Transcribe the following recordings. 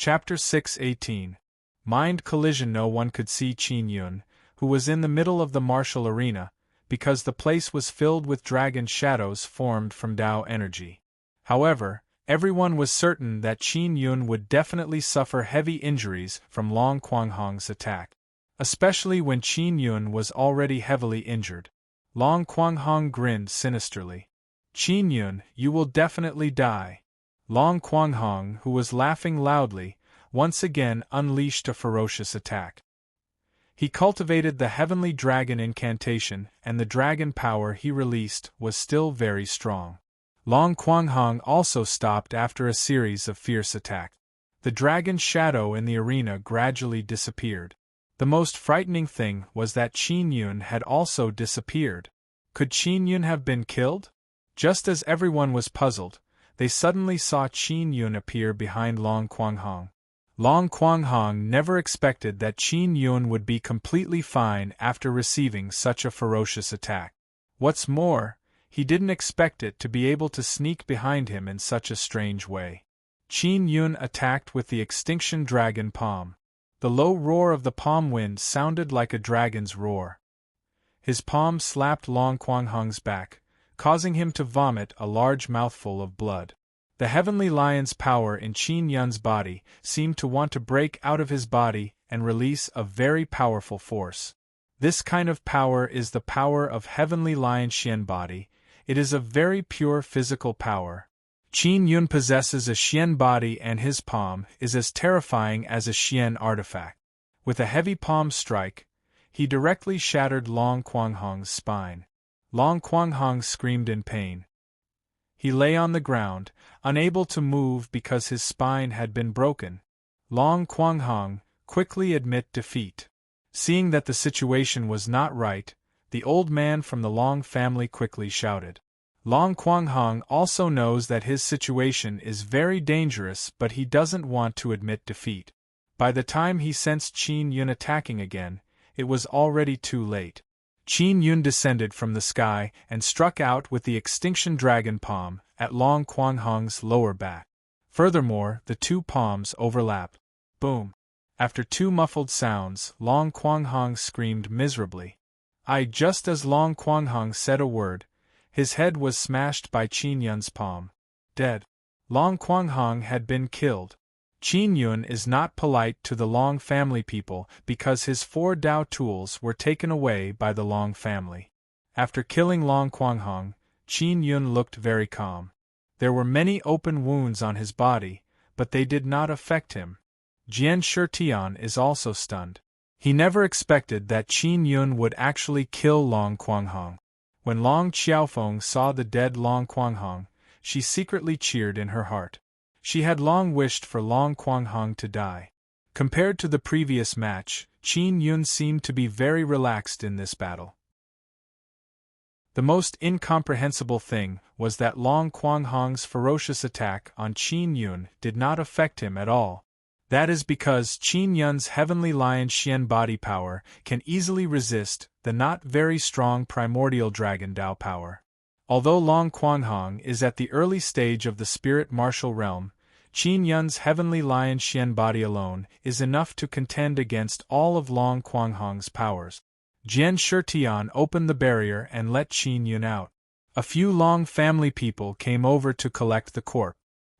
Chapter 6:18. Mind collision. No one could see Qin Yun, who was in the middle of the martial arena, because the place was filled with dragon shadows formed from Tao energy. However, everyone was certain that Qin Yun would definitely suffer heavy injuries from Long Quanghong's attack. Especially when Qin Yun was already heavily injured. Long Quanghong grinned sinisterly. "Qin Yun, you will definitely die." Long Quanghong, who was laughing loudly, once again unleashed a ferocious attack. He cultivated the heavenly dragon incantation, and the dragon power he released was still very strong. Long Quanghong also stopped after a series of fierce attacks. The dragon's shadow in the arena gradually disappeared. The most frightening thing was that Qin Yun had also disappeared. Could Qin Yun have been killed? Just as everyone was puzzled, they suddenly saw Qin Yun appear behind Long Quanghong. Long Quanghong never expected that Qin Yun would be completely fine after receiving such a ferocious attack. What's more, he didn't expect it to be able to sneak behind him in such a strange way. Qin Yun attacked with the extinction dragon palm. The low roar of the palm wind sounded like a dragon's roar. His palm slapped Long Quanghong's back, causing him to vomit a large mouthful of blood. The heavenly lion's power in Qin Yun's body seemed to want to break out of his body and release a very powerful force. This kind of power is the power of heavenly lion Xian body. It is a very pure physical power. Qin Yun possesses a Xian body, and his palm is as terrifying as a Xian artifact. With a heavy palm strike, he directly shattered Long Quanghong's spine. Long Quanghong screamed in pain. He lay on the ground, unable to move because his spine had been broken. Long Quanghong quickly admitted defeat. Seeing that the situation was not right, the old man from the Long family quickly shouted. Long Quanghong also knows that his situation is very dangerous, but he doesn't want to admit defeat. By the time he sensed Qin Yun attacking again, it was already too late. Qin Yun descended from the sky and struck out with the extinction dragon palm at Long Quanghong's lower back. Furthermore, the two palms overlap. Boom! After two muffled sounds, Long Quanghong screamed miserably. Just as Long Quanghong said a word, his head was smashed by Qin Yun's palm. Dead. Long Quanghong had been killed. Qin Yun is not polite to the Long family people because his 4 Dao tools were taken away by the Long family. After killing Long Quanghong, Qin Yun looked very calm. There were many open wounds on his body, but they did not affect him. Jian Shitian is also stunned. He never expected that Qin Yun would actually kill Long Quanghong. When Long Xiaofeng saw the dead Long Quanghong, she secretly cheered in her heart. She had long wished for Long Quanghong to die. Compared to the previous match, Qin Yun seemed to be very relaxed in this battle. The most incomprehensible thing was that Long Quanghong's ferocious attack on Qin Yun did not affect him at all. That is because Qin Yun's heavenly lion Xian body power can easily resist the not very strong primordial dragon Dao power. Although Long Quanghong is at the early stage of the spirit martial realm, Qin Yun's heavenly lion Xian body alone is enough to contend against all of Long Quanghong's powers. Jian Shitian opened the barrier and let Qin Yun out. A few Long family people came over to collect the corpse.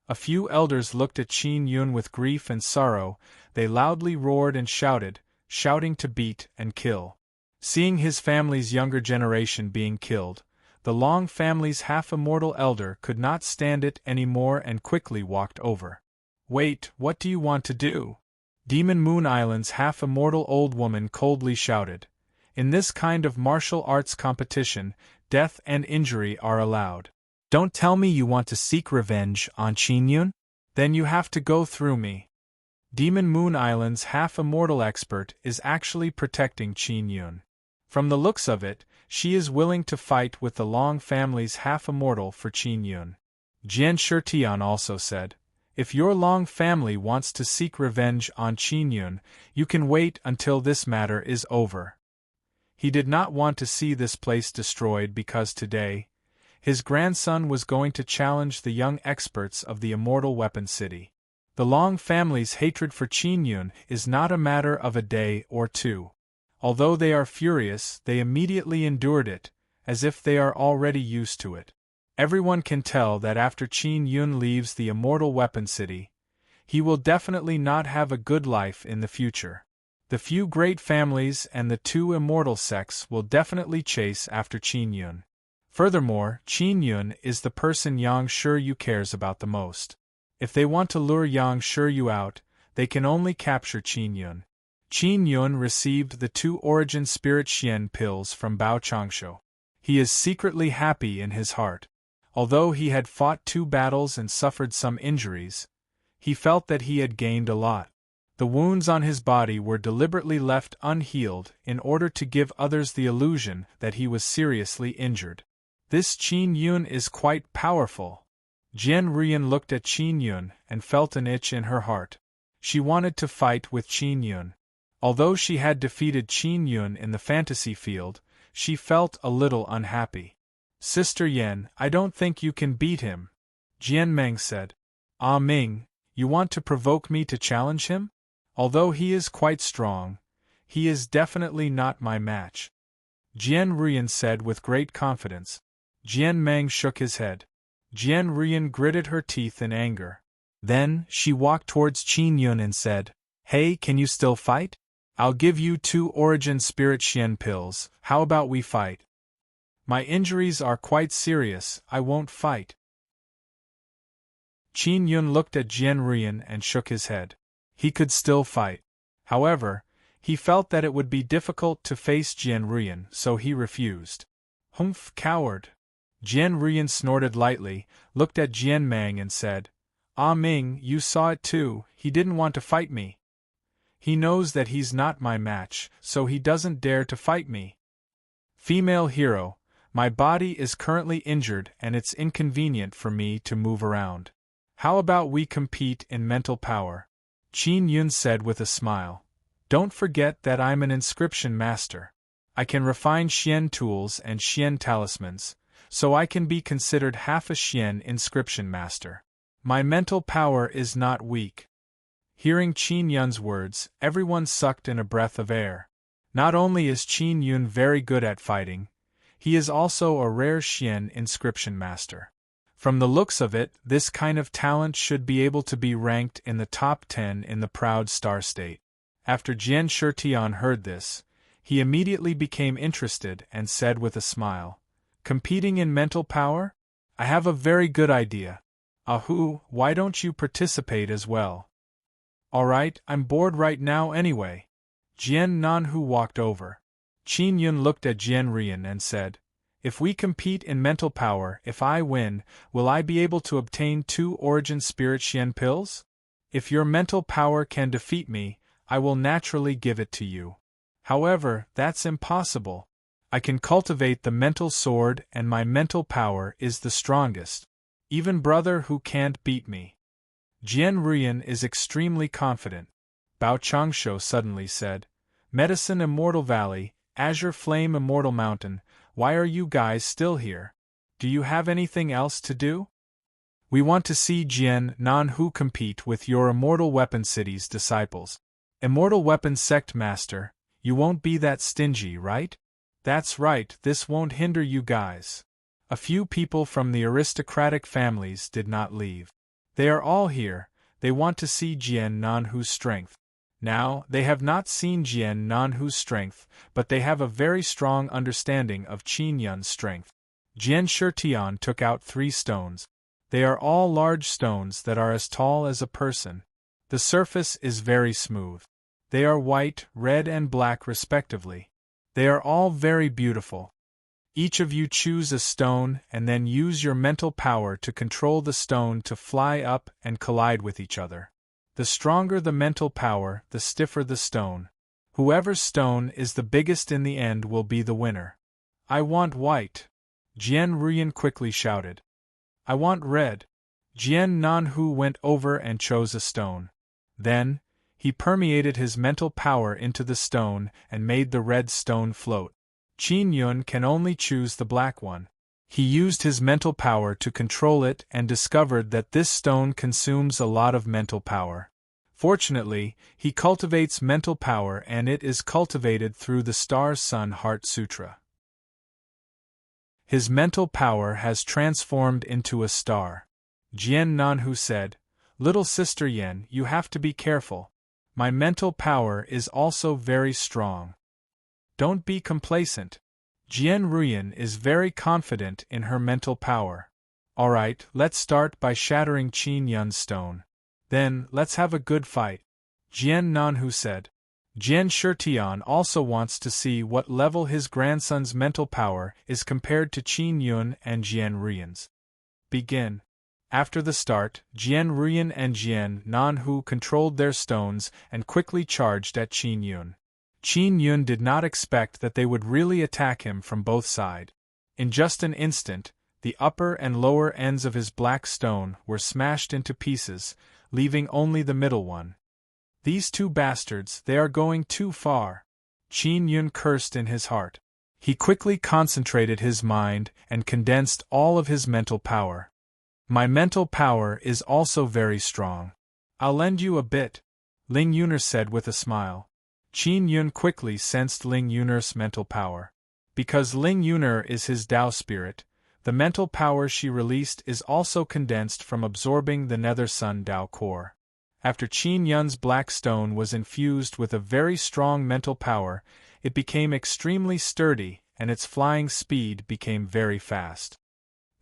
A few elders looked at Qin Yun with grief and sorrow. They loudly roared and shouted, shouting to beat and kill. Seeing his family's younger generation being killed, the Long family's half-immortal elder could not stand it anymore and quickly walked over. "Wait, what do you want to do?" Demon Moon Island's half-immortal old woman coldly shouted. "In this kind of martial arts competition, death and injury are allowed. Don't tell me you want to seek revenge on Qin Yun? Then you have to go through me." Demon Moon Island's half-immortal expert is actually protecting Qin Yun. From the looks of it, she is willing to fight with the Long family's half-immortal for Qin Yun. Jian Shitian also said, "If your Long family wants to seek revenge on Qin Yun, you can wait until this matter is over." He did not want to see this place destroyed because today, his grandson was going to challenge the young experts of the Immortal Weapon City. The Long family's hatred for Qin Yun is not a matter of a day or two. Although they are furious, they immediately endured it, as if they are already used to it. Everyone can tell that after Qin Yun leaves the Immortal Weapon City, he will definitely not have a good life in the future. The few great families and the two immortal sects will definitely chase after Qin Yun. Furthermore, Qin Yun is the person Yang Shiryu cares about the most. If they want to lure Yang Shiryu out, they can only capture Qin Yun. Qin Yun received the 2 Origin Spirit Xian pills from Bao Changshu. He is secretly happy in his heart. Although he had fought 2 battles and suffered some injuries, he felt that he had gained a lot. The wounds on his body were deliberately left unhealed in order to give others the illusion that he was seriously injured. This Qin Yun is quite powerful. Jian Ruyan looked at Qin Yun and felt an itch in her heart. She wanted to fight with Qin Yun. Although she had defeated Qin Yun in the fantasy field, she felt a little unhappy. Sister Yan, I don't think you can beat him, Jian Meng said. Ah Ming, you want to provoke me to challenge him? Although he is quite strong, he is definitely not my match, Jian Ruyan said with great confidence. Jian Meng shook his head. Jian Ruyan gritted her teeth in anger. Then, she walked towards Qin Yun and said, Hey, can you still fight? I'll give you 2 Origin Spirit Xian pills, how about we fight? My injuries are quite serious, I won't fight. Qin Yun looked at Jian Ruyan and shook his head. He could still fight. However, he felt that it would be difficult to face Jian Ruyan, so he refused. Humph, coward! Jian Ruyan snorted lightly, looked at Jian Meng and said, Ah Ming, you saw it too, he didn't want to fight me. He knows that he's not my match, so he doesn't dare to fight me. Female hero, my body is currently injured and it's inconvenient for me to move around. How about we compete in mental power? Qin Yun said with a smile. Don't forget that I'm an inscription master. I can refine Xian tools and Xian talismans, so I can be considered half a Xian inscription master. My mental power is not weak. Hearing Qin Yun's words, everyone sucked in a breath of air. Not only is Qin Yun very good at fighting, he is also a rare Xian inscription master. From the looks of it, this kind of talent should be able to be ranked in the top 10 in the Proud Star State. After Jian Shirtian heard this, he immediately became interested and said with a smile, Competing in mental power? I have a very good idea. Ahu, why don't you participate as well? Alright, I'm bored right now anyway. Jian Nanhu walked over. Qin Yun looked at Jian Ruyan and said, If we compete in mental power, if I win, will I be able to obtain 2 Origin Spirit Xian pills? If your mental power can defeat me, I will naturally give it to you. However, that's impossible. I can cultivate the mental sword and my mental power is the strongest. Even brother who can't beat me. Jian Ruyan is extremely confident. Bao Changshu suddenly said, Medicine Immortal Valley, Azure Flame Immortal Mountain, why are you guys still here? Do you have anything else to do? We want to see Jian Nanhu compete with your Immortal Weapon City's disciples. Immortal Weapon Sect Master, you won't be that stingy, right? That's right, this won't hinder you guys. A few people from the aristocratic families did not leave. They are all here, they want to see Jian Nanhu's strength. Now, they have not seen Jian Nanhu's strength, but they have a very strong understanding of Qin Yun's strength. Jian Shirtian took out 3 stones. They are all large stones that are as tall as a person. The surface is very smooth. They are white, red and black respectively. They are all very beautiful. Each of you choose a stone and then use your mental power to control the stone to fly up and collide with each other. The stronger the mental power, the stiffer the stone. Whoever's stone is the biggest in the end will be the winner. I want white. Jian Ruyan quickly shouted. I want red. Jian Nanhu went over and chose a stone. Then, he permeated his mental power into the stone and made the red stone float. Qin Yun can only choose the black one. He used his mental power to control it and discovered that this stone consumes a lot of mental power. Fortunately, he cultivates mental power and it is cultivated through the Star Sun Heart Sutra. His mental power has transformed into a star. Jian Nanhu said, "Little sister Yen, you have to be careful. My mental power is also very strong. Don't be complacent." Jian Ruyan is very confident in her mental power. "Alright, let's start by shattering Qin Yun's stone. Then, let's have a good fight," Jian Nanhu said. Jian Shitian also wants to see what level his grandson's mental power is compared to Qin Yun and Jian Ruyan's. Begin. After the start, Jian Ruyan and Jian Nanhu controlled their stones and quickly charged at Qin Yun. Qin Yun did not expect that they would really attack him from both sides. In just an instant, the upper and lower ends of his black stone were smashed into pieces, leaving only the middle one. "These two bastards, they are going too far," Qin Yun cursed in his heart. He quickly concentrated his mind and condensed all of his mental power. "My mental power is also very strong. I'll lend you a bit," Ling Yuner said with a smile. Qin Yun quickly sensed Ling Yuner's mental power. Because Ling Yuner is his Tao spirit, the mental power she released is also condensed from absorbing the Nether Sun Tao core. After Qin Yun's black stone was infused with a very strong mental power, it became extremely sturdy and its flying speed became very fast.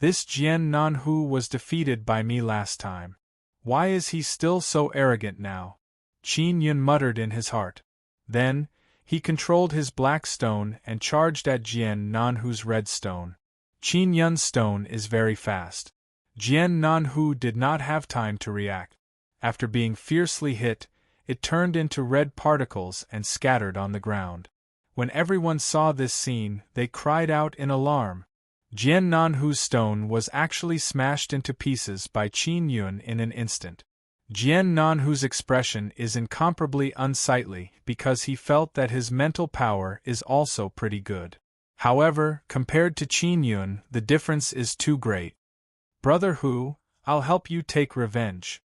"This Jian Nanhu was defeated by me last time. Why is he still so arrogant now?" Qin Yun muttered in his heart. Then, he controlled his black stone and charged at Jian Nanhu's red stone. Qin Yun's stone is very fast. Jian Nanhu did not have time to react. After being fiercely hit, it turned into red particles and scattered on the ground. When everyone saw this scene, they cried out in alarm. Jian Nanhu's stone was actually smashed into pieces by Qin Yun in an instant. Jian Nanhu's expression is incomparably unsightly because he felt that his mental power is also pretty good. However, compared to Qin Yun, the difference is too great. "Brother Hu, I'll help you take revenge."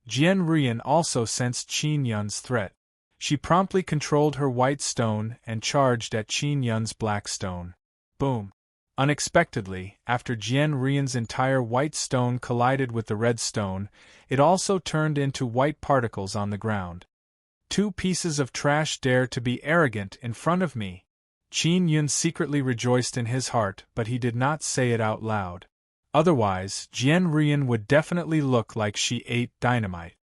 Jian Ruyan also sensed Qin Yun's threat. She promptly controlled her white stone and charged at Qin Yun's black stone. Boom! Unexpectedly, after Jian Ruyan's entire white stone collided with the red stone, it also turned into white particles on the ground. "Two pieces of trash dare to be arrogant in front of me." Qin Yun secretly rejoiced in his heart, but he did not say it out loud. Otherwise, Jian Ruyan would definitely look like she ate dynamite.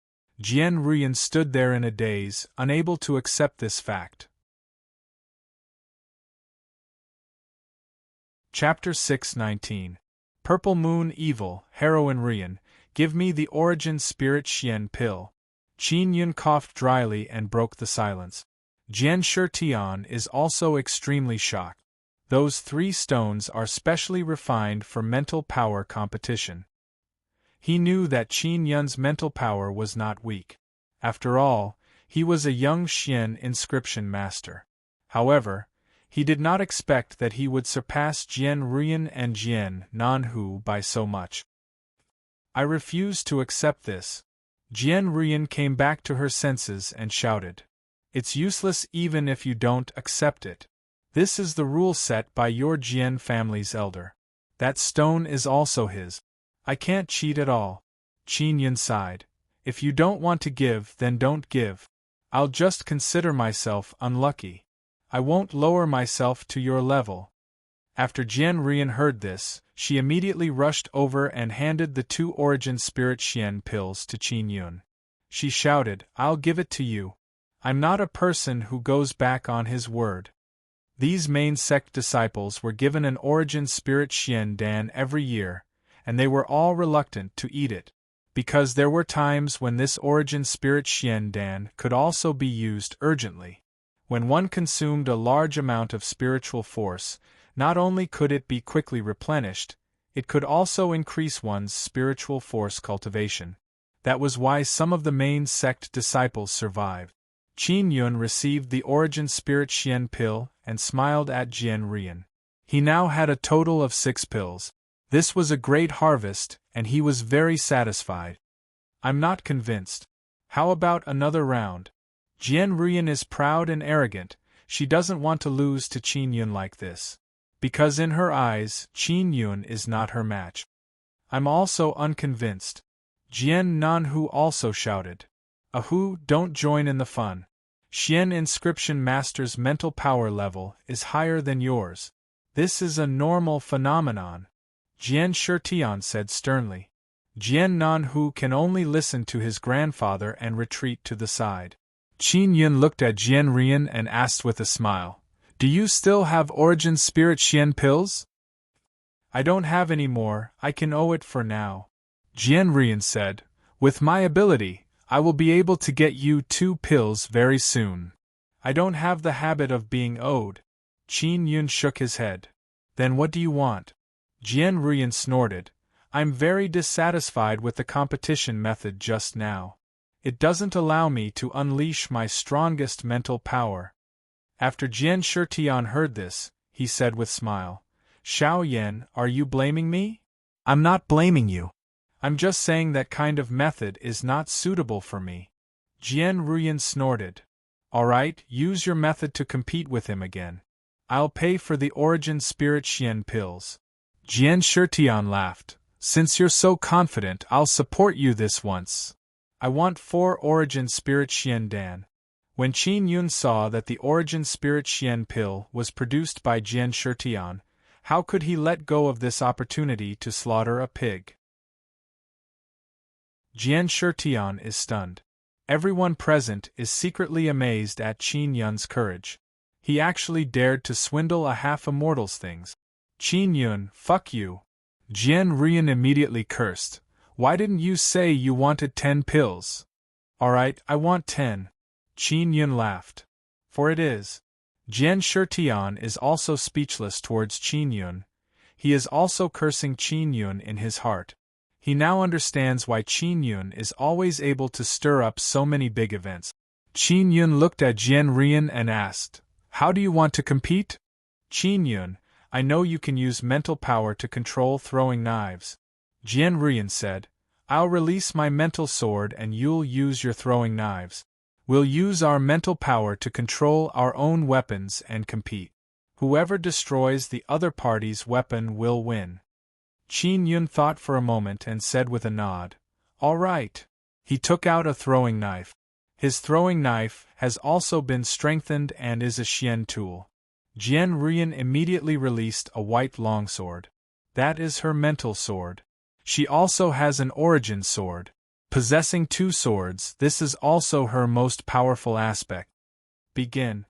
Jian Ruyan stood there in a daze, unable to accept this fact. Chapter 619. Purple Moon Evil, Heroine Ruyan, give me the Origin Spirit Xian pill. Qin Yun coughed dryly and broke the silence. Jian Shitian is also extremely shocked. Those three stones are specially refined for mental power competition. He knew that Qin Yun's mental power was not weak. After all, he was a young Xian inscription master. However, he did not expect that he would surpass Jian Ruyan and Jian Nanhu by so much. "I refuse to accept this." Jian Ruyan came back to her senses and shouted. "It's useless even if you don't accept it. This is the rule set by your Jian family's elder. That stone is also his. I can't cheat at all." Qin Yun sighed. "If you don't want to give, then don't give. I'll just consider myself unlucky. I won't lower myself to your level." After Jian Ruyan heard this, she immediately rushed over and handed the two Origin Spirit Xian pills to Qin Yun. She shouted, "I'll give it to you. I'm not a person who goes back on his word." These main sect disciples were given an Origin Spirit Xian Dan every year, and they were all reluctant to eat it, because there were times when this Origin Spirit Xian Dan could also be used urgently. When one consumed a large amount of spiritual force, not only could it be quickly replenished, it could also increase one's spiritual force cultivation. That was why some of the main sect disciples survived. Qin Yun received the Origin Spirit Xian pill and smiled at Jian Ruyan. He now had a total of 6 pills. This was a great harvest, and he was very satisfied. I'm not convinced. How about another round? Jian Ruyan is proud and arrogant. She doesn't want to lose to Qin Yun like this. Because in her eyes, Qin Yun is not her match. I'm also unconvinced. Jian Nanhu also shouted. Ahu, don't join in the fun. Xian Inscription Master's mental power level is higher than yours. This is a normal phenomenon. Jian Shirtian said sternly. Jian Nanhu can only listen to his grandfather and retreat to the side. Qin Yun looked at Jian Ruyan and asked with a smile, Do you still have Origin Spirit Xian pills? I don't have any more, I can owe it for now. Jian Ruyan said, With my ability, I will be able to get you 2 pills very soon. I don't have the habit of being owed. Qin Yun shook his head. Then what do you want? Jian Ruyan snorted. I'm very dissatisfied with the competition method just now. It doesn't allow me to unleash my strongest mental power. After Jian Shirtian heard this, he said with smile, Xiao Yan, are you blaming me? I'm not blaming you. I'm just saying that kind of method is not suitable for me. Jian Ruyan snorted. All right, use your method to compete with him again. I'll pay for the Origin Spirit Xian pills. Jian Shirtian laughed. Since you're so confident, I'll support you this once. I want 4 Origin Spirit Xian Dan. When Qin Yun saw that the Origin Spirit Xian pill was produced by Jian Shirtian, how could he let go of this opportunity to slaughter a pig? Jian Shirtian is stunned. Everyone present is secretly amazed at Qin Yun's courage. He actually dared to swindle a half-immortal's things. Qin Yun, fuck you. Jian Ruyan immediately cursed. Why didn't you say you wanted 10 pills? Alright, I want 10. Qin Yun laughed. For it is. Jian Shirtian is also speechless towards Qin Yun. He is also cursing Qin Yun in his heart. He now understands why Qin Yun is always able to stir up so many big events. Qin Yun looked at Jian Ruyan and asked, How do you want to compete? Qin Yun, I know you can use mental power to control throwing knives. Jian Ruyan said, I'll release my mental sword and you'll use your throwing knives. We'll use our mental power to control our own weapons and compete. Whoever destroys the other party's weapon will win. Qin Yun thought for a moment and said with a nod, All right. He took out a throwing knife. His throwing knife has also been strengthened and is a Xian tool. Jian Ruyan immediately released a white longsword. That is her mental sword. She also has an origin sword. Possessing 2 swords, this is also her most powerful aspect. Begin.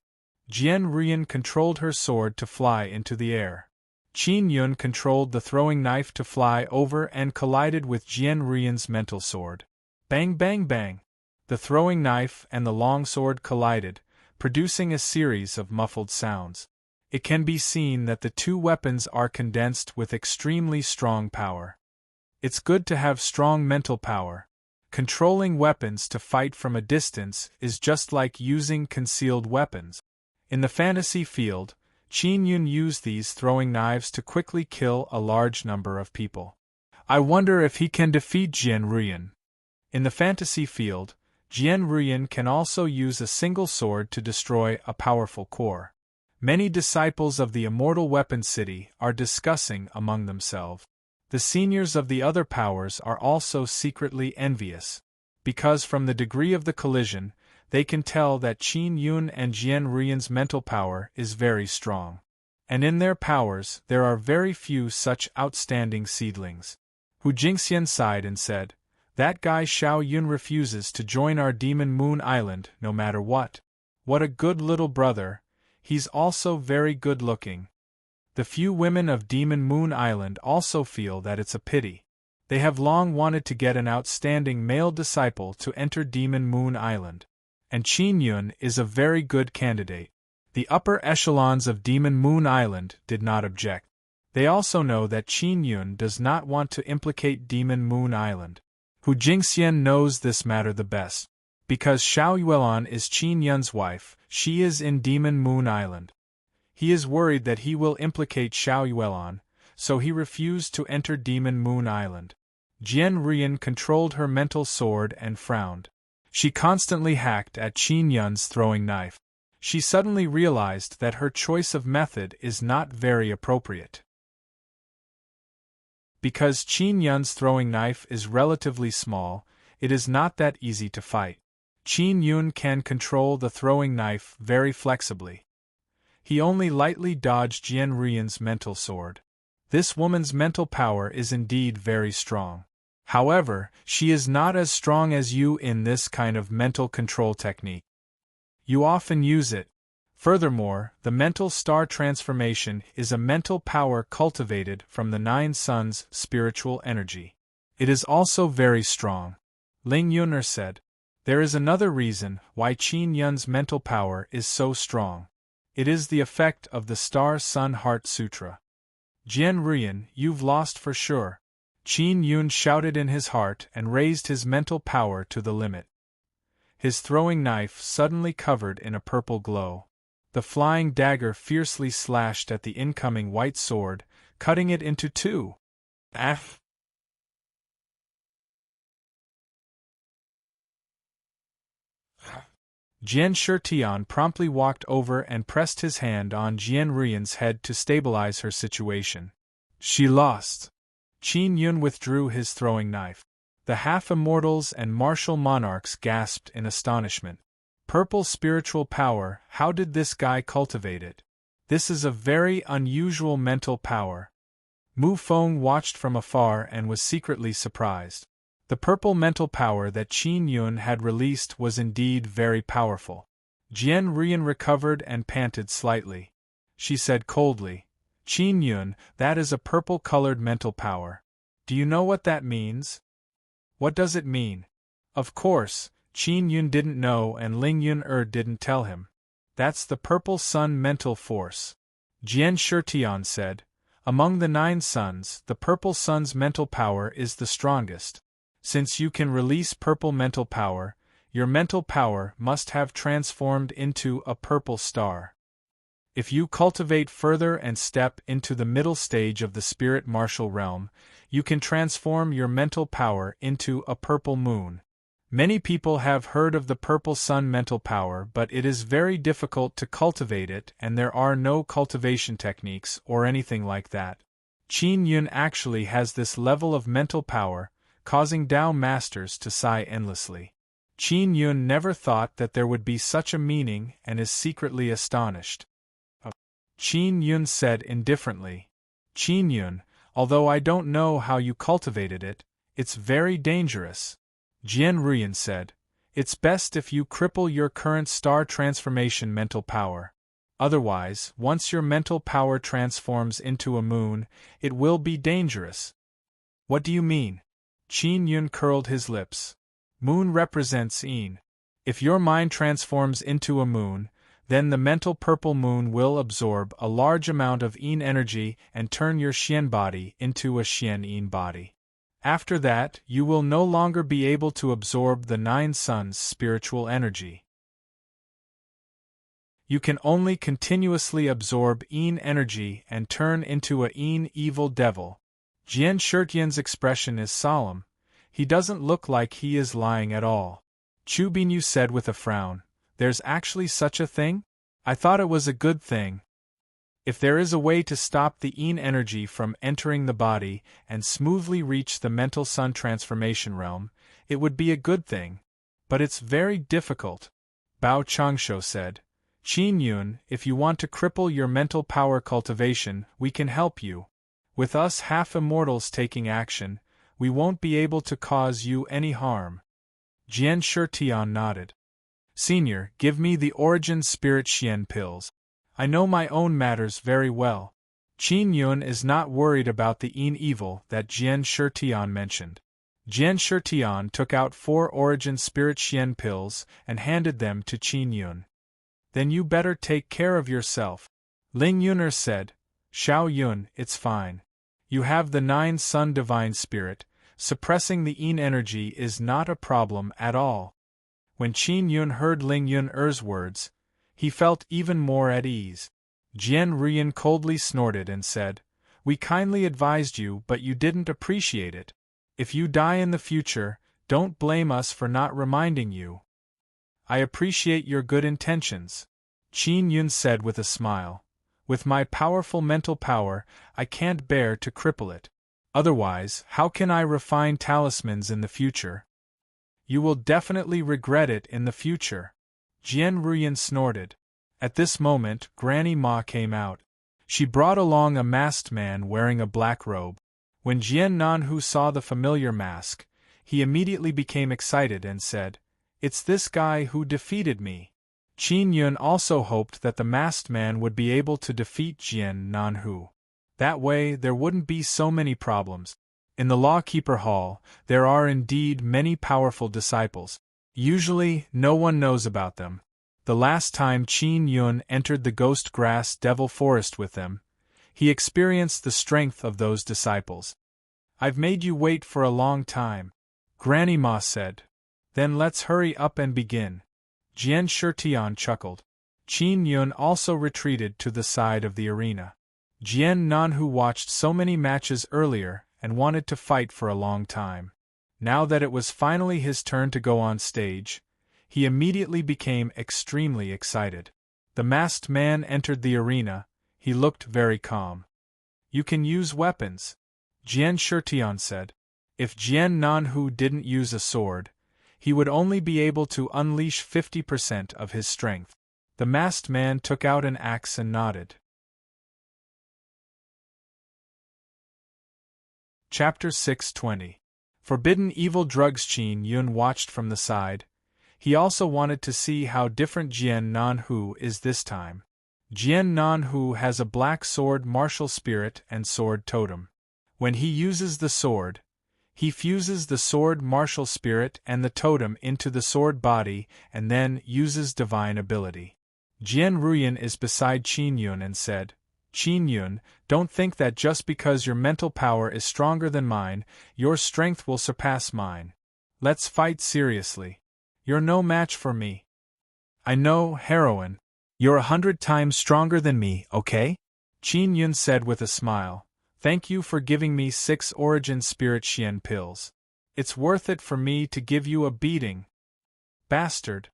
Jian Ruyan controlled her sword to fly into the air. Qin Yun controlled the throwing knife to fly over and collided with Jian Ruyan's mental sword. Bang bang bang! The throwing knife and the long sword collided, producing a series of muffled sounds. It can be seen that the 2 weapons are condensed with extremely strong power. It's good to have strong mental power. Controlling weapons to fight from a distance is just like using concealed weapons. In the fantasy field, Qin Yun used these throwing knives to quickly kill a large number of people. I wonder if he can defeat Jian Ruyan. In the fantasy field, Jian Ruyan can also use a single sword to destroy a powerful core. Many disciples of the Immortal Weapon City are discussing among themselves. The seniors of the other powers are also secretly envious, because from the degree of the collision, they can tell that Qin Yun and Jian Ruyan's mental power is very strong. And in their powers there are very few such outstanding seedlings. Hu Jingxian sighed and said, That guy Xiao Yun refuses to join our Demon Moon Island no matter what. What a good little brother, he's also very good looking. The few women of Demon Moon Island also feel that it's a pity. They have long wanted to get an outstanding male disciple to enter Demon Moon Island. And Qin Yun is a very good candidate. The upper echelons of Demon Moon Island did not object. They also know that Qin Yun does not want to implicate Demon Moon Island. Hu Jingxian knows this matter the best. Because Xiao Yuelan is Qin Yun's wife, she is in Demon Moon Island. He is worried that he will implicate Xiao Yuelan, so he refused to enter Demon Moon Island. Jian Rian controlled her mental sword and frowned. She constantly hacked at Qin Yun's throwing knife. She suddenly realized that her choice of method is not very appropriate. Because Qin Yun's throwing knife is relatively small, it is not that easy to fight. Qin Yun can control the throwing knife very flexibly. He only lightly dodged Jian Rian's mental sword. This woman's mental power is indeed very strong. However, she is not as strong as you in this kind of mental control technique. You often use it. Furthermore, the mental star transformation is a mental power cultivated from the 9 suns' spiritual energy. It is also very strong. Ling Yuner said. There is another reason why Qin Yun's mental power is so strong. It is the effect of the Star Sun Heart Sutra. Jian Rian, you've lost for sure. Qin Yun shouted in his heart and raised his mental power to the limit. His throwing knife suddenly covered in a purple glow. The flying dagger fiercely slashed at the incoming white sword, cutting it into 2. Jian Shitian promptly walked over and pressed his hand on Jian Rian's head to stabilize her situation. She lost. Qin Yun withdrew his throwing knife. The half-immortals and martial monarchs gasped in astonishment. Purple spiritual power, how did this guy cultivate it? This is a very unusual mental power. Mu Feng watched from afar and was secretly surprised. The purple mental power that Qin Yun had released was indeed very powerful. Jian Rian recovered and panted slightly. She said coldly, Qin Yun, that is a purple-colored mental power. Do you know what that means? What does it mean? Of course, Qin Yun didn't know and Ling Yun didn't tell him. That's the purple sun mental force. Jian Shitian said, among the 9 suns, the purple sun's mental power is the strongest. Since you can release purple mental power, your mental power must have transformed into a purple star. If you cultivate further and step into the middle stage of the spirit martial realm, you can transform your mental power into a purple moon. Many people have heard of the purple sun mental power, but it is very difficult to cultivate it and there are no cultivation techniques or anything like that. Qin Yun actually has this level of mental power, causing Dao masters to sigh endlessly. Qin Yun never thought that there would be such a meaning and is secretly astonished. Qin Yun said indifferently, Qin Yun, although I don't know how you cultivated it, it's very dangerous. Jian Rian said, it's best if you cripple your current star transformation mental power. Otherwise, once your mental power transforms into a moon, it will be dangerous. What do you mean? Qin Yun curled his lips. Moon represents Yin. If your mind transforms into a moon, then the mental purple moon will absorb a large amount of Yin energy and turn your Xian body into a Xian Yin body. After that, you will no longer be able to absorb the 9 suns' spiritual energy. You can only continuously absorb Yin energy and turn into a Yin evil devil. Jian Shitian's expression is solemn. He doesn't look like he is lying at all. Chu Binyu said with a frown, there's actually such a thing? I thought it was a good thing. If there is a way to stop the Yin energy from entering the body and smoothly reach the mental sun transformation realm, it would be a good thing. But it's very difficult. Bao Changsho said, Qin Yun, if you want to cripple your mental power cultivation, we can help you. With us half-immortals taking action, we won't be able to cause you any harm. Jian Shitian nodded. Senior, give me the Origin Spirit Xian pills. I know my own matters very well. Qin Yun is not worried about the Yin evil that Jian Shitian mentioned. Jian Shitian took out 4 Origin Spirit Xian pills and handed them to Qin Yun. Then you better take care of yourself. Ling Yuner said, Xiao Yun, it's fine. You have the 9 Sun Divine Spirit, suppressing the Yin energy is not a problem at all. When Qin Yun heard Ling Yuner's words, he felt even more at ease. Jian Rian coldly snorted and said, We kindly advised you, but you didn't appreciate it. If you die in the future, don't blame us for not reminding you. I appreciate your good intentions, Qin Yun said with a smile. With my powerful mental power, I can't bear to cripple it. Otherwise, how can I refine talismans in the future? You will definitely regret it in the future. Jian Ruyan snorted. At this moment, Granny Ma came out. She brought along a masked man wearing a black robe. When Jian Nanhu saw the familiar mask, he immediately became excited and said, "It's this guy who defeated me." Qin Yun also hoped that the masked man would be able to defeat Jian Nanhu. That way, there wouldn't be so many problems. In the Lawkeeper Hall, there are indeed many powerful disciples. Usually, no one knows about them. The last time Qin Yun entered the Ghost Grass Devil Forest with them, he experienced the strength of those disciples. "I've made you wait for a long time," Granny Ma said. "Then let's hurry up and begin." Jian Shitian chuckled. Qin Yun also retreated to the side of the arena. Jian Nanhu watched so many matches earlier and wanted to fight for a long time. Now that it was finally his turn to go on stage, he immediately became extremely excited. The masked man entered the arena. He looked very calm. "You can use weapons," Jian Shitian said. If Jian Nanhu didn't use a sword, he would only be able to unleash 50% of his strength. The masked man took out an axe and nodded. Chapter 620. Forbidden Evil Drugs. Qin Yun watched from the side. He also wanted to see how different Jian Nanhu is this time. Jian Nanhu has a black sword martial spirit and sword totem. When he uses the sword, he fuses the sword martial spirit and the totem into the sword body and then uses divine ability. Jian Ruyan is beside Qin Yun and said, "Qin Yun, don't think that just because your mental power is stronger than mine, your strength will surpass mine. Let's fight seriously. You're no match for me." "I know, heroine. You're 100 times stronger than me, okay?" Qin Yun said with a smile. "Thank you for giving me 6 Origin Spirit Xian pills. It's worth it for me to give you a beating." "Bastard."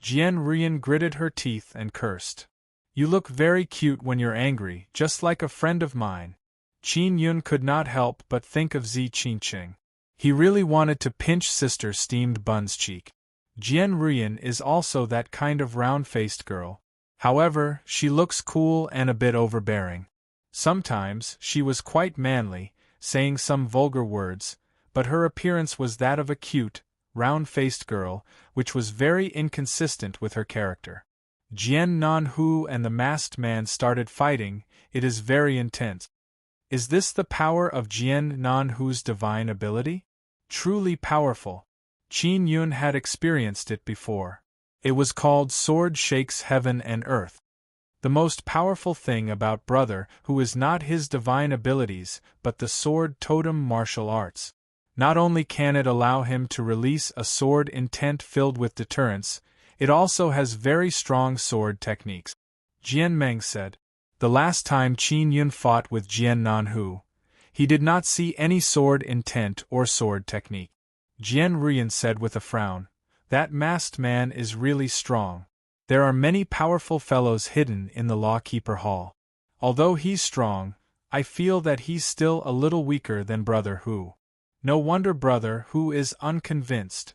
Jian Ruyan gritted her teeth and cursed. "You look very cute when you're angry, just like a friend of mine." Qin Yun could not help but think of Zi Qingqing. He really wanted to pinch Sister Steamed Bun's cheek. Jian Ruyan is also that kind of round-faced girl. However, she looks cool and a bit overbearing. Sometimes, she was quite manly, saying some vulgar words, but her appearance was that of a cute, round-faced girl, which was very inconsistent with her character. Jian Nanhu and the masked man started fighting. It is very intense. Is this the power of Jian Nanhu's divine ability? Truly powerful. Qin Yun had experienced it before. It was called Sword Shakes Heaven and Earth. The most powerful thing about Brother Who is not his divine abilities, but the sword totem martial arts. Not only can it allow him to release a sword intent filled with deterrence, it also has very strong sword techniques. Jian Meng said. The last time Qin Yun fought with Jian Nanhu, he did not see any sword intent or sword technique. Jian Ruyan said with a frown, "That masked man is really strong. There are many powerful fellows hidden in the Lawkeeper Hall. Although he's strong, I feel that he's still a little weaker than Brother Hu. No wonder Brother Hu is unconvinced."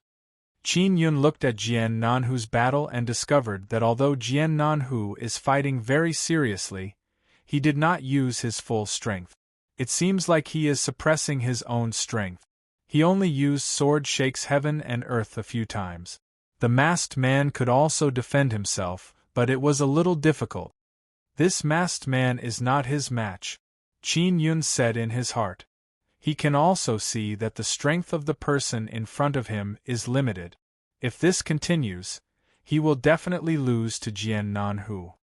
Qin Yun looked at Jian Nanhu's battle and discovered that although Jian Nanhu is fighting very seriously, he did not use his full strength. It seems like he is suppressing his own strength. He only used Sword Shakes Heaven and Earth a few times. The masked man could also defend himself, but it was a little difficult. This masked man is not his match, Qin Yun said in his heart. He can also see that the strength of the person in front of him is limited. If this continues, he will definitely lose to Jian Nanhu.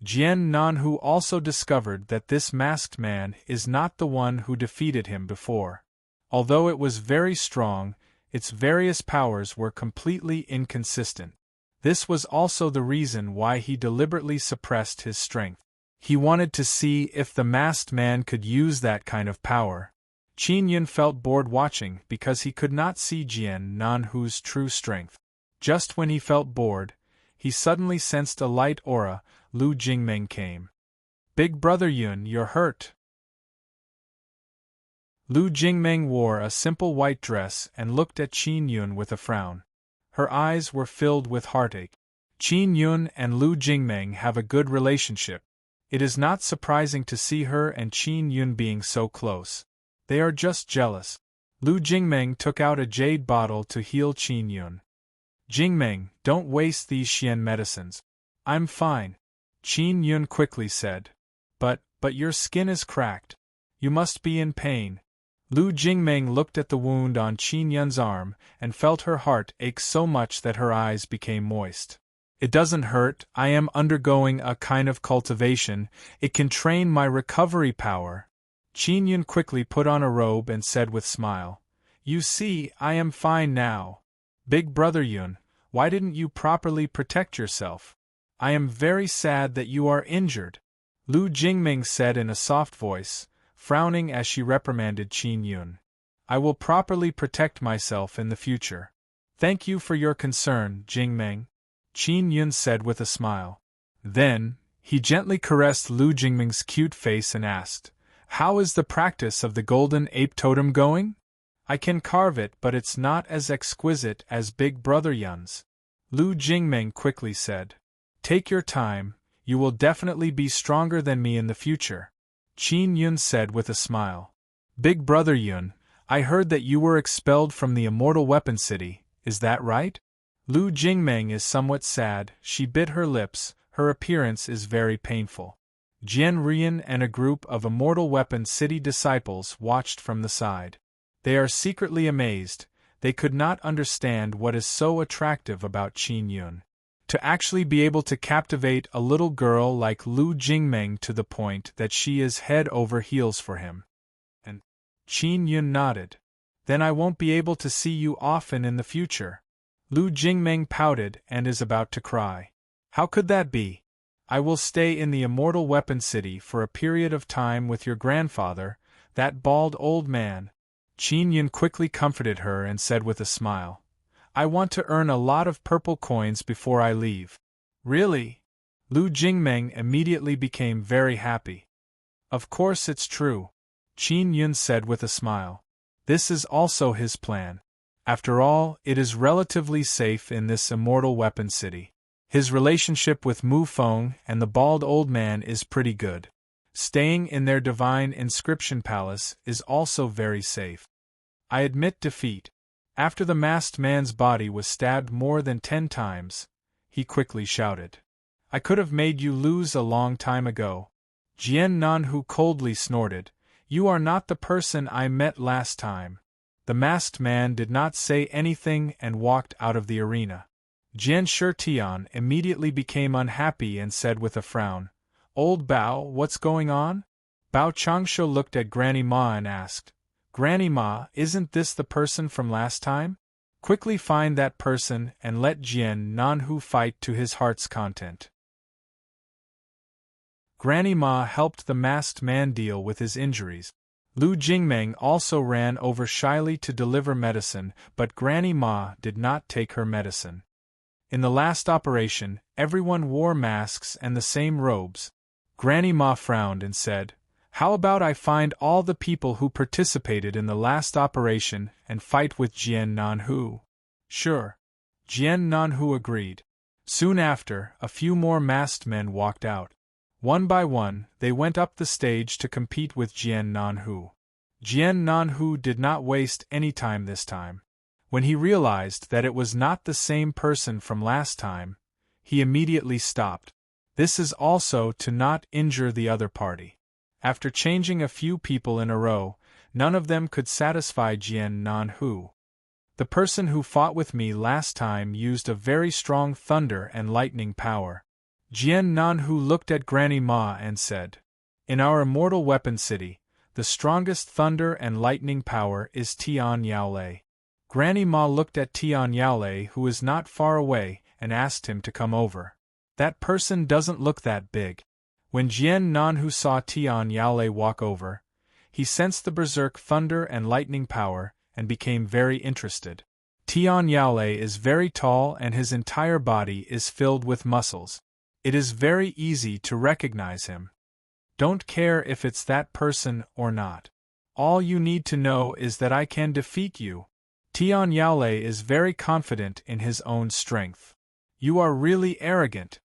Jian Nanhu also discovered that this masked man is not the one who defeated him before. Although it was very strong, its various powers were completely inconsistent. This was also the reason why he deliberately suppressed his strength. He wanted to see if the masked man could use that kind of power. Qin Yun felt bored watching because he could not see Jian Nanhu's true strength. Just when he felt bored, he suddenly sensed a light aura. Lu Jingmeng came. "Big brother Yun, you're hurt." Lu Jingmeng wore a simple white dress and looked at Qin Yun with a frown. Her eyes were filled with heartache. Qin Yun and Lu Jingmeng have a good relationship. It is not surprising to see her and Qin Yun being so close. They are just jealous. Lu Jingmeng took out a jade bottle to heal Qin Yun. "Jingmeng, don't waste these Xian medicines." "I'm fine," Qin Yun quickly said. But your skin is cracked. You must be in pain." Lu Jingmeng looked at the wound on Qin Yun's arm and felt her heart ache so much that her eyes became moist. "It doesn't hurt, I am undergoing a kind of cultivation, it can train my recovery power." Qin Yun quickly put on a robe and said with smile, "You see, I am fine now." "Big brother Yun, why didn't you properly protect yourself? I am very sad that you are injured," Lu Jingming said in a soft voice, frowning as she reprimanded Qin Yun. "I will properly protect myself in the future." "Thank you for your concern, Jingmeng," Qin Yun said with a smile. Then, he gently caressed Lu Jingming's cute face and asked, "How is the practice of the golden ape totem going?" "I can carve it, but it's not as exquisite as Big Brother Yun's," Lu Jingming quickly said. "Take your time, you will definitely be stronger than me in the future," Qin Yun said with a smile. "Big Brother Yun, I heard that you were expelled from the Immortal Weapon City, is that right?" Lu Jingmeng is somewhat sad, she bit her lips, her appearance is very painful. Jian Rian and a group of Immortal Weapon City disciples watched from the side. They are secretly amazed, they could not understand what is so attractive about Qin Yun. To actually be able to captivate a little girl like Lu Jingmeng to the point that she is head over heels for him. And Qin Yun nodded. "Then I won't be able to see you often in the future." Lu Jingmeng pouted and is about to cry. "How could that be? I will stay in the Immortal Weapon City for a period of time with your grandfather, that bald old man." Qin Yun quickly comforted her and said with a smile, "I want to earn a lot of purple coins before I leave." "Really?" Lu Jingmeng immediately became very happy. "Of course it's true," Qin Yun said with a smile. "This is also his plan. After all, it is relatively safe in this Immortal Weapon City. His relationship with Mu Feng and the bald old man is pretty good. Staying in their divine inscription palace is also very safe. I admit defeat." After the masked man's body was stabbed more than 10 times, he quickly shouted, "I could have made you lose a long time ago." Jian Nanhu coldly snorted, "You are not the person I met last time." The masked man did not say anything and walked out of the arena. Jian Shitian immediately became unhappy and said with a frown, "Old Bao, what's going on?" Bao Changshu looked at Granny Ma and asked, "Granny Ma, isn't this the person from last time? Quickly find that person and let Jian Nanhu fight to his heart's content." Granny Ma helped the masked man deal with his injuries. Lu Jingmeng also ran over shyly to deliver medicine, but Granny Ma did not take her medicine. In the last operation, everyone wore masks and the same robes. Granny Ma frowned and said, "How about I find all the people who participated in the last operation and fight with Jian Nanhu?" "Sure." Jian Nanhu agreed. Soon after, a few more masked men walked out. One by one, they went up the stage to compete with Jian Nanhu. Jian Nanhu did not waste any time this time. When he realized that it was not the same person from last time, he immediately stopped. This is also to not injure the other party. After changing a few people in a row, none of them could satisfy Jian Nanhu. "The person who fought with me last time used a very strong thunder and lightning power." Jian Nanhu looked at Granny Ma and said, "In our Immortal Weapon City, the strongest thunder and lightning power is Tian Yaolei." Granny Ma looked at Tian Yaolei, who is not far away, and asked him to come over. "That person doesn't look that big." When Jian Nanhu saw Tian Yaolei walk over, he sensed the berserk thunder and lightning power and became very interested. Tian Yaolei is very tall and his entire body is filled with muscles. It is very easy to recognize him. Don't care if it's that person or not. All you need to know is that I can defeat you. Tian Yaolei is very confident in his own strength. You are really arrogant.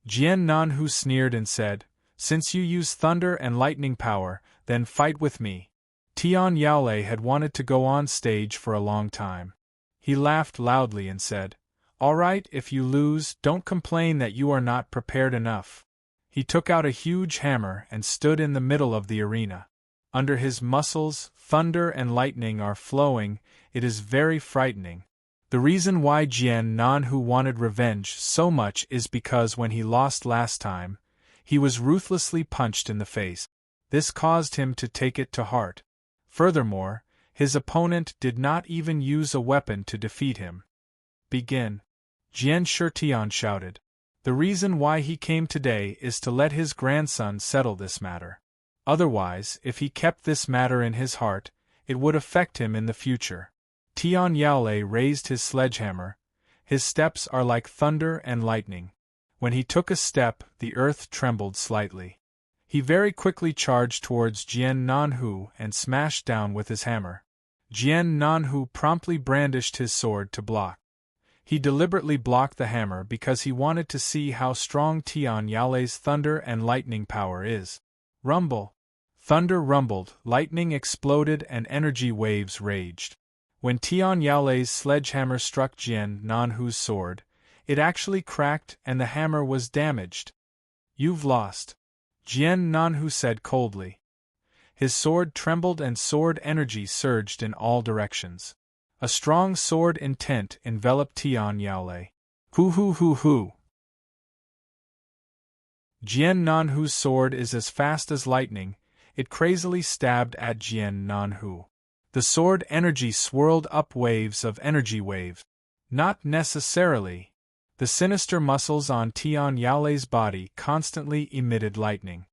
Jian Nanhu sneered and said, since you use thunder and lightning power, then fight with me. Tian Yaolei had wanted to go on stage for a long time. He laughed loudly and said, all right, if you lose, don't complain that you are not prepared enough. He took out a huge hammer and stood in the middle of the arena. Under his muscles, thunder and lightning are flowing. It is very frightening. The reason why Jian Nanhu wanted revenge so much is because when he lost last time, he was ruthlessly punched in the face. This caused him to take it to heart. Furthermore, his opponent did not even use a weapon to defeat him. Begin. Jian Shitian shouted. The reason why he came today is to let his grandson settle this matter. Otherwise, if he kept this matter in his heart, it would affect him in the future. Tian Yaolei raised his sledgehammer. His steps are like thunder and lightning. When he took a step, the earth trembled slightly. He very quickly charged towards Jian Nanhu and smashed down with his hammer. Jian Nanhu promptly brandished his sword to block. He deliberately blocked the hammer because he wanted to see how strong Tian Yaolei's thunder and lightning power is. Rumble! Thunder rumbled, lightning exploded and energy waves raged. When Tian Yaolei's sledgehammer struck Jian Nanhu's sword, it actually cracked and the hammer was damaged. You've lost. Jian Nanhu said coldly. His sword trembled and sword energy surged in all directions. A strong sword intent enveloped Tian Yaolei. Hoo hoo hoo hoo. Jian Nanhu's sword is as fast as lightning. It crazily stabbed at Jian Nanhu. The sword energy swirled up waves of energy waves. Not necessarily. The sinister muscles on Tian Yaolei's body constantly emitted lightning.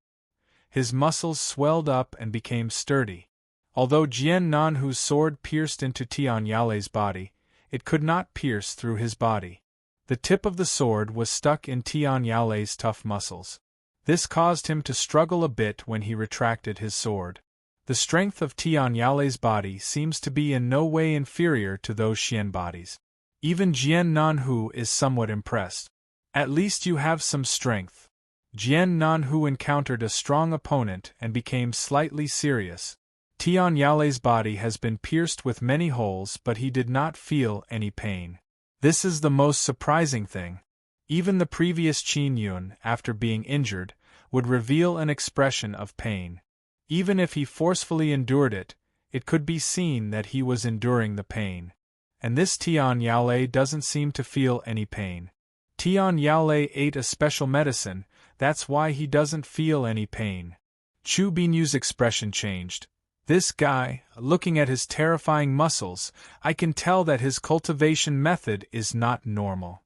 His muscles swelled up and became sturdy. Although Jian Nanhu's sword pierced into Tian Yaolei's body, it could not pierce through his body. The tip of the sword was stuck in Tian Yaolei's tough muscles. This caused him to struggle a bit when he retracted his sword. The strength of Tian Yaolei's body seems to be in no way inferior to those Xian bodies. Even Jian Nanhu is somewhat impressed. At least you have some strength. Jian Nanhu encountered a strong opponent and became slightly serious. Tian Yaolei's body has been pierced with many holes, but he did not feel any pain. This is the most surprising thing. Even the previous Qin Yun, after being injured, would reveal an expression of pain. Even if he forcefully endured it, it could be seen that he was enduring the pain. And this Tian Yaolei doesn't seem to feel any pain. Tian Yaolei ate a special medicine, that's why he doesn't feel any pain. Chu Binyu's expression changed. This guy, looking at his terrifying muscles, I can tell that his cultivation method is not normal.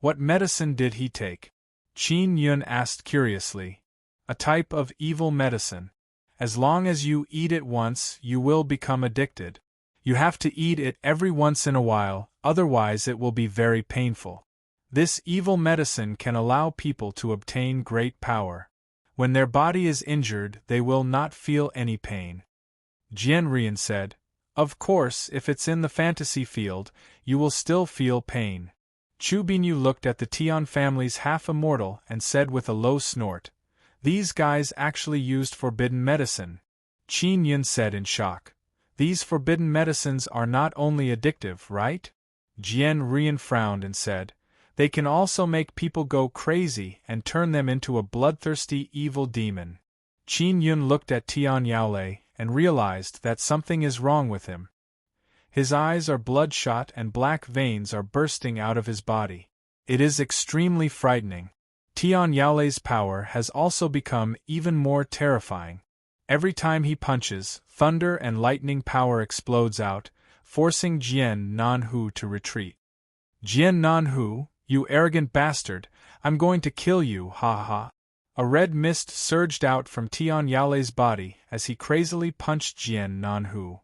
What medicine did he take? Qin Yun asked curiously. A type of evil medicine. As long as you eat it once, you will become addicted. You have to eat it every once in a while, otherwise it will be very painful. This evil medicine can allow people to obtain great power. When their body is injured, they will not feel any pain. Jian Rian said, of course, if it's in the fantasy field, you will still feel pain. Chu Binyu looked at the Tian family's half-immortal and said with a low snort, these guys actually used forbidden medicine. Qin Yun said in shock. These forbidden medicines are not only addictive, right? Jian Rian frowned and said, they can also make people go crazy and turn them into a bloodthirsty evil demon. Qin Yun looked at Tian Yaolei and realized that something is wrong with him. His eyes are bloodshot and black veins are bursting out of his body. It is extremely frightening. Tian Yaolei's power has also become even more terrifying. Every time he punches, thunder and lightning power explodes out, forcing Jian Nanhu to retreat. Jian Nanhu, you arrogant bastard, I'm going to kill you, ha ha. A red mist surged out from Tian Yalei's body as he crazily punched Jian Nanhu.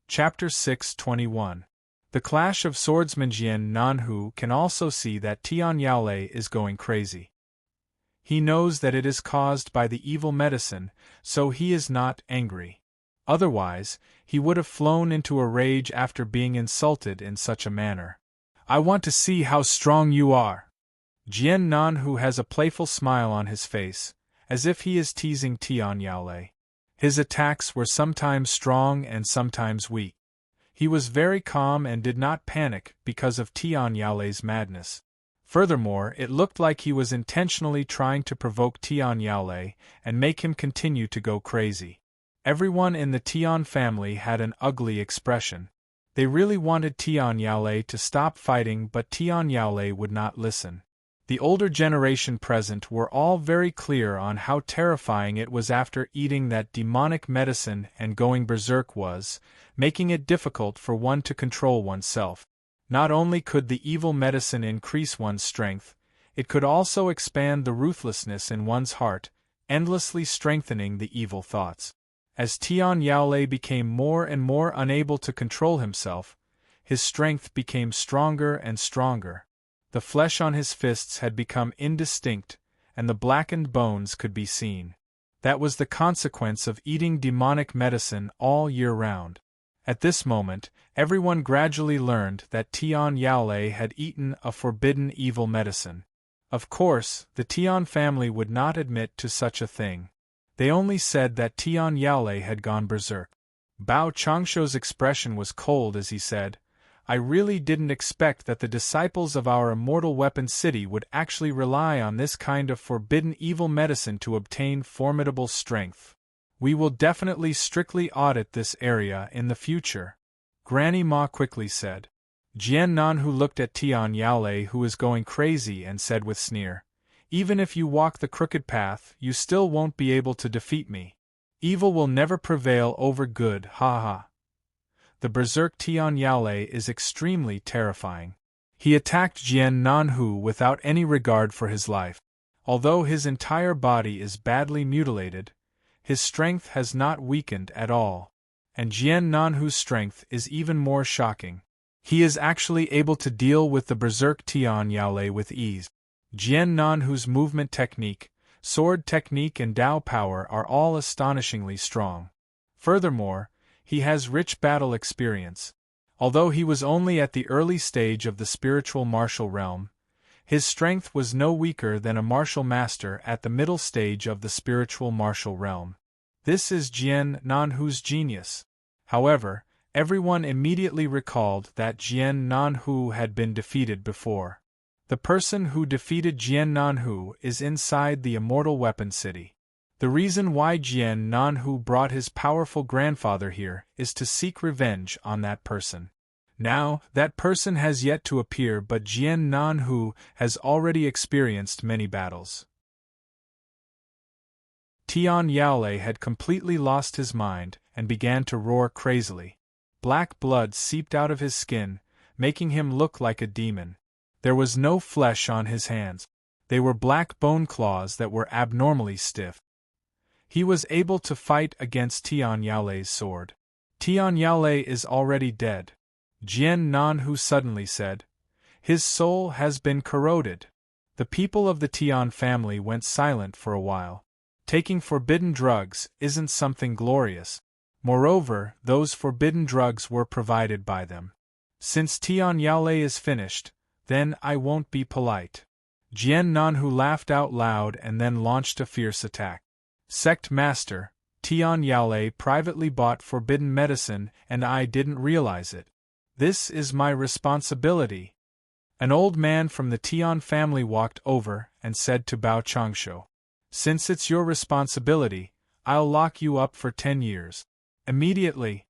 Chapter 6:21. The Clash of Swordsmen. Jian Nanhu can also see that Tian Yaolei is going crazy. He knows that it is caused by the evil medicine, so he is not angry. Otherwise, he would have flown into a rage after being insulted in such a manner. I want to see how strong you are. Jian Nanhu has a playful smile on his face, as if he is teasing Tian Yaolei. His attacks were sometimes strong and sometimes weak. He was very calm and did not panic because of Tian Yaolei's madness. Furthermore, it looked like he was intentionally trying to provoke Tian Yaolei and make him continue to go crazy. Everyone in the Tian family had an ugly expression. They really wanted Tian Yaolei to stop fighting, but Tian Yaolei would not listen. The older generation present were all very clear on how terrifying it was after eating that demonic medicine, and going berserk was, making it difficult for one to control oneself. Not only could the evil medicine increase one's strength, it could also expand the ruthlessness in one's heart, endlessly strengthening the evil thoughts. As Tian Yaolei became more and more unable to control himself, his strength became stronger and stronger. The flesh on his fists had become indistinct, and the blackened bones could be seen. That was the consequence of eating demonic medicine all year round. At this moment, everyone gradually learned that Tian Yaolei had eaten a forbidden evil medicine. Of course, the Tian family would not admit to such a thing. They only said that Tian Yaolei had gone berserk. Bao Changshuo's expression was cold as he said, I really didn't expect that the disciples of our immortal weapon city would actually rely on this kind of forbidden evil medicine to obtain formidable strength. We will definitely strictly audit this area in the future, Granny Ma quickly said. Jian Nanhu looked at Tian Yaolei, who was going crazy, and said with sneer, Even if you walk the crooked path, you still won't be able to defeat me. Evil will never prevail over good, ha ha. The berserk Tian Yaolei is extremely terrifying. He attacked Jian Nanhu without any regard for his life. Although his entire body is badly mutilated, his strength has not weakened at all. And Jian Nanhu's strength is even more shocking. He is actually able to deal with the berserk Tian Yaolei with ease. Jian Nanhu's movement technique, sword technique and Dao power are all astonishingly strong. Furthermore, he has rich battle experience. Although he was only at the early stage of the spiritual martial realm, his strength was no weaker than a martial master at the middle stage of the spiritual martial realm. This is Jian Nanhu's genius. However, everyone immediately recalled that Jian Nanhu had been defeated before. The person who defeated Jian Nanhu is inside the immortal weapon city. The reason why Jian Nanhu brought his powerful grandfather here is to seek revenge on that person. Now, that person has yet to appear, but Jian Nanhu has already experienced many battles. Tian Yaolei had completely lost his mind and began to roar crazily. Black blood seeped out of his skin, making him look like a demon. There was no flesh on his hands. They were black bone claws that were abnormally stiff. He was able to fight against Tian Yaolei's sword. Tian Yaolei is already dead, Jian Nanhu suddenly said. His soul has been corroded. The people of the Tian family went silent for a while. Taking forbidden drugs isn't something glorious. Moreover, those forbidden drugs were provided by them. Since Tian Yaolei is finished, then I won't be polite. Jian Nanhu laughed out loud and then launched a fierce attack. Sect Master, Tian Yaolei privately bought forbidden medicine and I didn't realize it. This is my responsibility. An old man from the Tian family walked over and said to Bao Changshuo, Since it's your responsibility, I'll lock you up for 10 years. Immediately,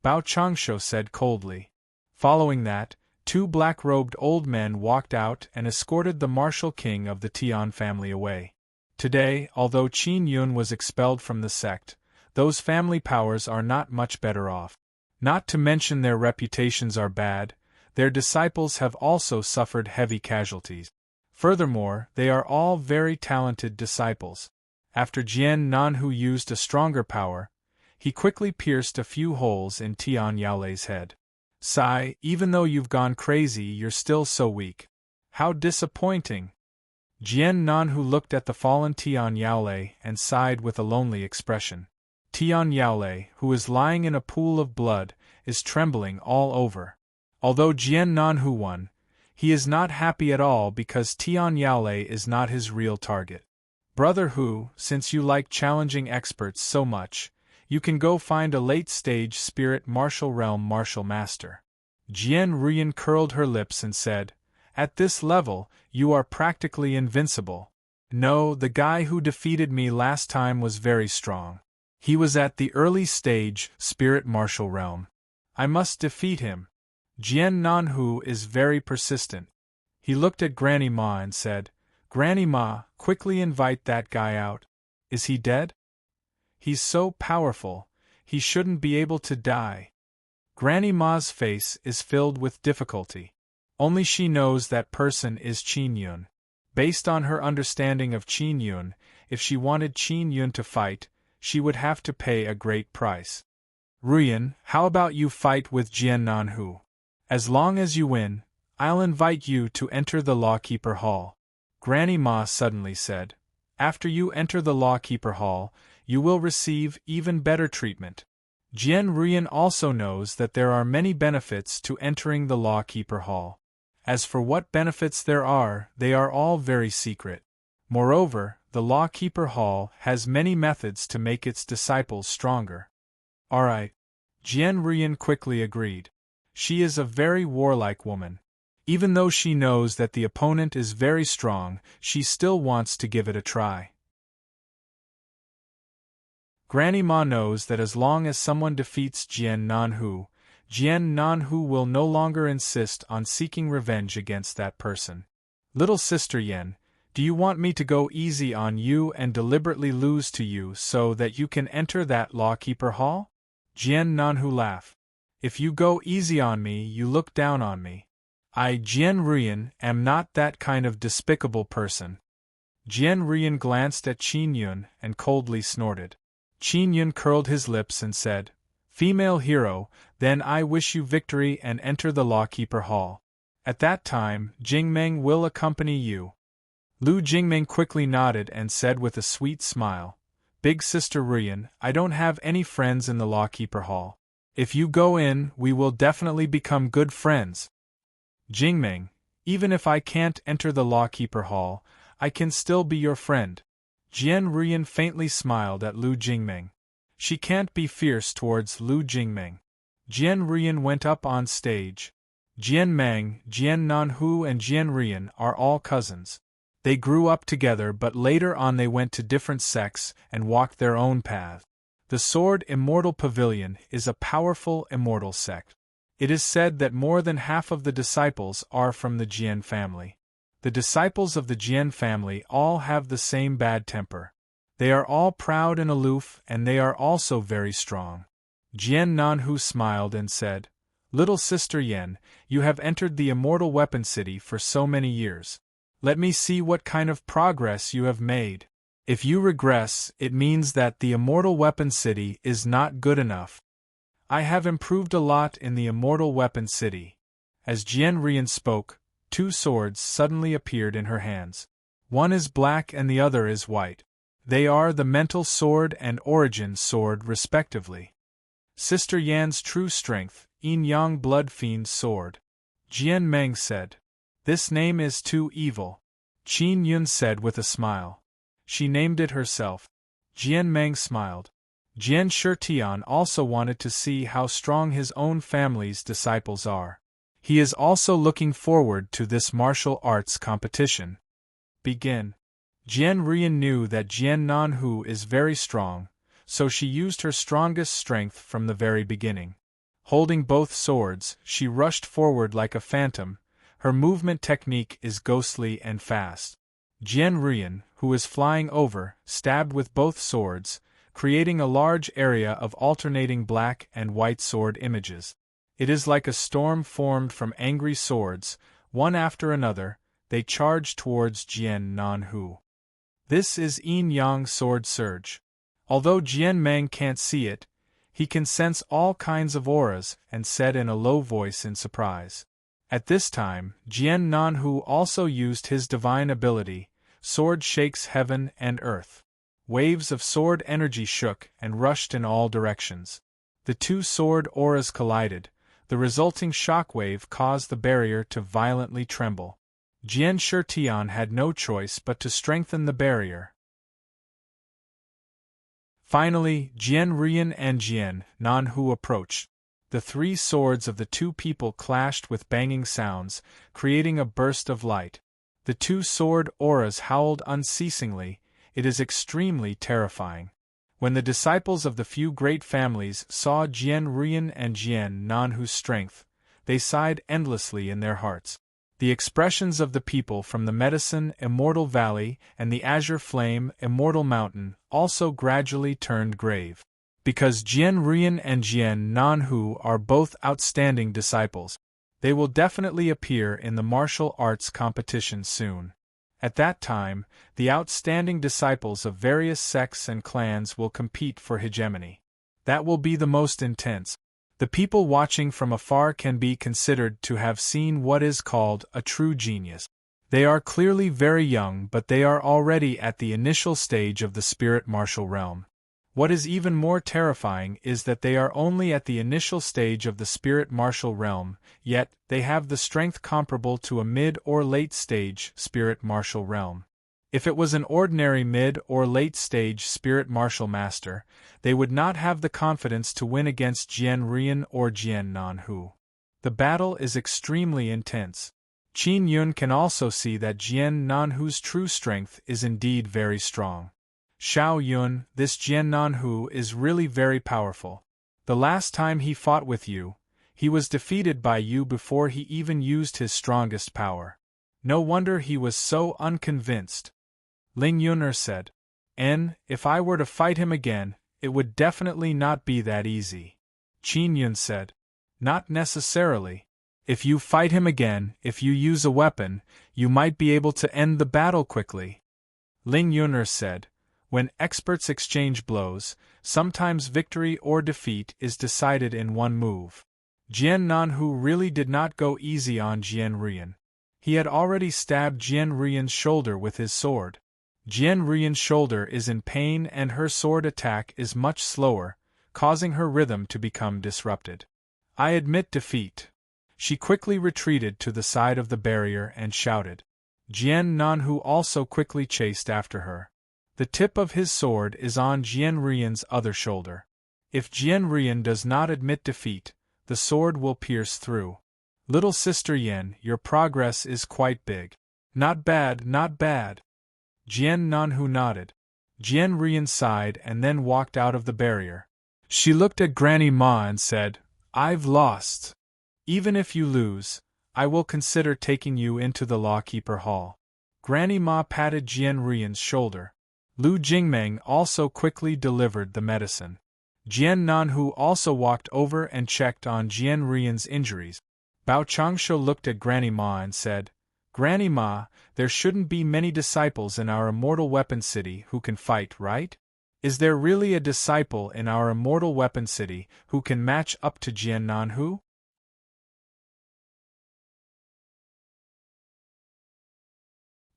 Bao Changshuo said coldly. Following that, 2 black-robed old men walked out and escorted the martial king of the Tian family away. Today, although Qin Yun was expelled from the sect, those family powers are not much better off. Not to mention their reputations are bad, Their disciples have also suffered heavy casualties. Furthermore, they are all very talented disciples. After Jian Nanhu used a stronger power, he quickly pierced a few holes in Tian Yaolei's head. Sigh, even though you've gone crazy, you're still so weak. How disappointing! Jian Nanhu looked at the fallen Tian Yaolei and sighed with a lonely expression. Tian Yaolei, who is lying in a pool of blood, is trembling all over. Although Jian Nanhu won, he is not happy at all because Tian Yaolei is not his real target. Brother Hu, since you like challenging experts so much, you can go find a late-stage spirit martial realm martial master. Jian Ruyan curled her lips and said, At this level, you are practically invincible. No, the guy who defeated me last time was very strong. He was at the early stage spirit martial realm. I must defeat him. Jian Nanhu is very persistent. He looked at Granny Ma and said, Granny Ma, quickly invite that guy out. Is he dead? He's so powerful, he shouldn't be able to die. Granny Ma's face is filled with difficulty. Only she knows that person is Qin Yun. Based on her understanding of Qin Yun, if she wanted Qin Yun to fight, she would have to pay a great price. Ruyan, how about you fight with Jian Nanhu? As long as you win, I'll invite you to enter the Lawkeeper Hall. Granny Ma suddenly said, After you enter the Lawkeeper Hall, you will receive even better treatment. Jian Ruyan also knows that there are many benefits to entering the Lawkeeper Hall. As for what benefits there are, they are all very secret. Moreover, the Lawkeeper Hall has many methods to make its disciples stronger. Alright. Jian Ruyan quickly agreed. She is a very warlike woman. Even though she knows that the opponent is very strong, she still wants to give it a try. Granny Ma knows that as long as someone defeats Jian Nanhu will no longer insist on seeking revenge against that person. Little sister Yen, do you want me to go easy on you and deliberately lose to you so that you can enter that Lawkeeper Hall? Jian Nanhu laughed. If you go easy on me, you look down on me. I, Jian Ruyan, am not that kind of despicable person. Jian Ruyan glanced at Qin Yun and coldly snorted. Qin Yun curled his lips and said, Female hero, then I wish you victory and enter the Lawkeeper Hall. At that time, Jingmeng will accompany you. Lu Jingmeng quickly nodded and said with a sweet smile, Big Sister Ruyan, I don't have any friends in the Lawkeeper Hall. If you go in, we will definitely become good friends. Jingmeng, even if I can't enter the Lawkeeper Hall, I can still be your friend. Jian Ruyan faintly smiled at Lu Jingmeng. She can't be fierce towards Lu Jingmeng. Jian Ruyan went up on stage. Jian Meng, Jian Nanhu and Jian Ruyan are all cousins. They grew up together but later on they went to different sects and walked their own path. The Sword Immortal Pavilion is a powerful immortal sect. It is said that more than half of the disciples are from the Jian family. The disciples of the Jian family all have the same bad temper. They are all proud and aloof and they are also very strong. Jian Nanhu smiled and said, Little sister Yen, you have entered the Immortal Weapon City for so many years. Let me see what kind of progress you have made. If you regress, it means that the Immortal Weapon City is not good enough. I have improved a lot in the Immortal Weapon City. As Jian Ruyan spoke, two swords suddenly appeared in her hands. One is black and the other is white. They are the Mental Sword and Origin Sword respectively. Sister Yan's True Strength, Yin Yang Blood Fiend Sword. Jian Meng said. This name is too evil. Qin Yun said with a smile. She named it herself. Jian Meng smiled. Jian Shitian also wanted to see how strong his own family's disciples are. He is also looking forward to this martial arts competition. Begin. Jian Ruyan knew that Jian Nanhu is very strong, so she used her strongest strength from the very beginning. Holding both swords, she rushed forward like a phantom. Her movement technique is ghostly and fast. Jian Ruyan, who is flying over, stabbed with both swords, creating a large area of alternating black and white sword images. It is like a storm formed from angry swords, one after another, they charge towards Jian Nanhu. This is yin-yang sword surge. Although Jian Meng can't see it, he can sense all kinds of auras and said in a low voice in surprise. At this time, Jian Nanhu also used his divine ability, sword shakes heaven and earth. Waves of sword energy shook and rushed in all directions. The two sword auras collided. The resulting shockwave caused the barrier to violently tremble. Jian Shitian had no choice but to strengthen the barrier. Finally, Jian Rian and Jian Nanhu approached. The three swords of the two people clashed with banging sounds, creating a burst of light. The two sword auras howled unceasingly. It is extremely terrifying. When the disciples of the few great families saw Jian Rian and Jian Nanhu's strength, they sighed endlessly in their hearts. The expressions of the people from the Medicine Immortal Valley and the Azure Flame Immortal Mountain also gradually turned grave. Because Jian Rian and Jian Nanhu are both outstanding disciples, they will definitely appear in the martial arts competition soon. At that time, the outstanding disciples of various sects and clans will compete for hegemony. That will be the most intense. The people watching from afar can be considered to have seen what is called a true genius. They are clearly very young, but they are already at the initial stage of the spirit martial realm. What is even more terrifying is that they are only at the initial stage of the spirit martial realm, yet they have the strength comparable to a mid or late stage spirit martial realm. If it was an ordinary mid or late stage spirit martial master, they would not have the confidence to win against Jian Rian or Jian Nanhu. The battle is extremely intense. Qin Yun can also see that Jian Nanhu's true strength is indeed very strong. Xiao Yun, this Jian Nanhu is really very powerful. The last time he fought with you, he was defeated by you before he even used his strongest power. No wonder he was so unconvinced. Ling Yun'er said. If I were to fight him again, it would definitely not be that easy. Qin Yun said. Not necessarily. If you fight him again, if you use a weapon, you might be able to end the battle quickly. Ling Yun'er said. When experts exchange blows, sometimes victory or defeat is decided in one move. Jian Nanhu really did not go easy on Jian Rian. He had already stabbed Jian Rian's shoulder with his sword. Jian Rian's shoulder is in pain and her sword attack is much slower, causing her rhythm to become disrupted. I admit defeat. She quickly retreated to the side of the barrier and shouted. Jian Nanhu also quickly chased after her. The tip of his sword is on Jian Rian's other shoulder. If Jian Rian does not admit defeat, the sword will pierce through. Little sister Yen, your progress is quite big. Not bad, not bad. Jian Nanhu nodded. Jian Rian sighed and then walked out of the barrier. She looked at Granny Ma and said, I've lost. Even if you lose, I will consider taking you into the Lawkeeper Hall. Granny Ma patted Jian Rian's shoulder. Lu Jingmeng also quickly delivered the medicine. Jian Nanhu also walked over and checked on Jian Rian's injuries. Bao Changshu looked at Granny Ma and said, Granny Ma, there shouldn't be many disciples in our immortal weapon city who can fight, right? Is there really a disciple in our immortal weapon city who can match up to Jian Nanhu?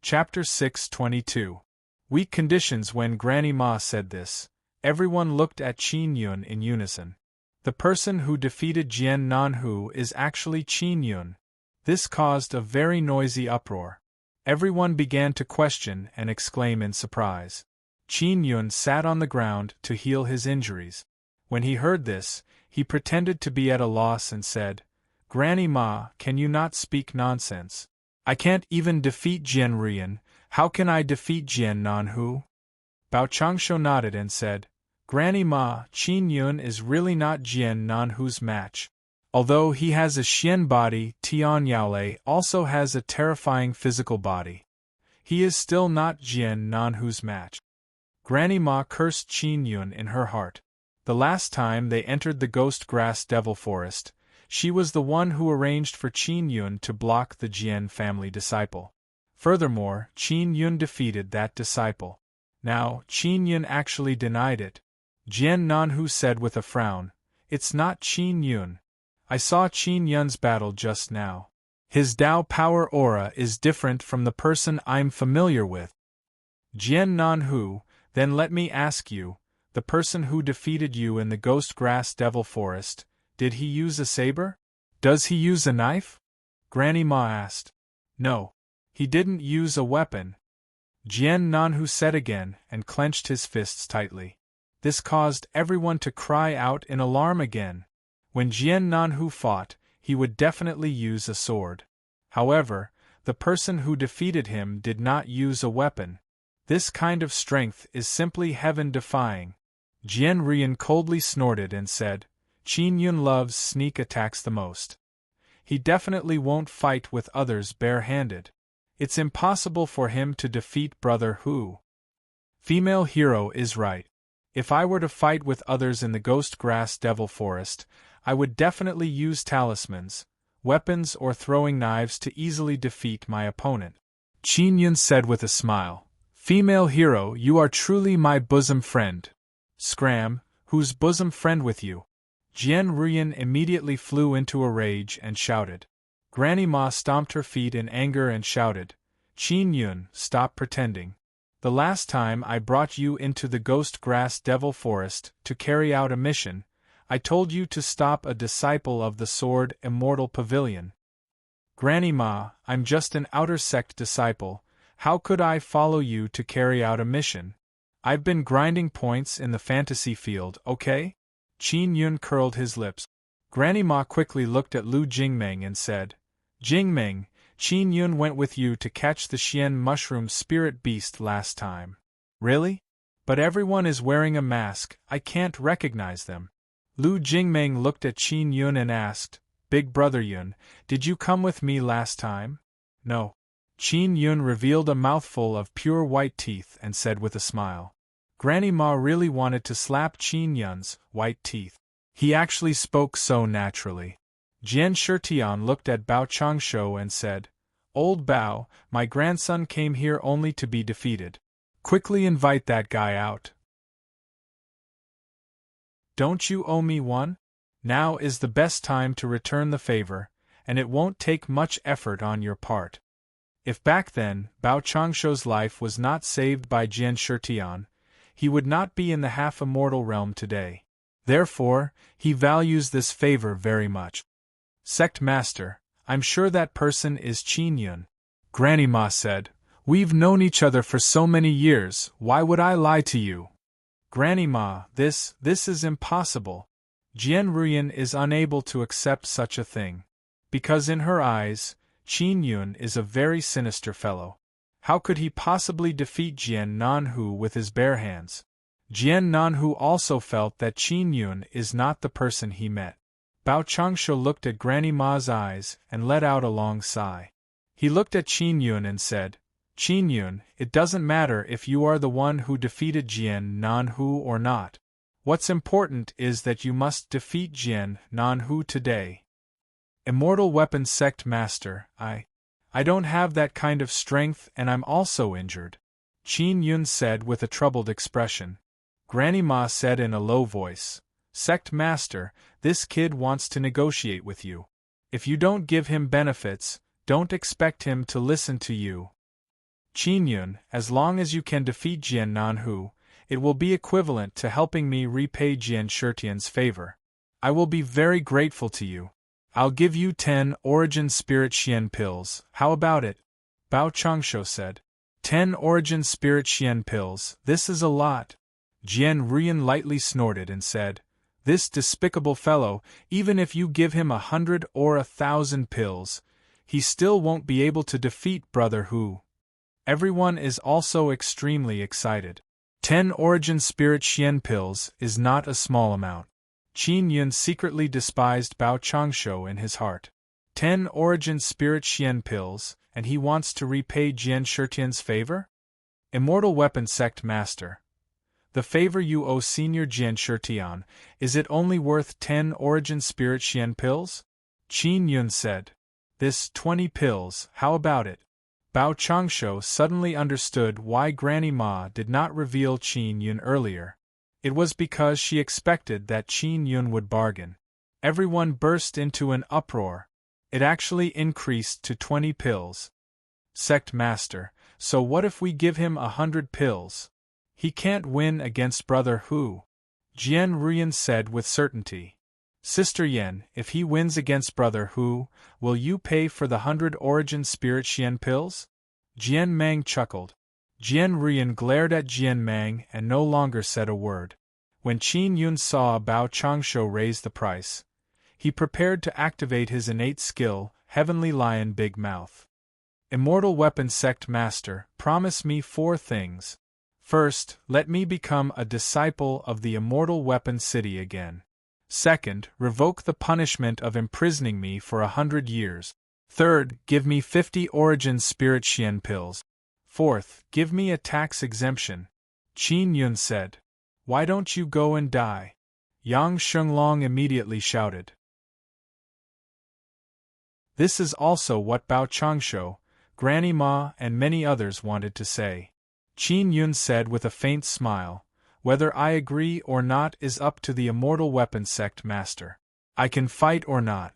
Chapter 622. Weak conditions. When Granny Ma said this, everyone looked at Qin Yun in unison. The person who defeated Jian Nanhu is actually Qin Yun. This caused a very noisy uproar. Everyone began to question and exclaim in surprise. Qin Yun sat on the ground to heal his injuries. When he heard this, he pretended to be at a loss and said, Granny Ma, can you not speak nonsense? I can't even defeat Jian Rian. How can I defeat Jian Nanhu? Bao Changshu nodded and said, Granny Ma, Qin Yun is really not Jian Nanhu's match. Although he has a Xian body, Tian Yaolei also has a terrifying physical body. He is still not Jian Nanhu's match. Granny Ma cursed Qin Yun in her heart. The last time they entered the Ghost Grass Devil Forest, She was the one who arranged for Qin Yun to block the Jian family disciple. Furthermore, Qin Yun defeated that disciple. Now, Qin Yun actually denied it. Jian Nanhu said with a frown, "It's not Qin Yun. I saw Qin Yun's battle just now. His Dao power aura is different from the person I'm familiar with." Jian Nanhu, then let me ask you, the person who defeated you in the Ghost Grass Devil Forest, did he use a saber? Does he use a knife? Granny Ma asked. No. He didn't use a weapon. Jian Nanhu said again and clenched his fists tightly. This caused everyone to cry out in alarm again. When Jian Nanhu fought, he would definitely use a sword. However, the person who defeated him did not use a weapon. This kind of strength is simply heaven-defying. Jian Rian coldly snorted and said, "Qin Yun loves sneak attacks the most. He definitely won't fight with others bare-handed. It's impossible for him to defeat Brother Hu." Female hero is right. If I were to fight with others in the Ghost Grass Devil Forest, I would definitely use talismans, weapons or throwing knives to easily defeat my opponent. Qin Yun said with a smile, "Female hero, you are truly my bosom friend." Scram, whose bosom friend with you? Jian Ruyan immediately flew into a rage and shouted. Granny Ma stomped her feet in anger and shouted, "Qin Yun, stop pretending. The last time I brought you into the Ghost Grass Devil Forest to carry out a mission, I told you to stop a disciple of the Sword Immortal Pavilion. Granny Ma, I'm just an outer sect disciple. How could I follow you to carry out a mission? I've been grinding points in the fantasy field, okay?" Qin Yun curled his lips. Granny Ma quickly looked at Lu Jingmeng and said, "Jingmeng, Qin Yun went with you to catch the Xian mushroom spirit beast last time." "Really? But everyone is wearing a mask, I can't recognize them." Lu Jingmeng looked at Qin Yun and asked, "Big Brother Yun, did you come with me last time?" "No." Qin Yun revealed a mouthful of pure white teeth and said with a smile. Granny Ma really wanted to slap Qin Yun's white teeth. He actually spoke so naturally. Jian Shitian looked at Bao Changshu and said, "Old Bao, my grandson came here only to be defeated. Quickly invite that guy out. Don't you owe me one? Now is the best time to return the favor, and it won't take much effort on your part." If back then, Bao Changshu's life was not saved by Jian Shitian, he would not be in the half-immortal realm today. Therefore, he values this favor very much. "Sect Master, I'm sure that person is Qin Yun." Granny Ma said, "We've known each other for so many years, why would I lie to you?" Granny Ma, this is impossible. Jian Ruyan is unable to accept such a thing. Because in her eyes, Qin Yun is a very sinister fellow. How could he possibly defeat Jian Nanhu with his bare hands? Jian Nanhu also felt that Qin Yun is not the person he met. Bao Changshu looked at Granny Ma's eyes and let out a long sigh. He looked at Qin Yun and said, "Qin Yun, it doesn't matter if you are the one who defeated Jian Nanhu or not. What's important is that you must defeat Jian Nanhu today." "Immortal Weapon Sect Master, I don't have that kind of strength and I'm also injured," Qin Yun said with a troubled expression. Granny Ma said in a low voice, "Sect Master, this kid wants to negotiate with you. If you don't give him benefits, don't expect him to listen to you. Qin Yun, as long as you can defeat Jian Nanhu, it will be equivalent to helping me repay Jian Shitian's favor. I will be very grateful to you. I'll give you 10 Origin Spirit Xian pills, how about it?" Bao Changshu said. 10 Origin Spirit Xian pills, this is a lot. Jian Ruyan lightly snorted and said, "This despicable fellow, even if you give him 100 or 1,000 pills, he still won't be able to defeat Brother Hu." Everyone is also extremely excited. 10 Origin Spirit Xian pills is not a small amount. Qin Yun secretly despised Bao Changshu in his heart. 10 Origin Spirit Xian pills, and he wants to repay Jian Shitian's favor? Immortal Weapon Sect Master. The favor you owe Senior Jian Shitian, is it only worth 10 Origin Spirit Xian pills? Qin Yun said. This 20 pills, how about it? Bao Changsho suddenly understood why Granny Ma did not reveal Qin Yun earlier. It was because she expected that Qin Yun would bargain. Everyone burst into an uproar. It actually increased to 20 pills. Sect Master, so what if we give him 100 pills? He can't win against Brother Hu. Jian Ruyan said with certainty. Sister Yen, if he wins against Brother Hu, will you pay for the 100 Origin Spirit Xian pills? Jian Mang chuckled. Jian Ruyan glared at Jian Mang and no longer said a word. When Qin Yun saw Bao Changsho raise the price, he prepared to activate his innate skill, Heavenly Lion Big Mouth. Immortal Weapon Sect Master, promise me 4 things. First, let me become a disciple of the Immortal Weapon City again. Second, revoke the punishment of imprisoning me for 100 years. Third, give me 50 Origin Spirit Xian pills. Fourth, give me a tax exemption. Qin Yun said. Why don't you go and die? Yang Shenglong immediately shouted. This is also what Bao Changsho, Granny Ma and many others wanted to say. Qin Yun said with a faint smile, whether I agree or not is up to the Immortal Weapon Sect Master. I can fight or not.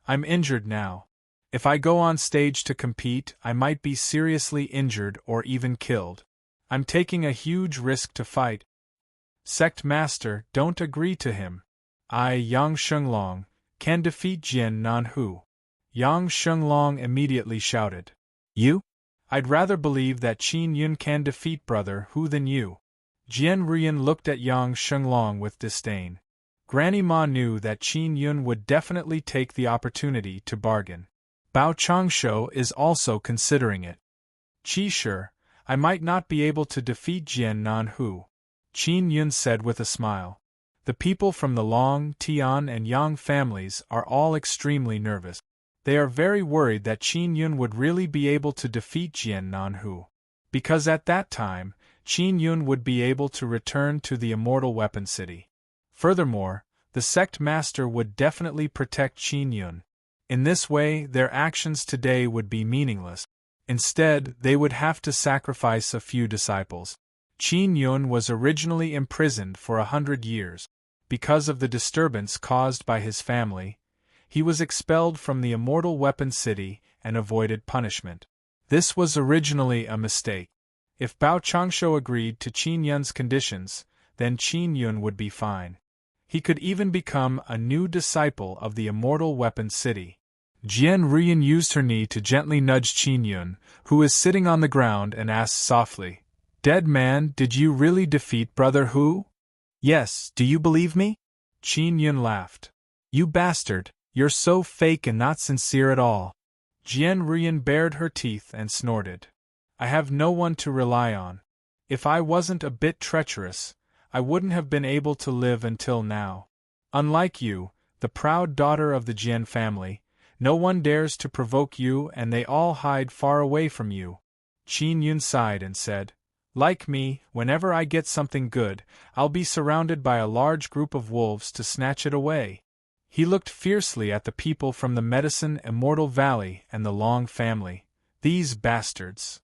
I'm injured now. If I go on stage to compete, I might be seriously injured or even killed. I'm taking a huge risk to fight. Sect Master, don't agree to him. I, Yang Shenglong, can defeat Jian Nanhu. Yang Shenglong immediately shouted. You? I'd rather believe that Qin Yun can defeat Brother Hu than you. Jian Ruyan looked at Yang Shenglong with disdain. Granny Ma knew that Qin Yun would definitely take the opportunity to bargain. Bao Changsho is also considering it. Qi sure, I might not be able to defeat Jian Nanhu. Qin Yun said with a smile. The people from the Long, Tian and Yang families are all extremely nervous. They are very worried that Qin Yun would really be able to defeat Jian Nanhu. Because at that time, Qin Yun would be able to return to the Immortal Weapon City. Furthermore, the Sect Master would definitely protect Qin Yun. In this way, their actions today would be meaningless. Instead, they would have to sacrifice a few disciples. Qin Yun was originally imprisoned for 100 years. Because of the disturbance caused by his family, he was expelled from the Immortal Weapon City and avoided punishment. This was originally a mistake. If Bao Changsho agreed to Qin Yun's conditions, then Qin Yun would be fine. He could even become a new disciple of the Immortal Weapon City. Jian Ruyan used her knee to gently nudge Qin Yun, who was sitting on the ground, and asked softly, Dead man, did you really defeat Brother Hu? Yes, do you believe me? Qin Yun laughed. You bastard, you're so fake and not sincere at all. Jian Ruyan bared her teeth and snorted. I have no one to rely on. If I wasn't a bit treacherous, I wouldn't have been able to live until now. Unlike you, the proud daughter of the Jian family, no one dares to provoke you and they all hide far away from you. Qin Yun sighed and said, Like me, whenever I get something good, I'll be surrounded by a large group of wolves to snatch it away. He looked fiercely at the people from the Medicine Immortal Valley and the Long family. These bastards.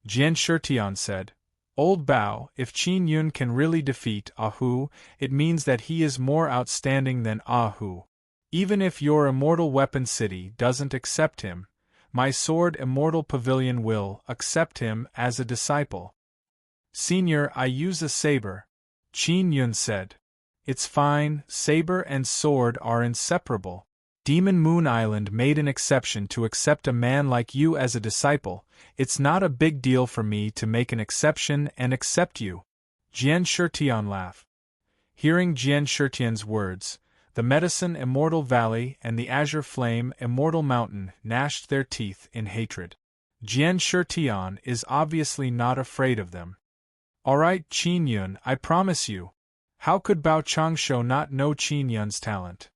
Jian Shitian said, Old Bao, if Qin Yun can really defeat Ahu, it means that he is more outstanding than Ahu. Even if your Immortal Weapon City doesn't accept him, my Sword Immortal Pavilion will accept him as a disciple. Senior, I use a saber. Qin Yun said. It's fine, saber and sword are inseparable. Demon Moon Island made an exception to accept a man like you as a disciple. It's not a big deal for me to make an exception and accept you. Jian Shitian laughed. Hearing Jian Shitian's words, the Medicine Immortal Valley and the Azure Flame Immortal Mountain gnashed their teeth in hatred. Jian Shitian is obviously not afraid of them. Alright, Qin Yun, I promise you. How could Bao Changsho not know Qin Yun's talent?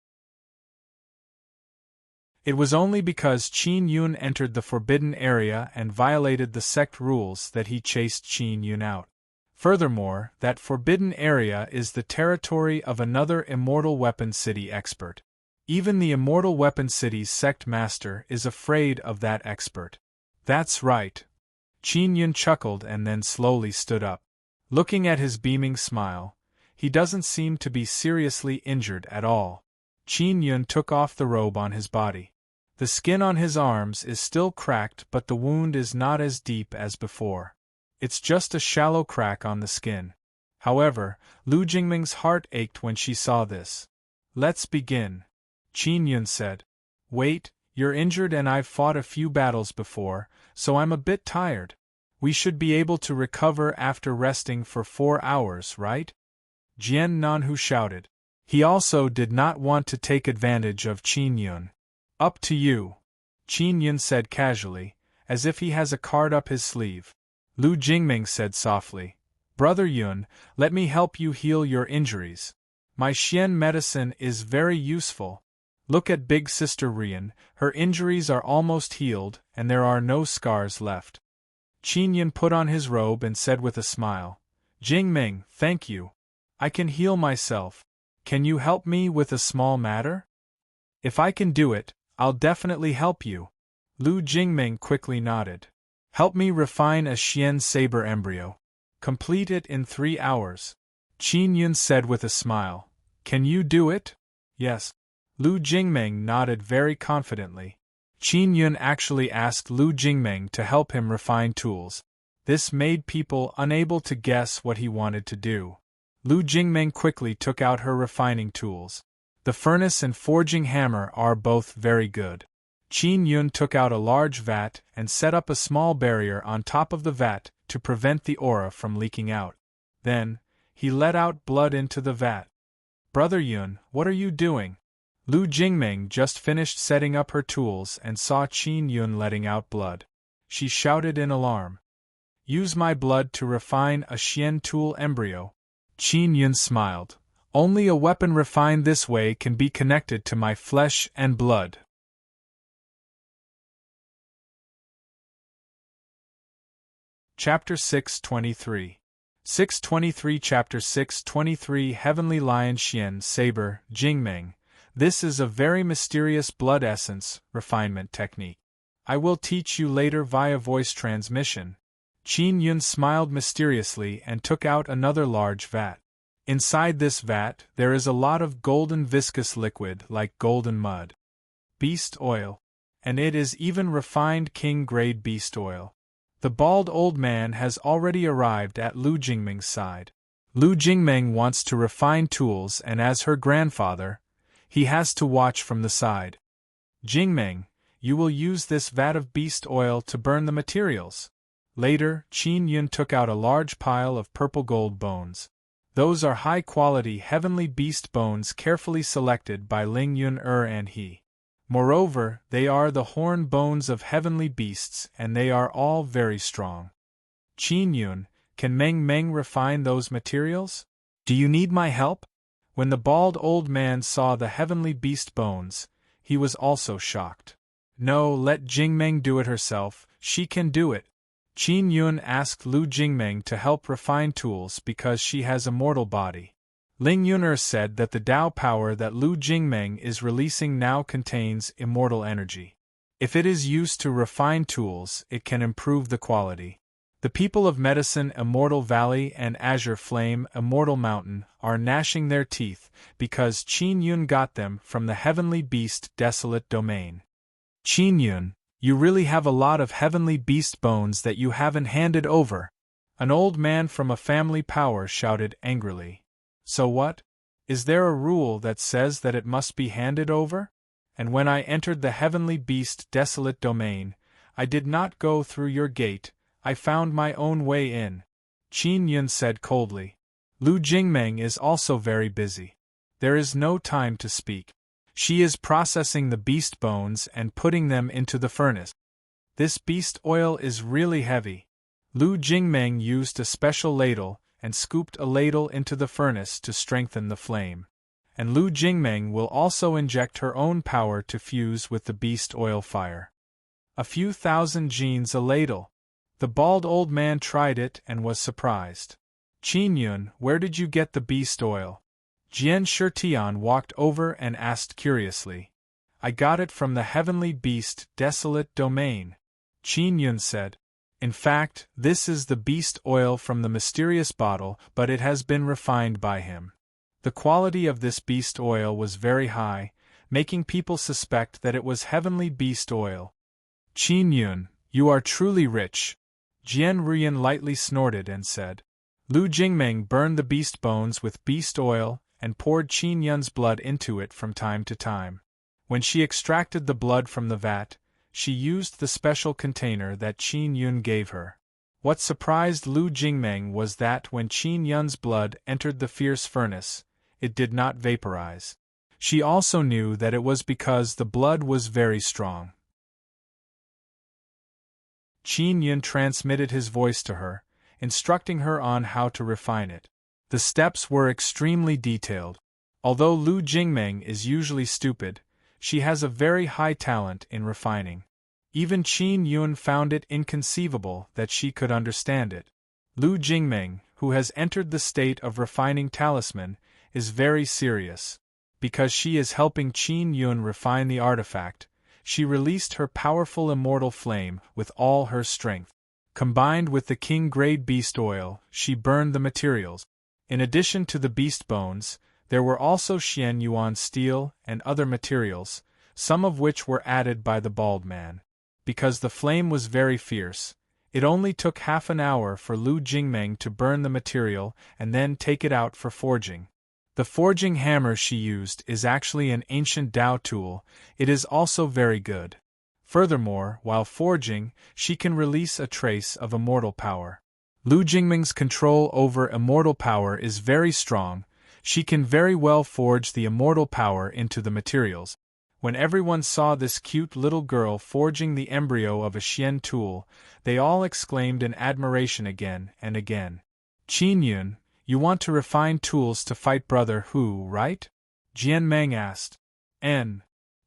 It was only because Qin Yun entered the forbidden area and violated the sect rules that he chased Qin Yun out. Furthermore, that forbidden area is the territory of another Immortal Weapon City expert. Even the Immortal Weapon City's sect master is afraid of that expert. That's right. Qin Yun chuckled and then slowly stood up. Looking at his beaming smile, he doesn't seem to be seriously injured at all. Qin Yun took off the robe on his body. The skin on his arms is still cracked, but the wound is not as deep as before. It's just a shallow crack on the skin. However, Lu Jingming's heart ached when she saw this. Let's begin, Qin Yun said. Wait, you're injured and I've fought a few battles before, so I'm a bit tired. We should be able to recover after resting for 4 hours, right? Jian Nanhu shouted. He also did not want to take advantage of Qin Yun. Up to you, Qin Yun said casually, as if he has a card up his sleeve. Lu Jingming said softly, Brother Yun, let me help you heal your injuries. My Xian medicine is very useful. Look at Big Sister Rian, her injuries are almost healed, and there are no scars left. Qin Yun put on his robe and said with a smile, Jingming, thank you. I can heal myself. Can you help me with a small matter? If I can do it, I'll definitely help you. Lu Jingming quickly nodded. Help me refine a Xian saber embryo. Complete it in 3 hours. Qin Yun said with a smile. Can you do it? Yes. Lu Jingming nodded very confidently. Qin Yun actually asked Lu Jingming to help him refine tools. This made people unable to guess what he wanted to do. Lu Jingming quickly took out her refining tools. The furnace and forging hammer are both very good. Qin Yun took out a large vat and set up a small barrier on top of the vat to prevent the aura from leaking out. Then, he let out blood into the vat. Brother Yun, what are you doing? Lu Jingming just finished setting up her tools and saw Qin Yun letting out blood. She shouted in alarm. Use my blood to refine a Xian tool embryo. Qin Yun smiled. Only a weapon refined this way can be connected to my flesh and blood. Chapter 623. 623 Chapter 623 Heavenly Lion Xian Saber, Jingming. This is a very mysterious blood essence refinement technique. I will teach you later via voice transmission. Qin Yun smiled mysteriously and took out another large vat. Inside this vat, there is a lot of golden viscous liquid like golden mud. Beast oil. And it is even refined king-grade beast oil. The bald old man has already arrived at Lu Jingming's side. Lu Jingming wants to refine tools, and as her grandfather, he has to watch from the side. Jingming, you will use this vat of beast oil to burn the materials. Later, Qin Yun took out a large pile of purple gold bones. Those are high-quality heavenly beast bones carefully selected by Ling Yun and he. Moreover, they are the horn bones of heavenly beasts and they are all very strong. Qin Yun, can Meng Meng refine those materials? Do you need my help? When the bald old man saw the heavenly beast bones, he was also shocked. No, let Jingming do it herself, she can do it. Qin Yun asked Lu Jingming to help refine tools because she has a mortal body. Ling Yun'er said that the Tao power that Lu Jingming is releasing now contains immortal energy. If it is used to refine tools, it can improve the quality. The people of Medicine Immortal Valley and Azure Flame Immortal Mountain are gnashing their teeth because Qin Yun got them from the Heavenly Beast Desolate Domain. Qin Yun, you really have a lot of heavenly beast bones that you haven't handed over. An old man from a family power shouted angrily. So what? Is there a rule that says that it must be handed over? And when I entered the heavenly beast desolate domain, I did not go through your gate, I found my own way in. Qin Yun said coldly. Lu Jingming is also very busy. There is no time to speak. She is processing the beast bones and putting them into the furnace. This beast oil is really heavy. Lu Jingming used a special ladle and scooped a ladle into the furnace to strengthen the flame. And Lu Jingming will also inject her own power to fuse with the beast oil fire. A few thousand genes a ladle. The bald old man tried it and was surprised. Qin Yun, where did you get the beast oil? Jian Shitian walked over and asked curiously. I got it from the heavenly beast Desolate Domain, Qin Yun said. In fact, this is the beast oil from the mysterious bottle, but it has been refined by him. The quality of this beast oil was very high, making people suspect that it was heavenly beast oil. Qin Yun, you are truly rich. Jian Ruyan lightly snorted and said. Lu Jingmeng burned the beast bones with beast oil and poured Qin Yun's blood into it from time to time. When she extracted the blood from the vat, she used the special container that Qin Yun gave her. What surprised Lu Jingmeng was that when Qin Yun's blood entered the fierce furnace, it did not vaporize. She also knew that it was because the blood was very strong. Qin Yun transmitted his voice to her, instructing her on how to refine it. The steps were extremely detailed. Although Lu Jingmeng is usually stupid, she has a very high talent in refining. Even Qin Yun found it inconceivable that she could understand it. Lu Jingmeng, who has entered the state of refining talisman, is very serious. Because she is helping Qin Yun refine the artifact, she released her powerful immortal flame with all her strength. Combined with the king-grade beast oil, she burned the materials. In addition to the beast bones, there were also Xian Yuan steel and other materials, some of which were added by the bald man. Because the flame was very fierce, it only took half an hour for Lu Jingmeng to burn the material and then take it out for forging. The forging hammer she used is actually an ancient Dao tool. It is also very good. Furthermore, while forging, she can release a trace of immortal power. Lu Jingmeng's control over immortal power is very strong. She can very well forge the immortal power into the materials. When everyone saw this cute little girl forging the embryo of a Xian tool, they all exclaimed in admiration again and again. Qin Yun, you want to refine tools to fight Brother Hu, right? Jian Meng asked. Qin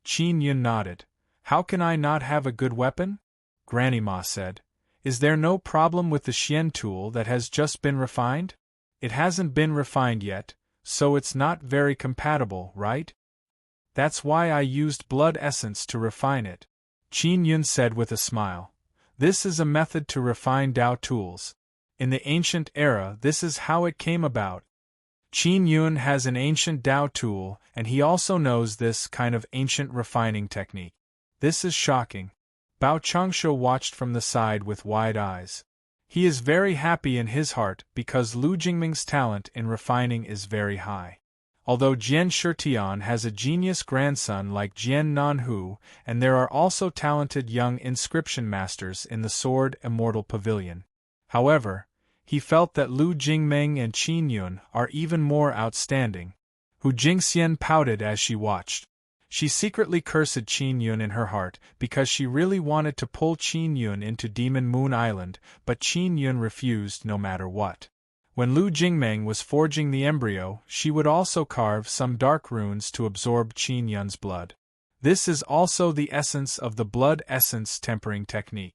Yun nodded. How can I not have a good weapon? Granny Ma said. Is there no problem with the Xian tool that has just been refined? It hasn't been refined yet, so it's not very compatible, right? That's why I used blood essence to refine it, Qin Yun said with a smile. This is a method to refine Dao tools. In the ancient era, this is how it came about. Qin Yun has an ancient Dao tool, and he also knows this kind of ancient refining technique. This is shocking. Bao Changshu watched from the side with wide eyes. He is very happy in his heart because Lu Jingmeng's talent in refining is very high. Although Jian Shitian has a genius grandson like Jian Nanhu, and there are also talented young inscription masters in the Sword Immortal Pavilion. However, he felt that Lu Jingmeng and Qin Yun are even more outstanding. Hu Jingxian pouted as she watched. She secretly cursed Qin Yun in her heart because she really wanted to pull Qin Yun into Demon Moon Island, but Qin Yun refused no matter what. When Lu Jingmeng was forging the embryo, she would also carve some dark runes to absorb Qin Yun's blood. This is also the essence of the blood essence tempering technique.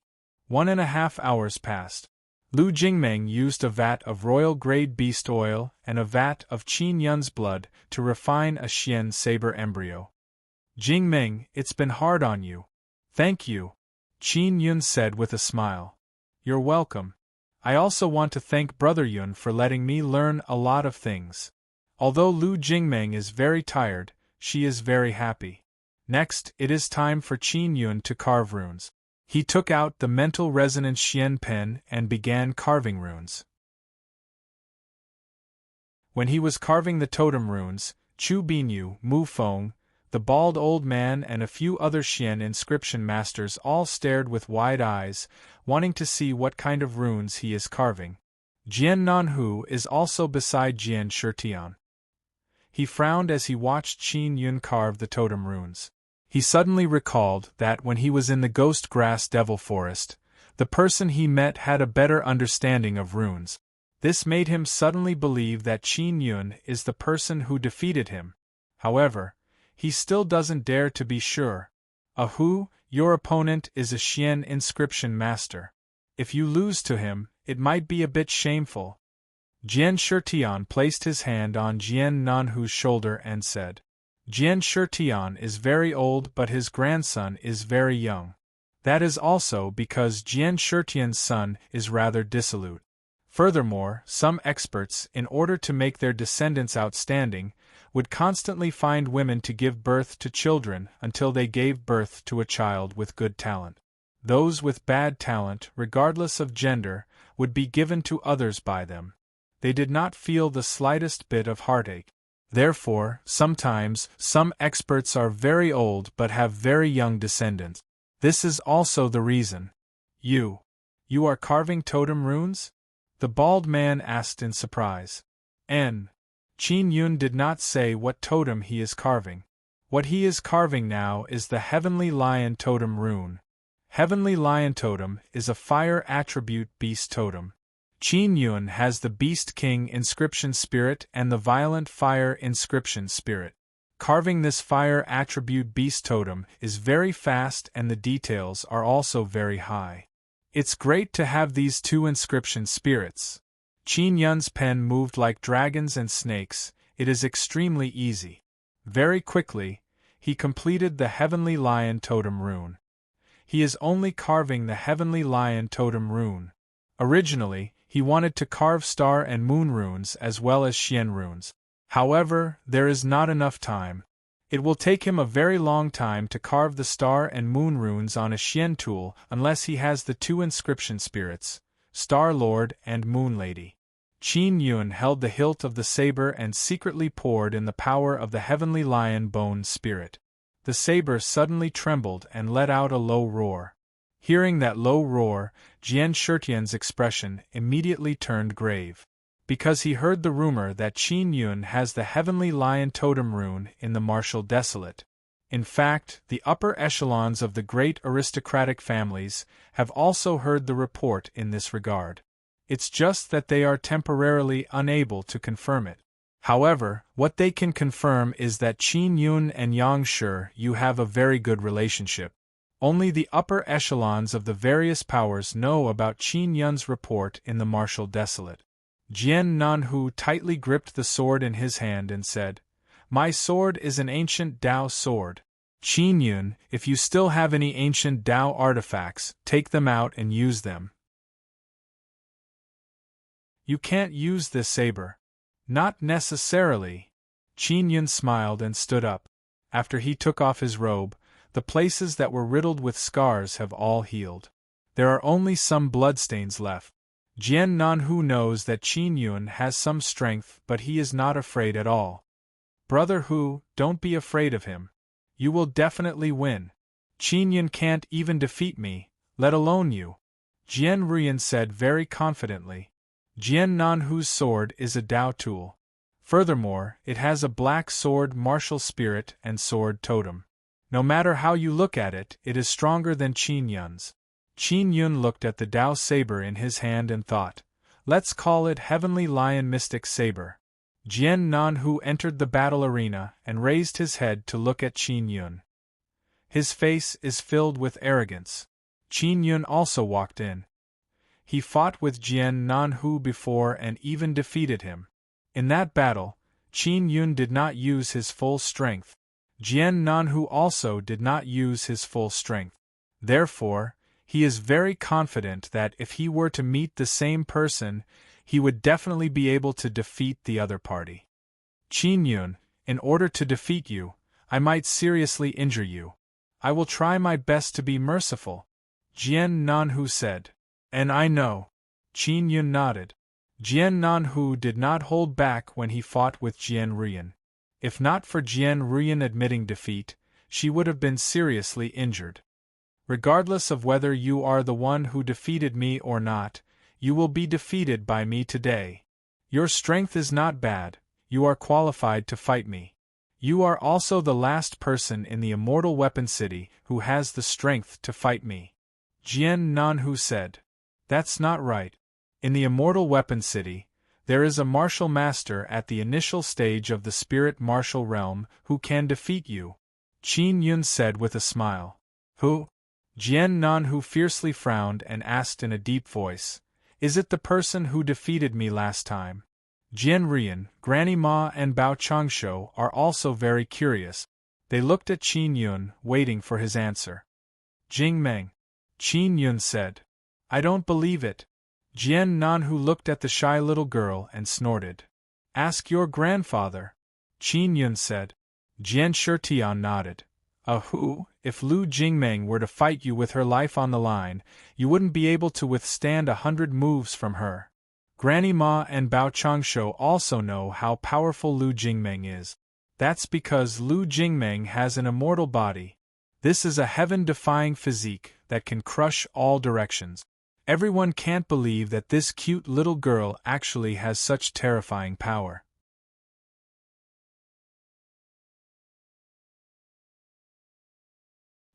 1.5 hours passed. Lu Jingmeng used a vat of royal-grade beast oil and a vat of Qin Yun's blood to refine a Xian saber embryo. Jingmeng, it's been hard on you. Thank you, Qin Yun said with a smile. You're welcome. I also want to thank Brother Yun for letting me learn a lot of things. Although Lu Jingmeng is very tired, she is very happy. Next, it is time for Qin Yun to carve runes. He took out the mental resonance Xian pen and began carving runes. When he was carving the totem runes, Chu Binyu, Mu Feng, the bald old man and a few other Xian inscription masters all stared with wide eyes, wanting to see what kind of runes he is carving. Jian Nanhu is also beside Jian Shitian. He frowned as he watched Qin Yun carve the totem runes. He suddenly recalled that when he was in the Ghost Grass Devil Forest, the person he met had a better understanding of runes. This made him suddenly believe that Qin Yun is the person who defeated him. However, he still doesn't dare to be sure. Ahu, your opponent is a Xian inscription master. If you lose to him, it might be a bit shameful. Jian Shitian placed his hand on Jian Nanhu's shoulder and said, Jian Shitian is very old but his grandson is very young. That is also because Jian Shitian's son is rather dissolute. Furthermore, some experts, in order to make their descendants outstanding, would constantly find women to give birth to children until they gave birth to a child with good talent. Those with bad talent, regardless of gender, would be given to others by them. They did not feel the slightest bit of heartache. Therefore, sometimes, some experts are very old but have very young descendants. This is also the reason. You are carving totem runes? The bald man asked in surprise. Qin Yun did not say what totem he is carving. What he is carving now is the Heavenly Lion Totem rune. Heavenly Lion Totem is a fire attribute beast totem. Qin Yun has the Beast King inscription spirit and the Violent Fire inscription spirit. Carving this fire attribute beast totem is very fast and the details are also very high. It's great to have these two inscription spirits. Qin Yun's pen moved like dragons and snakes. It is extremely easy. Very quickly, he completed the Heavenly Lion Totem rune. He is only carving the Heavenly Lion Totem rune. Originally, he wanted to carve star and moon runes as well as Xian runes. However, there is not enough time. It will take him a very long time to carve the star and moon runes on a Xian tool unless he has the two inscription spirits, Star Lord and Moon Lady. Qin Yun held the hilt of the saber and secretly poured in the power of the Heavenly Lion Bone spirit. The saber suddenly trembled and let out a low roar. Hearing that low roar, Jian Shitian's expression immediately turned grave. Because he heard the rumor that Qin Yun has the Heavenly Lion Totem rune in the Martial Desolate. In fact, the upper echelons of the great aristocratic families have also heard the report in this regard. It's just that they are temporarily unable to confirm it. However, what they can confirm is that Qin Yun and Yang Shi you have a very good relationship. Only the upper echelons of the various powers know about Qin Yun's report in the Martial Desolate. Jian Nanhu tightly gripped the sword in his hand and said, My sword is an ancient Dao sword. Qin Yun, if you still have any ancient Dao artifacts, take them out and use them. You can't use this saber. Not necessarily. Qin Yun smiled and stood up. After he took off his robe, the places that were riddled with scars have all healed. There are only some bloodstains left. Jian Nanhu knows that Qin Yun has some strength but he is not afraid at all. Brother Hu, don't be afraid of him. You will definitely win. Qin Yun can't even defeat me, let alone you. Jian Ruyan said very confidently. Jian Nanhu's sword is a Dao tool. Furthermore, it has a black sword martial spirit and sword totem. No matter how you look at it, it is stronger than Qin Yun's. Qin Yun looked at the Dao saber in his hand and thought, let's call it Heavenly Lion Mystic Saber. Jian Nanhu entered the battle arena and raised his head to look at Qin Yun. His face is filled with arrogance. Qin Yun also walked in. He fought with Jian Nanhu before and even defeated him. In that battle, Qin Yun did not use his full strength. Jian Nanhu also did not use his full strength. Therefore, he is very confident that if he were to meet the same person, he would definitely be able to defeat the other party. Qin Yun, in order to defeat you, I might seriously injure you. I will try my best to be merciful, Jian Nanhu said. And I know. Qin Yun nodded. Jian Nanhu did not hold back when he fought with Jian Ruyan. If not for Jian Ruyan admitting defeat, she would have been seriously injured. Regardless of whether you are the one who defeated me or not, you will be defeated by me today. Your strength is not bad, you are qualified to fight me. You are also the last person in the Immortal Weapon City who has the strength to fight me. Jian Nanhu said. That's not right. In the Immortal Weapon City, there is a martial master at the initial stage of the spirit martial realm who can defeat you. Qin Yun said with a smile. Who? Jian Nanhu fiercely frowned and asked in a deep voice, Is it the person who defeated me last time? Jian Rian, Granny Ma and Bao Changshu are also very curious. They looked at Qin Yun, waiting for his answer. Jing Meng. Qin Yun said. I don't believe it. Jian Nanhu looked at the shy little girl and snorted. Ask your grandfather. Qin Yun said. Jian Shitian nodded. Who, if Lu Jingmeng were to fight you with her life on the line, you wouldn't be able to withstand 100 moves from her. Granny Ma and Bao Changshu also know how powerful Lu Jingmeng is. That's because Lu Jingmeng has an immortal body. This is a heaven-defying physique that can crush all directions. Everyone can't believe that this cute little girl actually has such terrifying power.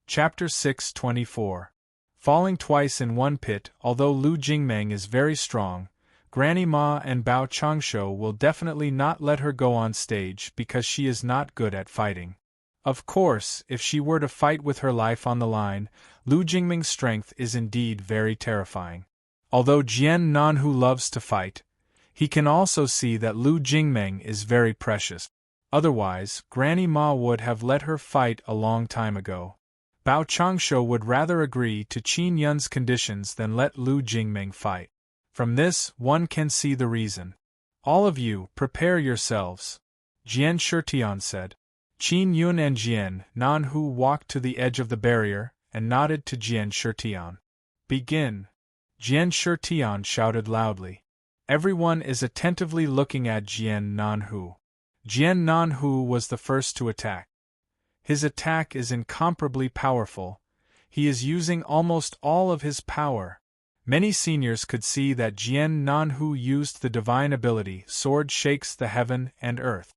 Chapter 624. Falling twice in one pit. Although Lu Jingmeng is very strong, Granny Ma and Bao Changshu will definitely not let her go on stage because she is not good at fighting. Of course, if she were to fight with her life on the line, Lu Jingmeng's strength is indeed very terrifying. Although Jian Nanhu loves to fight, he can also see that Lu Jingmeng is very precious. Otherwise, Granny Ma would have let her fight a long time ago. Bao Changshu would rather agree to Qin Yun's conditions than let Lu Jingmeng fight. From this, one can see the reason. All of you, prepare yourselves, Jian Shitian said. Qin Yun and Jian Nanhu walked to the edge of the barrier and nodded to Jian Shitian. Begin! Jian Shitian shouted loudly. Everyone is attentively looking at Jian Nanhu. Jian Nanhu was the first to attack. His attack is incomparably powerful. He is using almost all of his power. Many seniors could see that Jian Nanhu used the divine ability Sword Shakes the Heaven and Earth.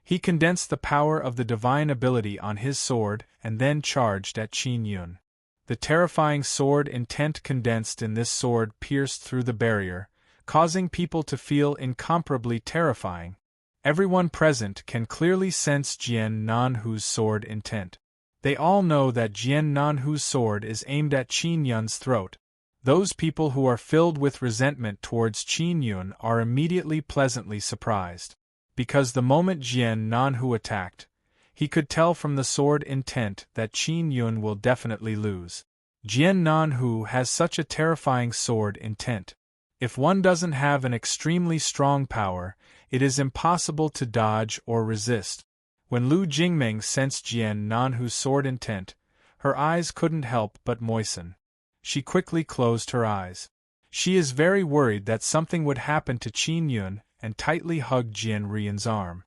He condensed the power of the divine ability on his sword and then charged at Qin Yun. The terrifying sword intent condensed in this sword pierced through the barrier, causing people to feel incomparably terrifying. Everyone present can clearly sense Jian Nanhu's sword intent. They all know that Jian Nanhu's sword is aimed at Qin Yun's throat. Those people who are filled with resentment towards Qin Yun are immediately pleasantly surprised. Because the moment Jian Nanhu attacked, he could tell from the sword intent that Qin Yun will definitely lose. Jian Nanhu has such a terrifying sword intent. If one doesn't have an extremely strong power, it is impossible to dodge or resist. When Lu Jingmeng sensed Jian Nanhu's sword intent, her eyes couldn't help but moisten. She quickly closed her eyes. She is very worried that something would happen to Qin Yun and tightly hugged Jian Rian's arm.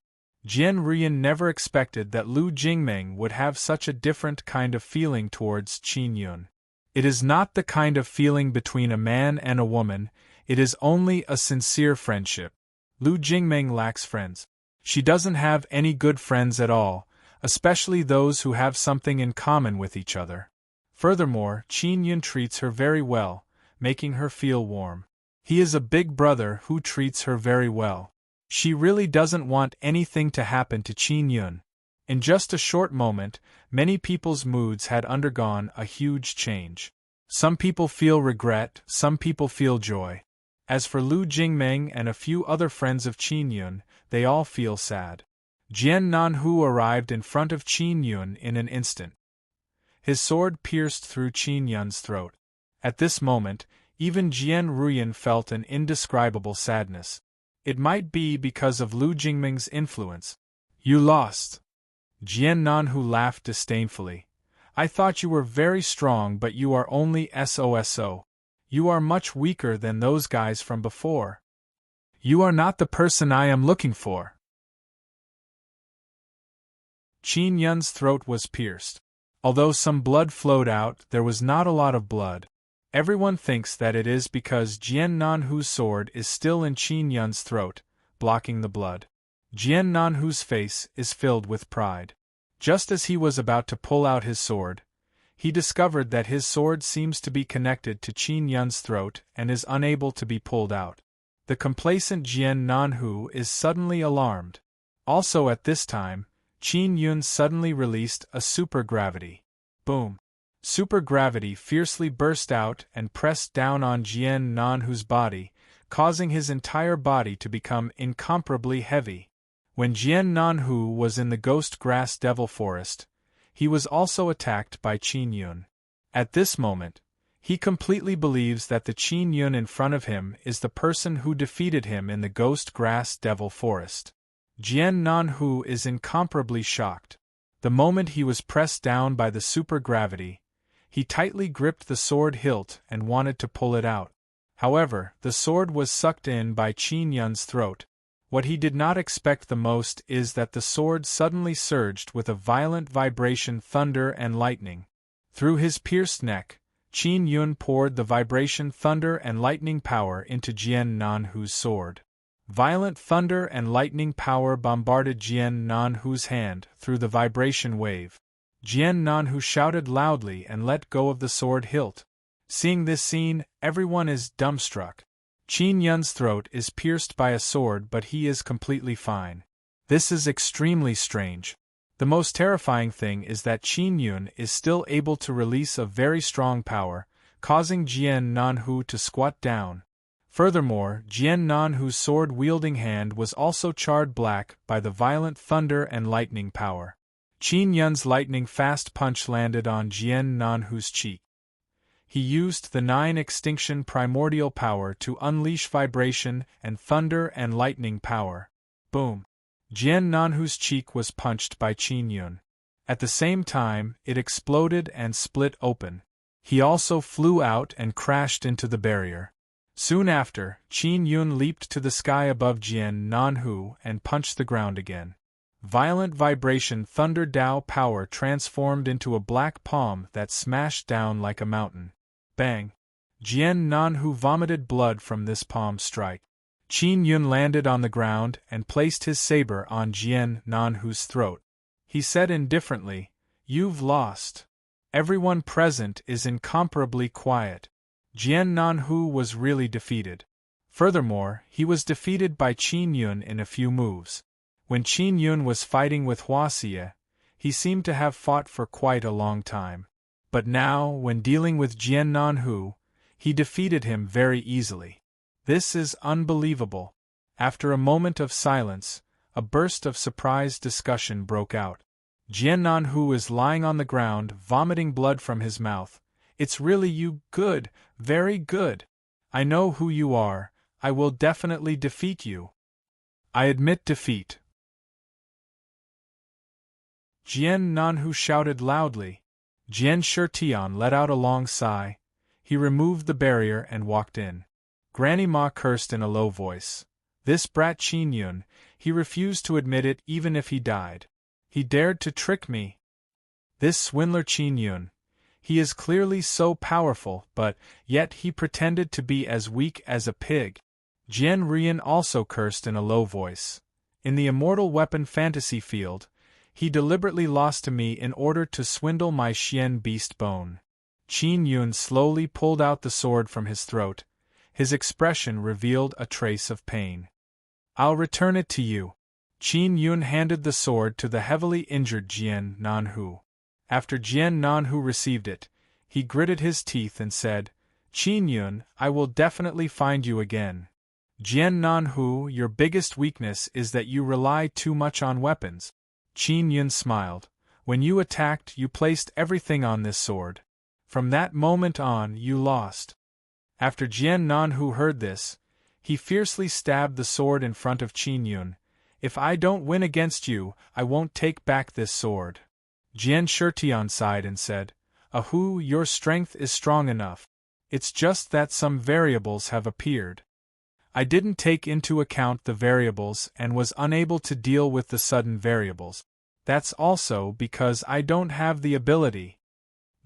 Jian Rian never expected that Lu Jingmeng would have such a different kind of feeling towards Qin Yun. It is not the kind of feeling between a man and a woman, it is only a sincere friendship. Lu Jingmeng lacks friends. She doesn't have any good friends at all, especially those who have something in common with each other. Furthermore, Qin Yun treats her very well, making her feel warm. He is a big brother who treats her very well. She really doesn't want anything to happen to Qin Yun. In just a short moment, many people's moods had undergone a huge change. Some people feel regret, some people feel joy. As for Lu Jingmeng and a few other friends of Qin Yun, they all feel sad. Jian Nanhu arrived in front of Qin Yun in an instant. His sword pierced through Qin Yun's throat. At this moment, even Jian Ruyan felt an indescribable sadness. It might be because of Lu Jingmeng's influence. You lost. Jian Nanhu laughed disdainfully. I thought you were very strong, but you are only SOSO. You are much weaker than those guys from before. You are not the person I am looking for. Qin Yun's throat was pierced. Although some blood flowed out, there was not a lot of blood. Everyone thinks that it is because Jian Nanhu's sword is still in Qin Yun's throat, blocking the blood. Jian Nanhu's face is filled with pride. Just as he was about to pull out his sword, he discovered that his sword seems to be connected to Qin Yun's throat and is unable to be pulled out. The complacent Jian Nanhu is suddenly alarmed. Also at this time, Qin Yun suddenly released a supergravity. Boom! Supergravity fiercely burst out and pressed down on Jian Nanhu's body, causing his entire body to become incomparably heavy. When Jian Nanhu was in the Ghost Grass Devil Forest, he was also attacked by Qin Yun. At this moment, he completely believes that the Qin Yun in front of him is the person who defeated him in the Ghost Grass Devil Forest. Jian Nanhu is incomparably shocked. The moment he was pressed down by the supergravity, he tightly gripped the sword hilt and wanted to pull it out. However, the sword was sucked in by Qin Yun's throat. What he did not expect the most is that the sword suddenly surged with a violent vibration, thunder and lightning. Through his pierced neck, Qin Yun poured the vibration, thunder and lightning power into Jian Nanhu's sword. Violent thunder and lightning power bombarded Jian Nanhu's hand through the vibration wave. Jian Nanhu shouted loudly and let go of the sword hilt. Seeing this scene, everyone is dumbstruck. Qin Yun's throat is pierced by a sword, but he is completely fine. This is extremely strange. The most terrifying thing is that Qin Yun is still able to release a very strong power, causing Jian Nanhu to squat down. Furthermore, Jian Nanhu's sword-wielding hand was also charred black by the violent thunder and lightning power. Qin Yun's lightning-fast punch landed on Jian Nanhu's cheek. He used the 9 extinction primordial power to unleash vibration and thunder and lightning power. Boom! Jian Nanhu's cheek was punched by Qin Yun. At the same time, it exploded and split open. He also flew out and crashed into the barrier. Soon after, Qin Yun leaped to the sky above Jian Nanhu and punched the ground again. Violent vibration thunder Dao power transformed into a black palm that smashed down like a mountain. Bang! Jian Nanhu vomited blood from this palm strike. Qin Yun landed on the ground and placed his saber on Jian Nanhu's throat. He said indifferently, "You've lost." Everyone present is incomparably quiet. Jian Nanhu was really defeated. Furthermore, he was defeated by Qin Yun in a few moves. When Qin Yun was fighting with Huaxia, he seemed to have fought for quite a long time. But now, when dealing with Jian Nanhu, he defeated him very easily. This is unbelievable. After a moment of silence, a burst of surprised discussion broke out. Jian Nanhu is lying on the ground, vomiting blood from his mouth. "It's really you, good, very good. I know who you are, I will definitely defeat you. I admit defeat." Jian Nanhu shouted loudly. Jian Shitian let out a long sigh. He removed the barrier and walked in. Granny Ma cursed in a low voice. This brat Qin Yun, he refused to admit it even if he died. He dared to trick me. This swindler Qin Yun. He is clearly so powerful, but yet he pretended to be as weak as a pig. Jian Rian also cursed in a low voice. In the immortal weapon fantasy field, he deliberately lost to me in order to swindle my Xian beast bone. Qin Yun slowly pulled out the sword from his throat. His expression revealed a trace of pain. "I'll return it to you." Qin Yun handed the sword to the heavily injured Jian Nanhu. After Jian Nanhu received it, he gritted his teeth and said, "Qin Yun, I will definitely find you again. Jian Nanhu, your biggest weakness is that you rely too much on weapons." Qin Yun smiled. "When you attacked, you placed everything on this sword. From that moment on, you lost." After Jian Nanhu heard this, he fiercely stabbed the sword in front of Qin Yun. "If I don't win against you, I won't take back this sword." Jian Shitian sighed and said, "Ahu, your strength is strong enough. It's just that some variables have appeared. I didn't take into account the variables and was unable to deal with the sudden variables. That's also because I don't have the ability."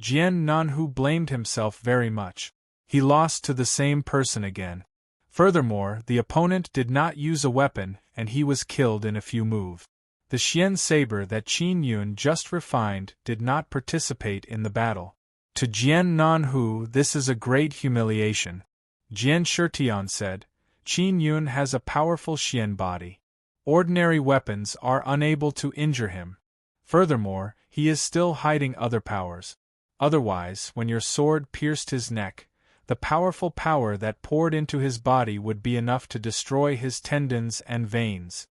Jian Nanhu blamed himself very much. He lost to the same person again. Furthermore, the opponent did not use a weapon and he was killed in a few moves. The Xian saber that Qin Yun just refined did not participate in the battle. To Jian Nanhu, this is a great humiliation. Jian Shitian said, "Qin Yun has a powerful Xian body. Ordinary weapons are unable to injure him. Furthermore, he is still hiding other powers. Otherwise, when your sword pierced his neck, The powerful power that poured into his body would be enough to destroy his tendons and veins.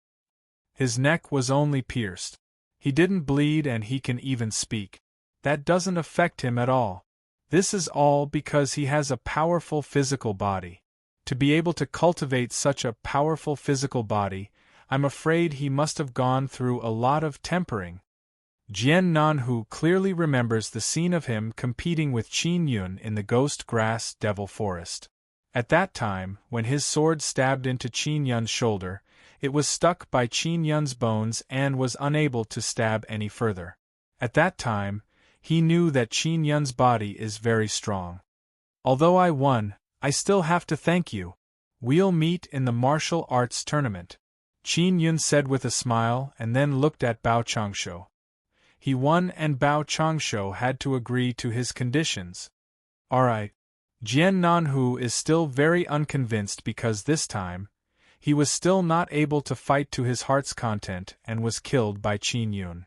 His neck was only pierced. He didn't bleed and he can even speak. That doesn't affect him at all. This is all because he has a powerful physical body. To be able to cultivate such a powerful physical body, I'm afraid he must have gone through a lot of tempering. Jian Nanhu clearly remembers the scene of him competing with Qin Yun in the Ghost Grass Devil Forest. At that time, when his sword stabbed into Qin Yun's shoulder, it was stuck by Qin Yun's bones and was unable to stab any further. At that time, he knew that Qin Yun's body is very strong. Although I won, I still have to thank you. We'll meet in the martial arts tournament, Qin Yun said with a smile and then looked at Bao Changshu. He won and Bao Changshu had to agree to his conditions. Alright. Jian Nanhu is still very unconvinced because this time, he was still not able to fight to his heart's content and was killed by Qin Yun.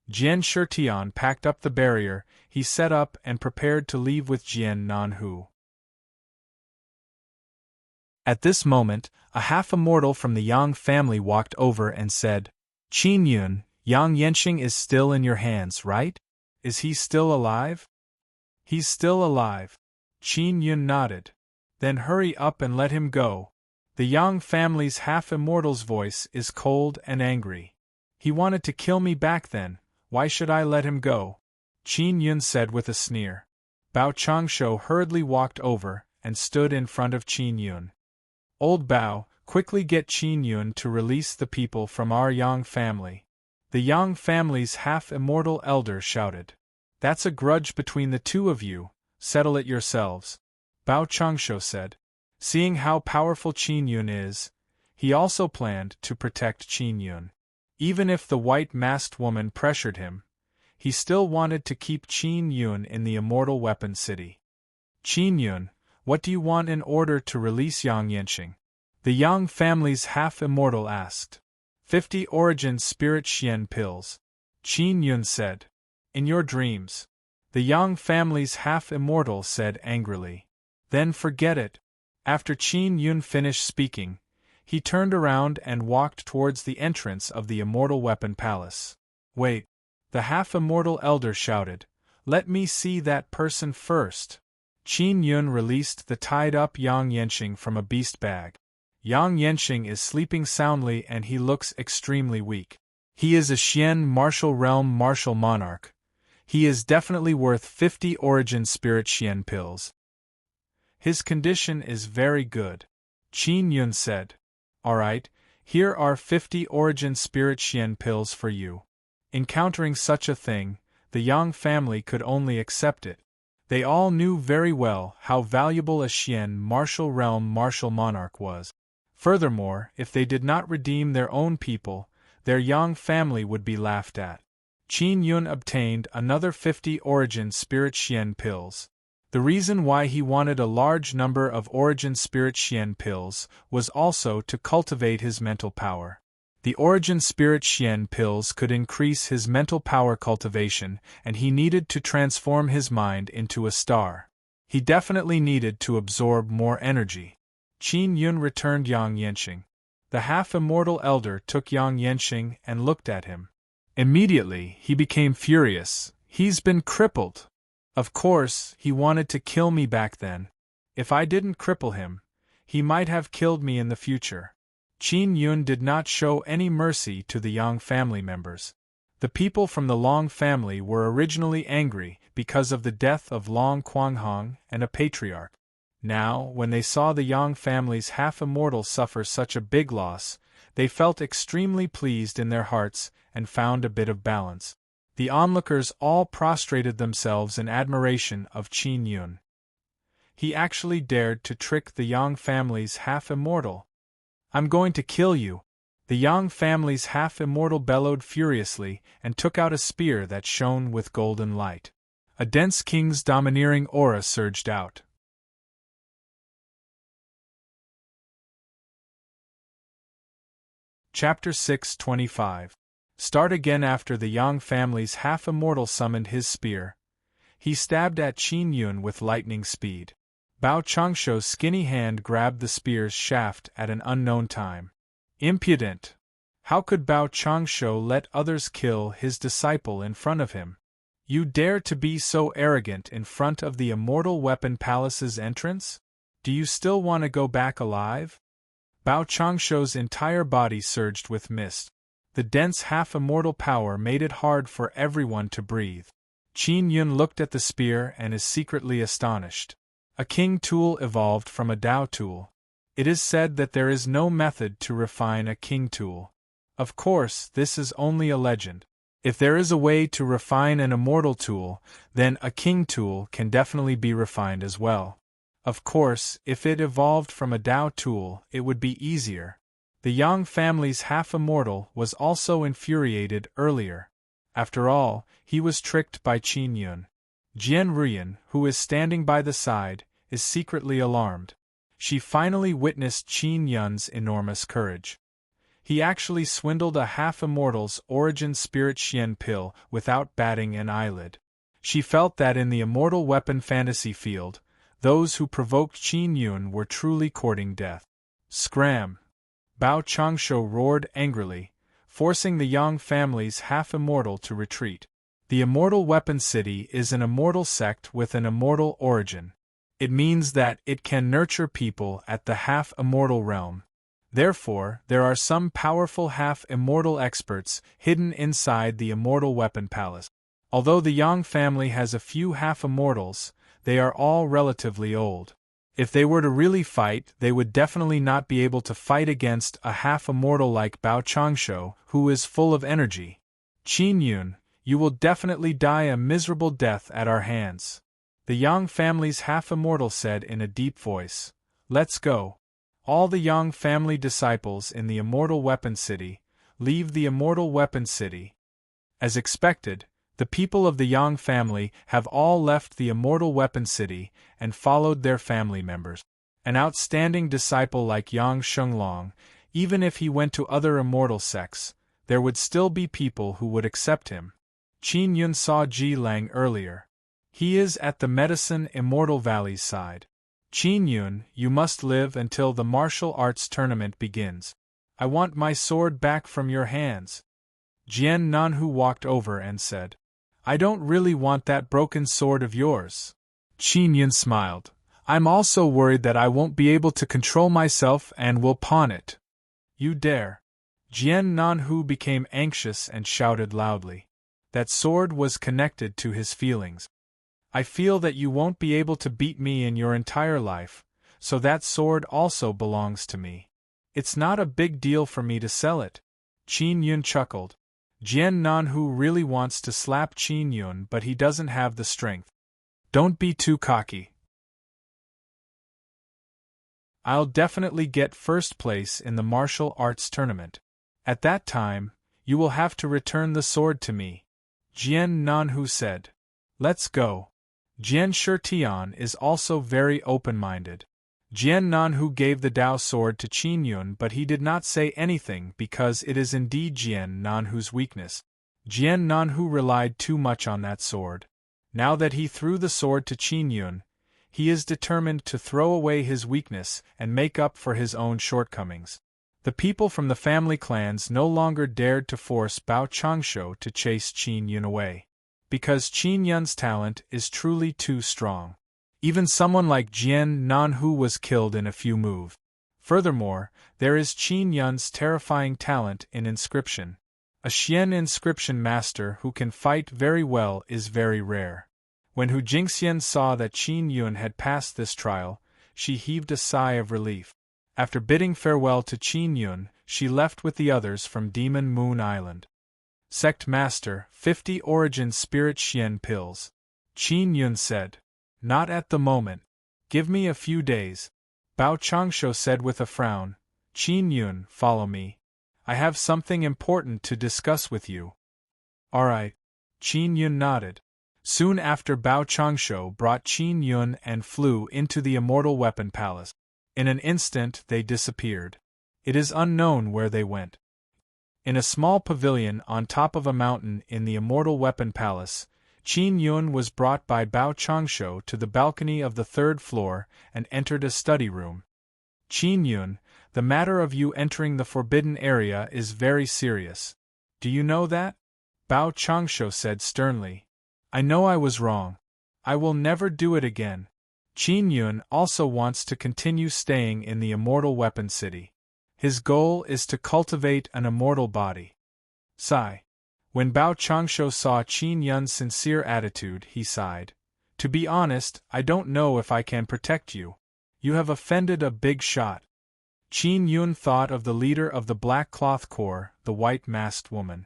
Jian Shitian packed up the barrier he set up and prepared to leave with Jian Nanhu. At this moment, a half-immortal from the Yang family walked over and said, Qin Yun, Yang Yanqing is still in your hands, right? Is he still alive? He's still alive. Qin Yun nodded. Then hurry up and let him go. The Yang family's half-immortal's voice is cold and angry. He wanted to kill me back then, why should I let him go? Qin Yun said with a sneer. Bao Changshu hurriedly walked over and stood in front of Qin Yun. Old Bao, quickly get Qin Yun to release the people from our Yang family. The Yang family's half-immortal elder shouted. That's a grudge between the two of you, settle it yourselves. Bao Changshu said. Seeing how powerful Qin Yun is, he also planned to protect Qin Yun. Even if the white-masked woman pressured him, he still wanted to keep Qin Yun in the Immortal Weapon City. Qin Yun, what do you want in order to release Yang Yanqing? The Yang family's half-immortal asked. 50 Origin Spirit Xian pills. Qin Yun said. In your dreams. The Yang family's half-immortal said angrily. Then forget it. After Qin Yun finished speaking, he turned around and walked towards the entrance of the Immortal Weapon Palace. Wait. The half-immortal elder shouted. Let me see that person first. Qin Yun released the tied-up Yang Yanqing from a beast bag. Yang Yanqing is sleeping soundly and he looks extremely weak. He is a Xian martial realm martial monarch. He is definitely worth 50 Origin Spirit Xian pills. His condition is very good. Qin Yun said. Alright, here are 50 Origin Spirit Xian pills for you. Encountering such a thing, the Yang family could only accept it. They all knew very well how valuable a Xian martial realm martial monarch was. Furthermore, if they did not redeem their own people, their Yang family would be laughed at. Qin Yun obtained another 50 Origin Spirit Xian pills. The reason why he wanted a large number of Origin Spirit Xian pills was also to cultivate his mental power. The Origin Spirit Xian pills could increase his mental power cultivation, and he needed to transform his mind into a star. He definitely needed to absorb more energy. Qin Yun returned Yang Yanqing. The half-immortal elder took Yang Yanqing and looked at him. Immediately, he became furious. He's been crippled. Of course, he wanted to kill me back then. If I didn't cripple him, he might have killed me in the future. Qin Yun did not show any mercy to the Yang family members. The people from the Long family were originally angry because of the death of Long Quanghong and a patriarch. Now, when they saw the Yang family's half-immortal suffer such a big loss, they felt extremely pleased in their hearts and found a bit of balance. The onlookers all prostrated themselves in admiration of Qin Yun. He actually dared to trick the Yang family's half-immortal. I'm going to kill you. The Yang family's half-immortal bellowed furiously and took out a spear that shone with golden light. A dense king's domineering aura surged out. Chapter 625. Start again. After the Yang family's half-immortal summoned his spear, he stabbed at Qin Yun with lightning speed. Bao Changsho's skinny hand grabbed the spear's shaft at an unknown time. Impudent! How could Bao Changsho let others kill his disciple in front of him? You dare to be so arrogant in front of the Immortal Weapon Palace's entrance? Do you still want to go back alive? Bao Changsho's entire body surged with mist. The dense half-immortal power made it hard for everyone to breathe. Qin Yun looked at the spear and is secretly astonished. A king tool evolved from a Dao tool. It is said that there is no method to refine a king tool. Of course, this is only a legend. If there is a way to refine an immortal tool, then a king tool can definitely be refined as well. Of course, if it evolved from a Dao tool, it would be easier. The Yang family's half-immortal was also infuriated earlier. After all, he was tricked by Qin Yun. Jian Ruyan, who is standing by the side, is secretly alarmed. She finally witnessed Qin Yun's enormous courage. He actually swindled a half-immortal's origin spirit Xian pill without batting an eyelid. She felt that in the immortal weapon fantasy field, those who provoked Qin Yun were truly courting death. Scram! Bao Changsho roared angrily, forcing the Yang family's half-immortal to retreat. The Immortal Weapon City is an immortal sect with an immortal origin. It means that it can nurture people at the half-immortal realm. Therefore, there are some powerful half-immortal experts hidden inside the Immortal Weapon Palace. Although the Yang family has a few half-immortals, they are all relatively old. If they were to really fight, they would definitely not be able to fight against a half-immortal like Bao Changsho, who is full of energy. Qin Yun, you will definitely die a miserable death at our hands. The Yang family's half-immortal said in a deep voice. Let's go. All the Yang family disciples in the Immortal Weapon City, leave the Immortal Weapon City. As expected, the people of the Yang family have all left the Immortal Weapon City and followed their family members. An outstanding disciple like Yang Shenglong, even if he went to other immortal sects, there would still be people who would accept him. Qin Yun saw Ji Lang earlier. He is at the Medicine Immortal Valley's side. Qin Yun, you must live until the martial arts tournament begins. I want my sword back from your hands. Jian Nanhu walked over and said, I don't really want that broken sword of yours. Qin Yun smiled. I'm also worried that I won't be able to control myself and will pawn it. You dare. Jian Nanhu became anxious and shouted loudly. That sword was connected to his feelings. I feel that you won't be able to beat me in your entire life, so that sword also belongs to me. It's not a big deal for me to sell it. Qin Yun chuckled. Jian Nanhu really wants to slap Qin Yun, but he doesn't have the strength. Don't be too cocky. I'll definitely get first place in the martial arts tournament. At that time, you will have to return the sword to me. Jian Nanhu said. Let's go. Jian Shitian is also very open-minded. Jian Nanhu gave the Dao sword to Qin Yun, but he did not say anything because it is indeed Jian Nanhu's weakness. Jian Nanhu relied too much on that sword. Now that he threw the sword to Qin Yun, he is determined to throw away his weakness and make up for his own shortcomings. The people from the family clans no longer dared to force Bao Changsho to chase Qin Yun away, because Qin Yun's talent is truly too strong. Even someone like Jian Nanhu was killed in a few moves. Furthermore, there is Qin Yun's terrifying talent in inscription. A Xian inscription master who can fight very well is very rare. When Hu Jingxian saw that Qin Yun had passed this trial, she heaved a sigh of relief. After bidding farewell to Qin Yun, she left with the others from Demon Moon Island. Sect Master, 50 Origin Spirit Xian pills. Qin Yun said. Not at the moment. Give me a few days. Bao Changsho said with a frown. Qin Yun, follow me. I have something important to discuss with you. Alright. Qin Yun nodded. Soon after, Bao Changsho brought Qin Yun and flew into the Immortal Weapon Palace. In an instant they disappeared. It is unknown where they went. In a small pavilion on top of a mountain in the Immortal Weapon Palace, Qin Yun was brought by Bao Changshu to the balcony of the third floor and entered a study room. Qin Yun, the matter of you entering the forbidden area is very serious. Do you know that? Bao Changshu said sternly. I know I was wrong. I will never do it again. Qin Yun also wants to continue staying in the immortal weapon city. His goal is to cultivate an immortal body. Sigh. When Bao Changshu saw Qin Yun's sincere attitude, he sighed. To be honest, I don't know if I can protect you. You have offended a big shot. Qin Yun thought of the leader of the Black Cloth Corps, the white-masked woman.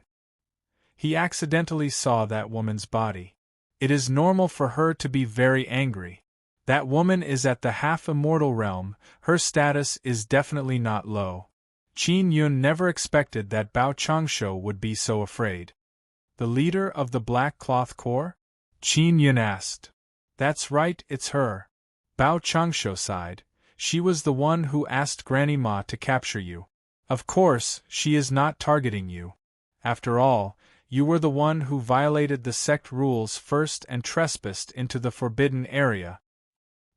He accidentally saw that woman's body. It is normal for her to be very angry. That woman is at the half-immortal realm, her status is definitely not low. Qin Yun never expected that Bao Changshu would be so afraid. The leader of the Black Cloth Corps? Qin Yun asked. That's right, it's her. Bao Changshu sighed. She was the one who asked Granny Ma to capture you. Of course, she is not targeting you. After all, you were the one who violated the sect rules first and trespassed into the forbidden area.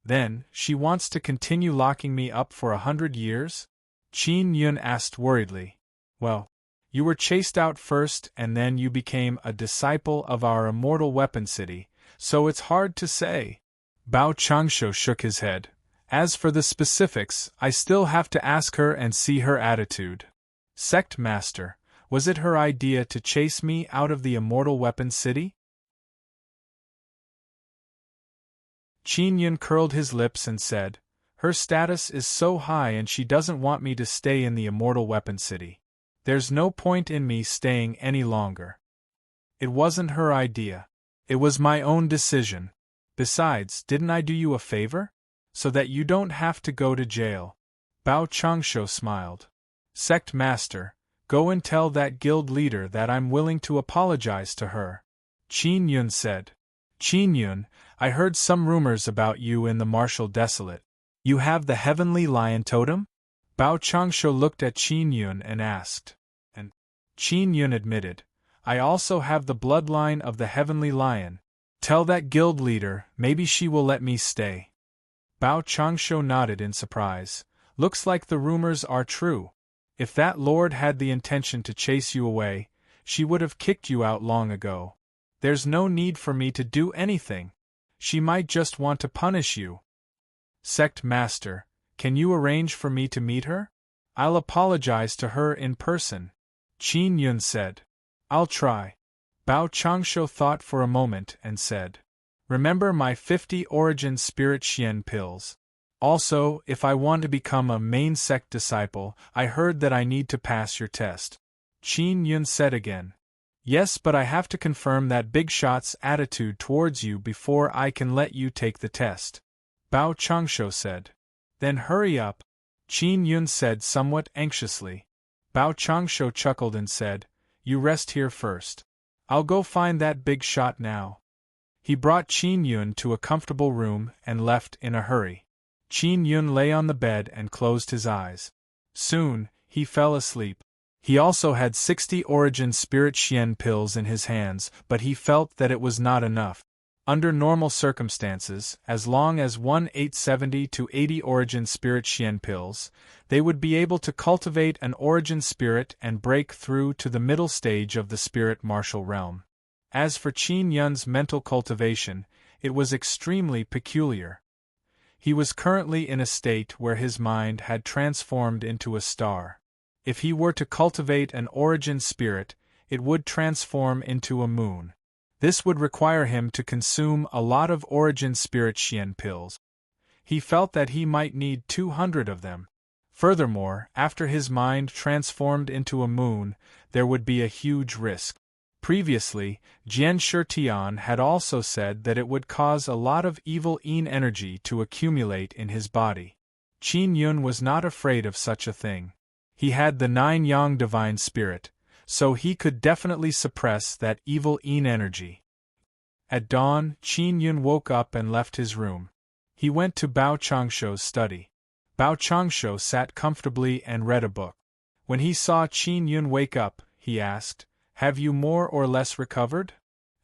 Then, she wants to continue locking me up for 100 years? Qin Yun asked worriedly. Well, you were chased out first and then you became a disciple of our immortal weapon city, so it's hard to say. Bao Changshu shook his head. As for the specifics, I still have to ask her and see her attitude. Sect Master, was it her idea to chase me out of the immortal weapon city? Qin Yun curled his lips and said, her status is so high and she doesn't want me to stay in the immortal weapon city. There's no point in me staying any longer. It wasn't her idea. It was my own decision. Besides, didn't I do you a favor? So that you don't have to go to jail. Bao Changshu smiled. Sect Master, go and tell that guild leader that I'm willing to apologize to her. Qin Yun said. Qin Yun, I heard some rumors about you in the Martial Desolate. You have the Heavenly Lion Totem? Bao Changshu looked at Qin Yun and asked. And Qin Yun admitted, I also have the bloodline of the Heavenly Lion. Tell that guild leader, maybe she will let me stay. Bao Changshu nodded in surprise. Looks like the rumors are true. If that lord had the intention to chase you away, she would have kicked you out long ago. There's no need for me to do anything. She might just want to punish you. Sect Master, can you arrange for me to meet her? I'll apologize to her in person. Qin Yun said. I'll try. Bao Changshu thought for a moment and said. Remember my 50 Origin Spirit Xian pills. Also, if I want to become a main sect disciple, I heard that I need to pass your test. Qin Yun said again. Yes, but I have to confirm that Big Shot's attitude towards you before I can let you take the test. Bao Changshu said. Then hurry up. Qin Yun said somewhat anxiously. Bao Changshu chuckled and said, You rest here first. I'll go find that Big Shot now. He brought Qin Yun to a comfortable room and left in a hurry. Qin Yun lay on the bed and closed his eyes. Soon, he fell asleep. He also had 60 Origin Spirit Xian pills in his hands, but he felt that it was not enough. Under normal circumstances, as long as 870 to 80 Origin Spirit Xian pills, they would be able to cultivate an Origin Spirit and break through to the middle stage of the Spirit Martial Realm. As for Qin Yun's mental cultivation, it was extremely peculiar. He was currently in a state where his mind had transformed into a star. If he were to cultivate an Origin Spirit, it would transform into a moon. This would require him to consume a lot of Origin Spirit Xian pills. He felt that he might need 200 of them. Furthermore, after his mind transformed into a moon, there would be a huge risk. Previously, Jian Shitian had also said that it would cause a lot of evil Yin energy to accumulate in his body. Qin Yun was not afraid of such a thing. He had the 9 Yang Divine Spirit, so he could definitely suppress that evil Yin energy. At dawn, Qin Yun woke up and left his room. He went to Bao Changshu's study. Bao Changshu sat comfortably and read a book. When he saw Qin Yun wake up, he asked, Have you more or less recovered?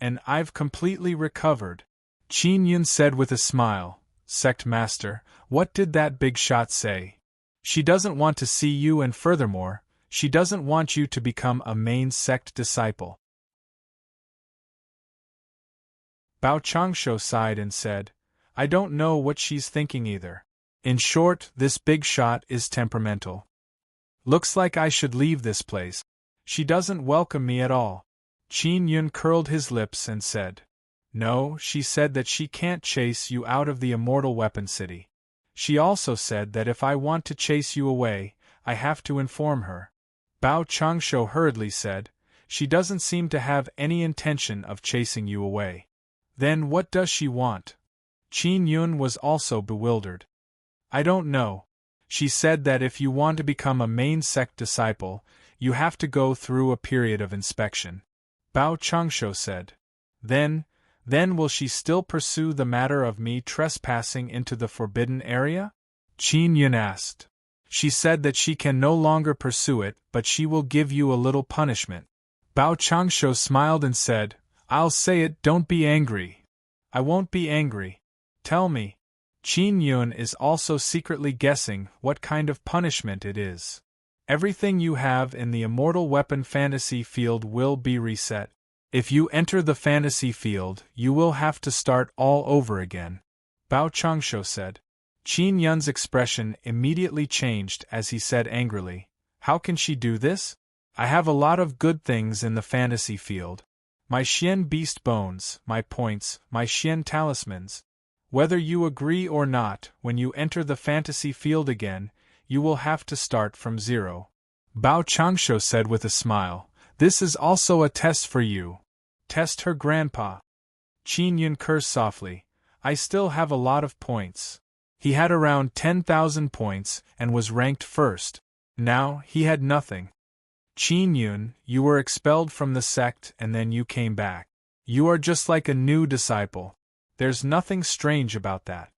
and I've completely recovered. Qin Yun said with a smile, Sect Master, what did that big shot say? She doesn't want to see you, and furthermore, she doesn't want you to become a main sect disciple. Bao Changshu sighed and said, I don't know what she's thinking either. In short, this big shot is temperamental. Looks like I should leave this place. She doesn't welcome me at all. Qin Yun curled his lips and said, No, she said that she can't chase you out of the Immortal Weapon City. She also said that if I want to chase you away, I have to inform her. Bao Changshu hurriedly said, She doesn't seem to have any intention of chasing you away. Then what does she want? Qin Yun was also bewildered. I don't know. She said that if you want to become a main sect disciple, you have to go through a period of inspection. Bao Changshu said. Then will she still pursue the matter of me trespassing into the forbidden area? Qin Yun asked. She said that she can no longer pursue it, but she will give you a little punishment. Bao Changshu smiled and said, I'll say it, don't be angry. I won't be angry. Tell me. Qin Yun is also secretly guessing what kind of punishment it is. Everything you have in the Immortal Weapon fantasy field will be reset. If you enter the fantasy field, you will have to start all over again. Bao Changshu said. Qin Yun's expression immediately changed as he said angrily, How can she do this? I have a lot of good things in the fantasy field. My Xian beast bones, my points, my Xian talismans. Whether you agree or not, when you enter the fantasy field again, you will have to start from zero. Bao Changshu said with a smile, This is also a test for you. Test her grandpa. Qin Yun cursed softly, I still have a lot of points. He had around 10,000 points and was ranked first. Now, he had nothing. Qin Yun, you were expelled from the sect and then you came back. You are just like a new disciple. There's nothing strange about that.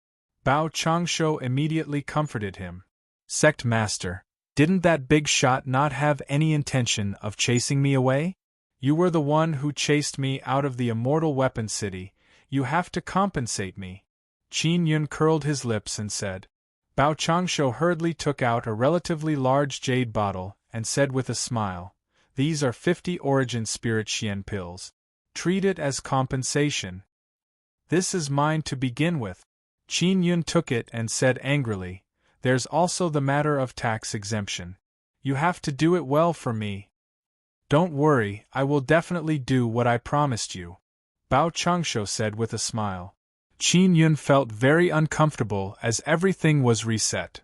Bao Changshu immediately comforted him. Sect Master, didn't that big shot not have any intention of chasing me away? You were the one who chased me out of the Immortal Weapon City. You have to compensate me. Qin Yun curled his lips and said. Bao Changshu hurriedly took out a relatively large jade bottle and said with a smile, These are 50 Origin Spirit Xian pills. Treat it as compensation. This is mine to begin with. Qin Yun took it and said angrily, There's also the matter of tax exemption. You have to do it well for me. Don't worry, I will definitely do what I promised you. Bao Changshu said with a smile. Qin Yun felt very uncomfortable as everything was reset.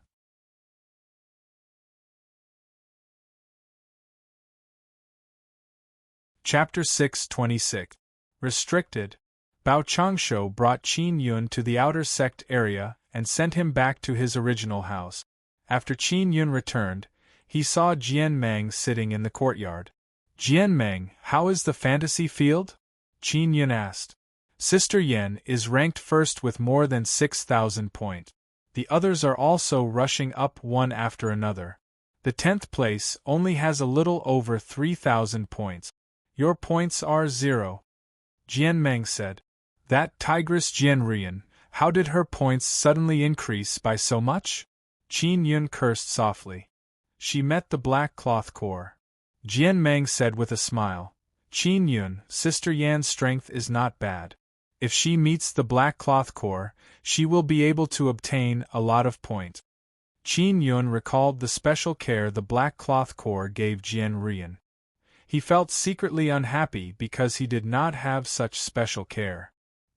Chapter 626. Restricted. Bao Changshu brought Qin Yun to the outer sect area and sent him back to his original house. After Qin Yun returned, he saw Jian Meng sitting in the courtyard. Jian Meng, how is the fantasy field? Qin Yun asked. Sister Yan is ranked first with more than 6,000 points. The others are also rushing up one after another. The 10th place only has a little over 3,000 points. Your points are 0. Jian Meng said. That tigress Jian Rian, how did her points suddenly increase by so much? Qin Yun cursed softly. She met the Black Cloth Corps. Jian Meng said with a smile. Qin Yun, Sister Yan's strength is not bad. If she meets the Black Cloth Corps, she will be able to obtain a lot of points. Qin Yun recalled the special care the Black Cloth Corps gave Jian Rian. He felt secretly unhappy because he did not have such special care.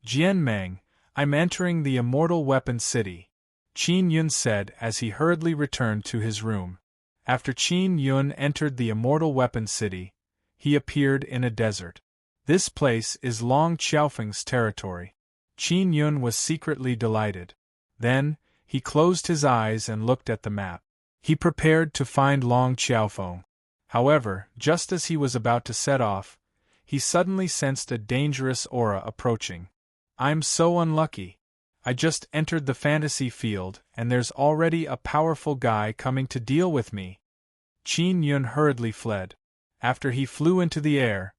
Jian Meng, I'm entering the Immortal Weapon City, Qin Yun said as he hurriedly returned to his room. After Qin Yun entered the Immortal Weapon City, he appeared in a desert. This place is Long Xiaofeng's territory. Qin Yun was secretly delighted. Then, he closed his eyes and looked at the map. He prepared to find Long Xiaofeng. However, just as he was about to set off, he suddenly sensed a dangerous aura approaching. I'm so unlucky. I just entered the fantasy field, and there's already a powerful guy coming to deal with me. Qin Yun hurriedly fled. After he flew into the air,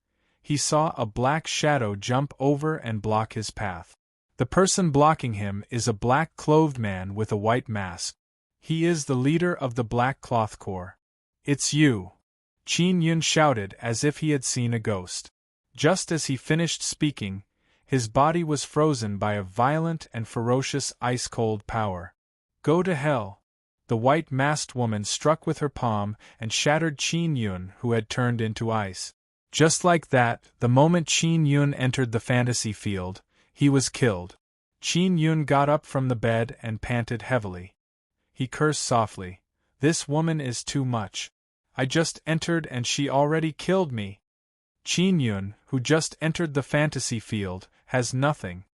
he saw a black shadow jump over and block his path. The person blocking him is a black-clothed man with a white mask. He is the leader of the Black Cloth Corps. "It's you!" Qin Yun shouted as if he had seen a ghost. Just as he finished speaking, his body was frozen by a violent and ferocious ice-cold power. "Go to hell!" The white-masked woman struck with her palm and shattered Qin Yun, who had turned into ice. Just like that, the moment Qin Yun entered the fantasy field, he was killed. Qin Yun got up from the bed and panted heavily. He cursed softly. "This woman is too much. I just entered and she already killed me." Qin Yun, who just entered the fantasy field, has nothing.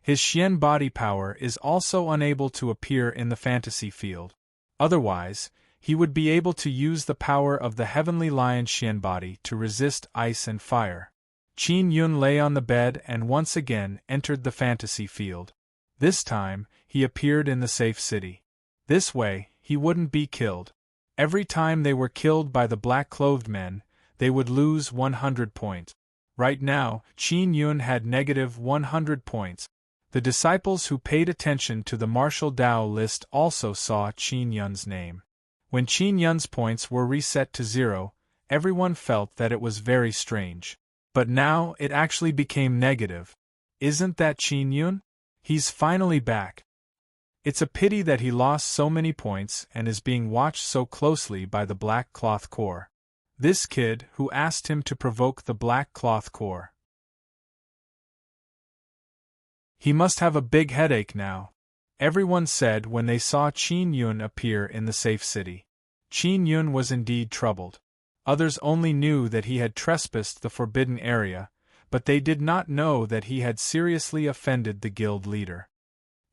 His Xian body power is also unable to appear in the fantasy field. Otherwise, he would be able to use the power of the heavenly lion Xian body to resist ice and fire. Qin Yun lay on the bed and once again entered the fantasy field. This time, he appeared in the safe city. This way, he wouldn't be killed. Every time they were killed by the black-clothed men, they would lose 100 points. Right now, Qin Yun had negative 100 points. The disciples who paid attention to the martial Dao list also saw Qin Yun's name. When Qin Yun's points were reset to 0, everyone felt that it was very strange. But now it actually became negative. Isn't that Qin Yun? He's finally back. It's a pity that he lost so many points and is being watched so closely by the Black Cloth Corps. This kid who asked him to provoke the Black Cloth Corps. He must have a big headache now, everyone said when they saw Qin Yun appear in the safe city. Qin Yun was indeed troubled. Others only knew that he had trespassed the forbidden area, but they did not know that he had seriously offended the guild leader.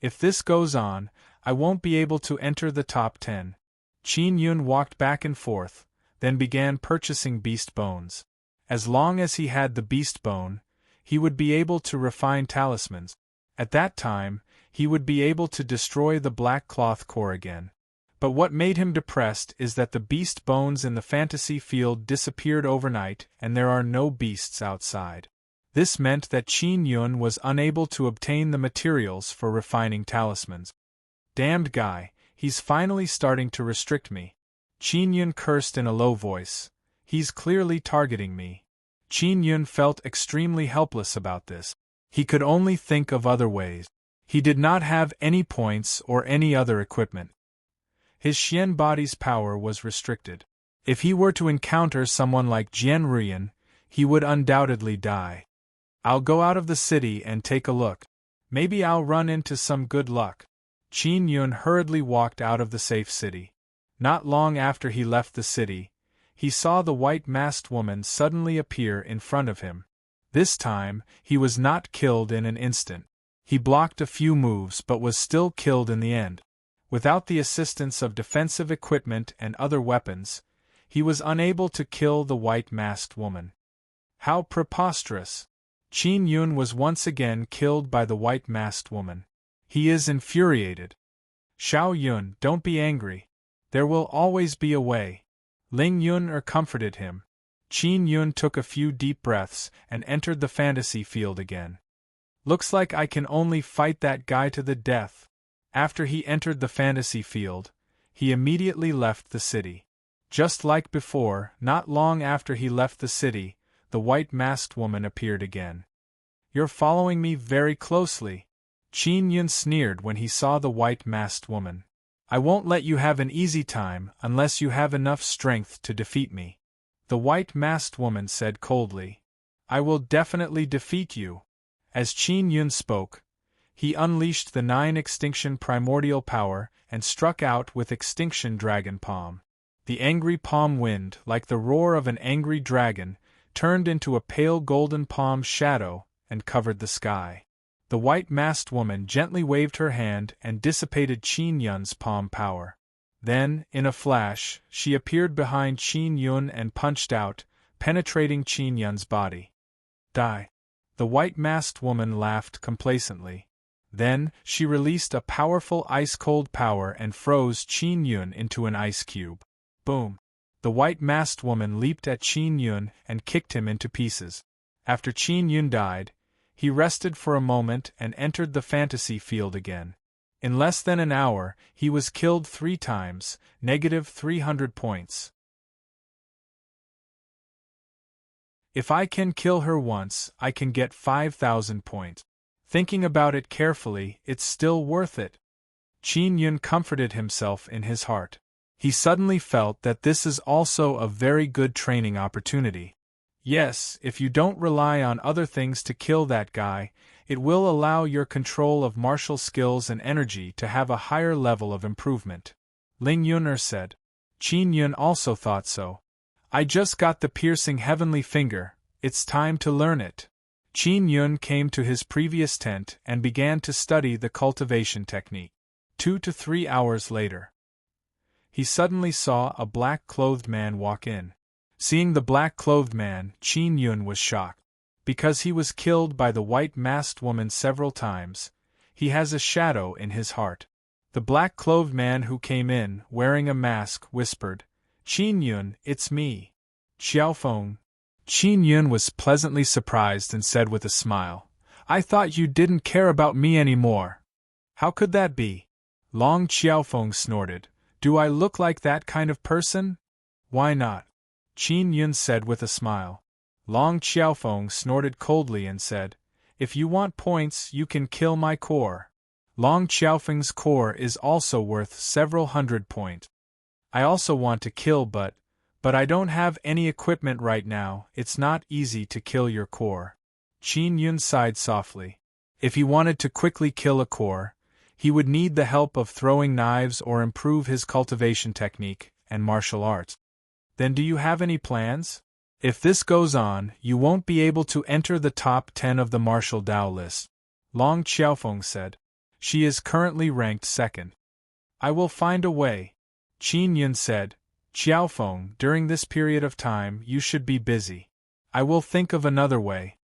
"If this goes on, I won't be able to enter the top 10. Qin Yun walked back and forth, then began purchasing beast bones. As long as he had the beast bone, he would be able to refine talismans. At that time, he would be able to destroy the Black Cloth Corps again. But what made him depressed is that the beast bones in the fantasy field disappeared overnight and there are no beasts outside. This meant that Qin Yun was unable to obtain the materials for refining talismans. "Damned guy, he's finally starting to restrict me." Qin Yun cursed in a low voice. "He's clearly targeting me." Qin Yun felt extremely helpless about this. He could only think of other ways. He did not have any points or any other equipment. His Xian body's power was restricted. If he were to encounter someone like Jian Ruyan, he would undoubtedly die. "I'll go out of the city and take a look. Maybe I'll run into some good luck." Qin Yun hurriedly walked out of the safe city. Not long after he left the city, he saw the white-masked woman suddenly appear in front of him. This time, he was not killed in an instant. He blocked a few moves but was still killed in the end. Without the assistance of defensive equipment and other weapons, he was unable to kill the white-masked woman. How preposterous! Qin Yun was once again killed by the white-masked woman. He is infuriated. "Xiao Yun, don't be angry. There will always be a way." Ling Yun comforted him. Qin Yun took a few deep breaths and entered the fantasy field again. "Looks like I can only fight that guy to the death." After he entered the fantasy field, he immediately left the city. Just like before, not long after he left the city, the white-masked woman appeared again. "You're following me very closely." Qin Yun sneered when he saw the white-masked woman. "I won't let you have an easy time unless you have enough strength to defeat me." The white-masked woman said coldly. "I will definitely defeat you." As Qin Yun spoke, he unleashed the 9 Extinction Primordial Power and struck out with Extinction Dragon Palm. The angry palm wind, like the roar of an angry dragon, turned into a pale golden palm shadow and covered the sky. The white-masked woman gently waved her hand and dissipated Qin Yun's palm power. Then, in a flash, she appeared behind Qin Yun and punched out, penetrating Qin Yun's body. "Die." The white-masked woman laughed complacently. Then, she released a powerful ice-cold power and froze Qin Yun into an ice cube. Boom! The white-masked woman leaped at Qin Yun and kicked him into pieces. After Qin Yun died, he rested for a moment and entered the fantasy field again. In less than an hour, he was killed 3 times, negative 300 points. If I can kill her once, I can get 5,000 points. Thinking about it carefully, it's still worth it. Qin Yun comforted himself in his heart. He suddenly felt that this is also a very good training opportunity. Yes, if you don't rely on other things to kill that guy, it will allow your control of martial skills and energy to have a higher level of improvement. Ling Yun'er said. Qin Yun also thought so. I just got the piercing heavenly finger, it's time to learn it. Qin Yun came to his previous tent and began to study the cultivation technique. 2 to 3 hours later, he suddenly saw a black-clothed man walk in. Seeing the black-clothed man, Qin Yun was shocked. Because he was killed by the white-masked woman several times, he has a shadow in his heart. The black-clothed man who came in, wearing a mask, whispered, Qin Yun, it's me. Xiaofeng. Qin Yun was pleasantly surprised and said with a smile, I thought you didn't care about me anymore. How could that be? Long Xiaofeng snorted, Do I look like that kind of person? Why not? Qin Yun said with a smile. Long Xiaofeng snorted coldly and said, If you want points, you can kill my core. Long Xiaofeng's core is also worth several hundred points. I also want to kill but I don't have any equipment right now, it's not easy to kill your core. Qin Yun sighed softly. If he wanted to quickly kill a core, he would need the help of throwing knives or improve his cultivation technique and martial arts. Then do you have any plans? If this goes on, you won't be able to enter the top 10 of the martial Dao list. Long Xiaofeng said. She is currently ranked 2nd. I will find a way. Qin Yun said, Xiaofeng, during this period of time you should be busy. I will think of another way.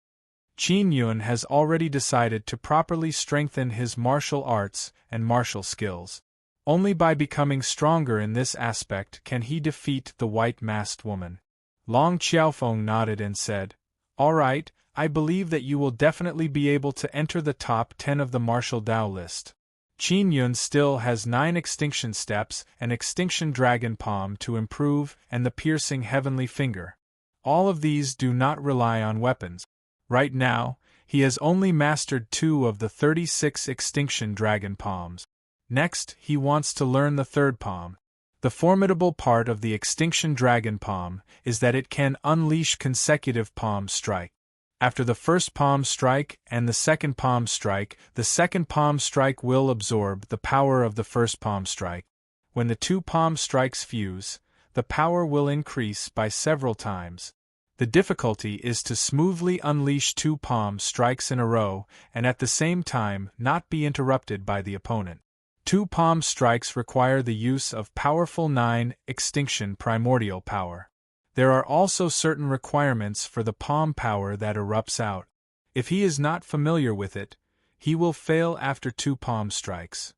Qin Yun has already decided to properly strengthen his martial arts and martial skills. Only by becoming stronger in this aspect can he defeat the white-masked woman. Long Xiaofeng nodded and said, All right, I believe that you will definitely be able to enter the top 10 of the martial Dao list. Qin Yun still has 9 extinction steps and extinction dragon palm to improve and the piercing heavenly finger. All of these do not rely on weapons. Right now, he has only mastered 2 of the 36 extinction dragon palms. Next, he wants to learn the 3rd palm. The formidable part of the extinction dragon palm is that it can unleash consecutive palm strike. After the first palm strike and the second palm strike, the second palm strike will absorb the power of the first palm strike. When the 2 palm strikes fuse, the power will increase by several times. The difficulty is to smoothly unleash 2 palm strikes in a row and at the same time not be interrupted by the opponent. 2 palm strikes require the use of powerful 9 extinction primordial power. There are also certain requirements for the palm power that erupts out. If he is not familiar with it, he will fail after 2 palm strikes.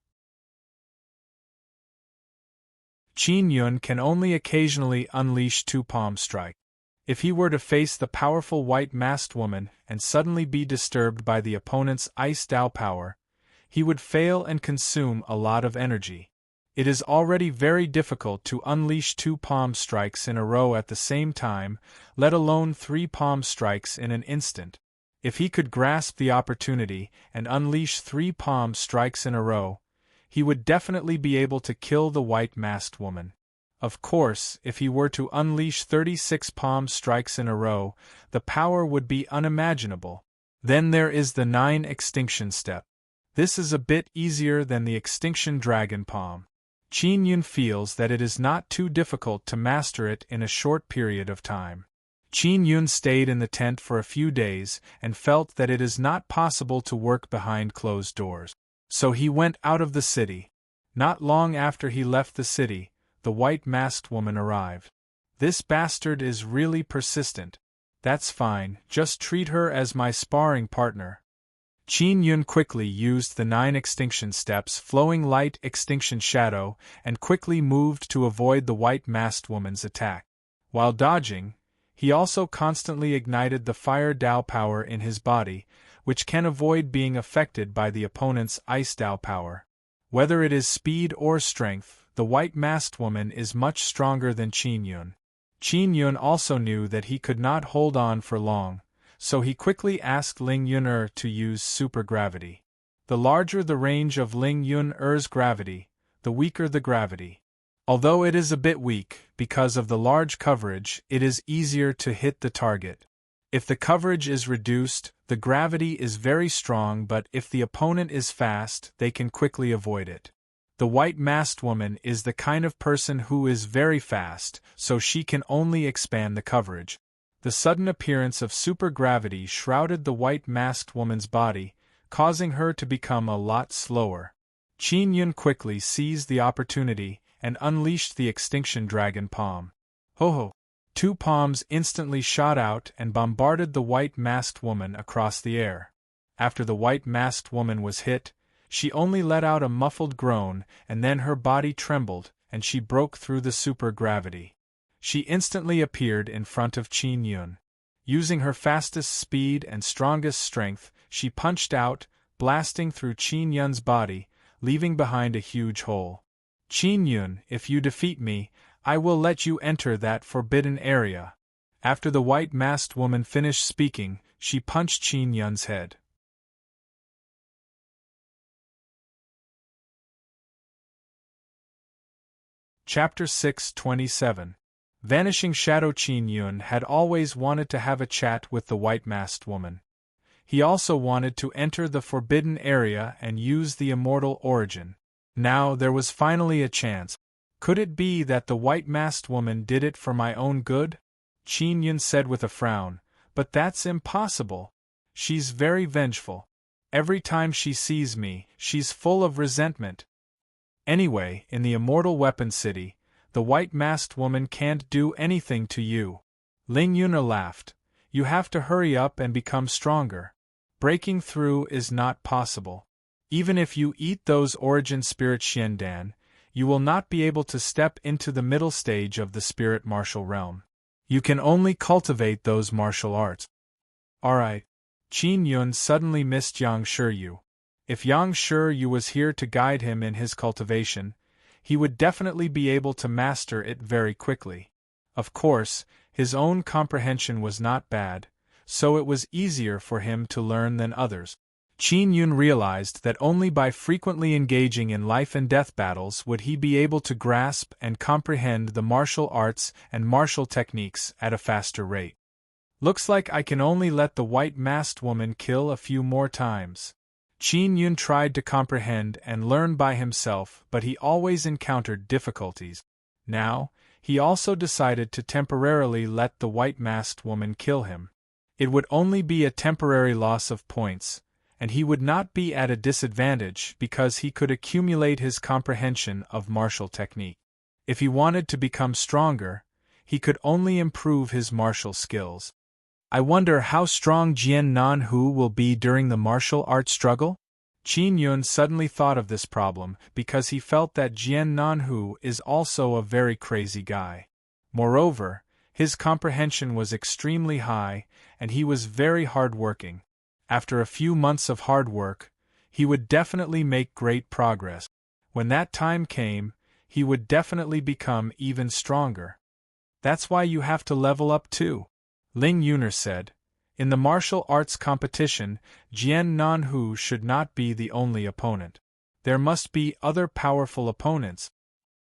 Qin Yun can only occasionally unleash 2 palm strike. If he were to face the powerful white-masked woman and suddenly be disturbed by the opponent's ice Dao power, he would fail and consume a lot of energy. It is already very difficult to unleash 2 palm strikes in a row at the same time, let alone 3 palm strikes in an instant. If he could grasp the opportunity and unleash 3 palm strikes in a row, he would definitely be able to kill the white-masked woman. Of course, if he were to unleash 36 palm strikes in a row, the power would be unimaginable. Then there is the 9 extinction step. This is a bit easier than the extinction dragon palm. Qin Yun feels that it is not too difficult to master it in a short period of time. Qin Yun stayed in the tent for a few days and felt that it is not possible to work behind closed doors. So he went out of the city. Not long after he left the city, the white-masked woman arrived. This bastard is really persistent. That's fine, just treat her as my sparring partner. Qin Yun quickly used the 9 extinction steps, flowing light extinction shadow, and quickly moved to avoid the white-masked woman's attack. While dodging, He also constantly ignited the fire Tao power in his body, which can avoid being affected by the opponent's ice Tao power. Whether it is speed or strength, the white-masked woman is much stronger than Qin Yun. Qin Yun also knew that he could not hold on for long, so he quickly asked Ling Yun to use supergravity. The larger the range of Ling Yun-er's gravity, the weaker the gravity. Although it is a bit weak, because of the large coverage, it is easier to hit the target. If the coverage is reduced, the gravity is very strong, but if the opponent is fast, they can quickly avoid it. The white-masked woman is the kind of person who is very fast, so she can only expand the coverage. The sudden appearance of supergravity shrouded the white-masked woman's body, causing her to become a lot slower. Qin Yun quickly seized the opportunity and unleashed the Extinction Dragon Palm. Ho-ho! 2 palms instantly shot out and bombarded the white-masked woman across the air. After the white-masked woman was hit, she only let out a muffled groan, and then her body trembled, and she broke through the supergravity. She instantly appeared in front of Qin Yun. Using her fastest speed and strongest strength, she punched out, blasting through Qin Yun's body, leaving behind a huge hole. Qin Yun, if you defeat me, I will let you enter that forbidden area. After the white-masked woman finished speaking, she punched Qin Yun's head. Chapter 627. Vanishing Shadow. Qin Yun had always wanted to have a chat with the white-masked woman. He also wanted to enter the forbidden area and use the immortal origin. Now there was finally a chance. Could it be that the white-masked woman did it for my own good? Qin Yun said with a frown, but that's impossible. She's very vengeful. Every time she sees me, she's full of resentment. Anyway, in the Immortal Weapon City, the white-masked woman can't do anything to you. Ling Yun laughed. You have to hurry up and become stronger. Breaking through is not possible. Even if you eat those origin spirit Xiandan, you will not be able to step into the middle stage of the spirit martial realm. You can only cultivate those martial arts. Alright. Qin Yun suddenly missed Yang Shiryu. If Yang Shiryu was here to guide him in his cultivation, he would definitely be able to master it very quickly. Of course, his own comprehension was not bad, so it was easier for him to learn than others. Qin Yun realized that only by frequently engaging in life-and-death battles would he be able to grasp and comprehend the martial arts and martial techniques at a faster rate. Looks like I can only let the white-masked woman kill a few more times. Qin Yun tried to comprehend and learn by himself, but he always encountered difficulties. Now, he also decided to temporarily let the white-masked woman kill him. It would only be a temporary loss of points, and he would not be at a disadvantage because he could accumulate his comprehension of martial technique. If he wanted to become stronger, he could only improve his martial skills. I wonder how strong Jian Nanhu will be during the martial arts struggle? Qin Yun suddenly thought of this problem because he felt that Jian Nanhu is also a very crazy guy. Moreover, his comprehension was extremely high, and he was very hard-working. After a few months of hard work, he would definitely make great progress. When that time came, he would definitely become even stronger. That's why you have to level up too, Ling Yun said. In the martial arts competition, Jian Nanhu should not be the only opponent. There must be other powerful opponents.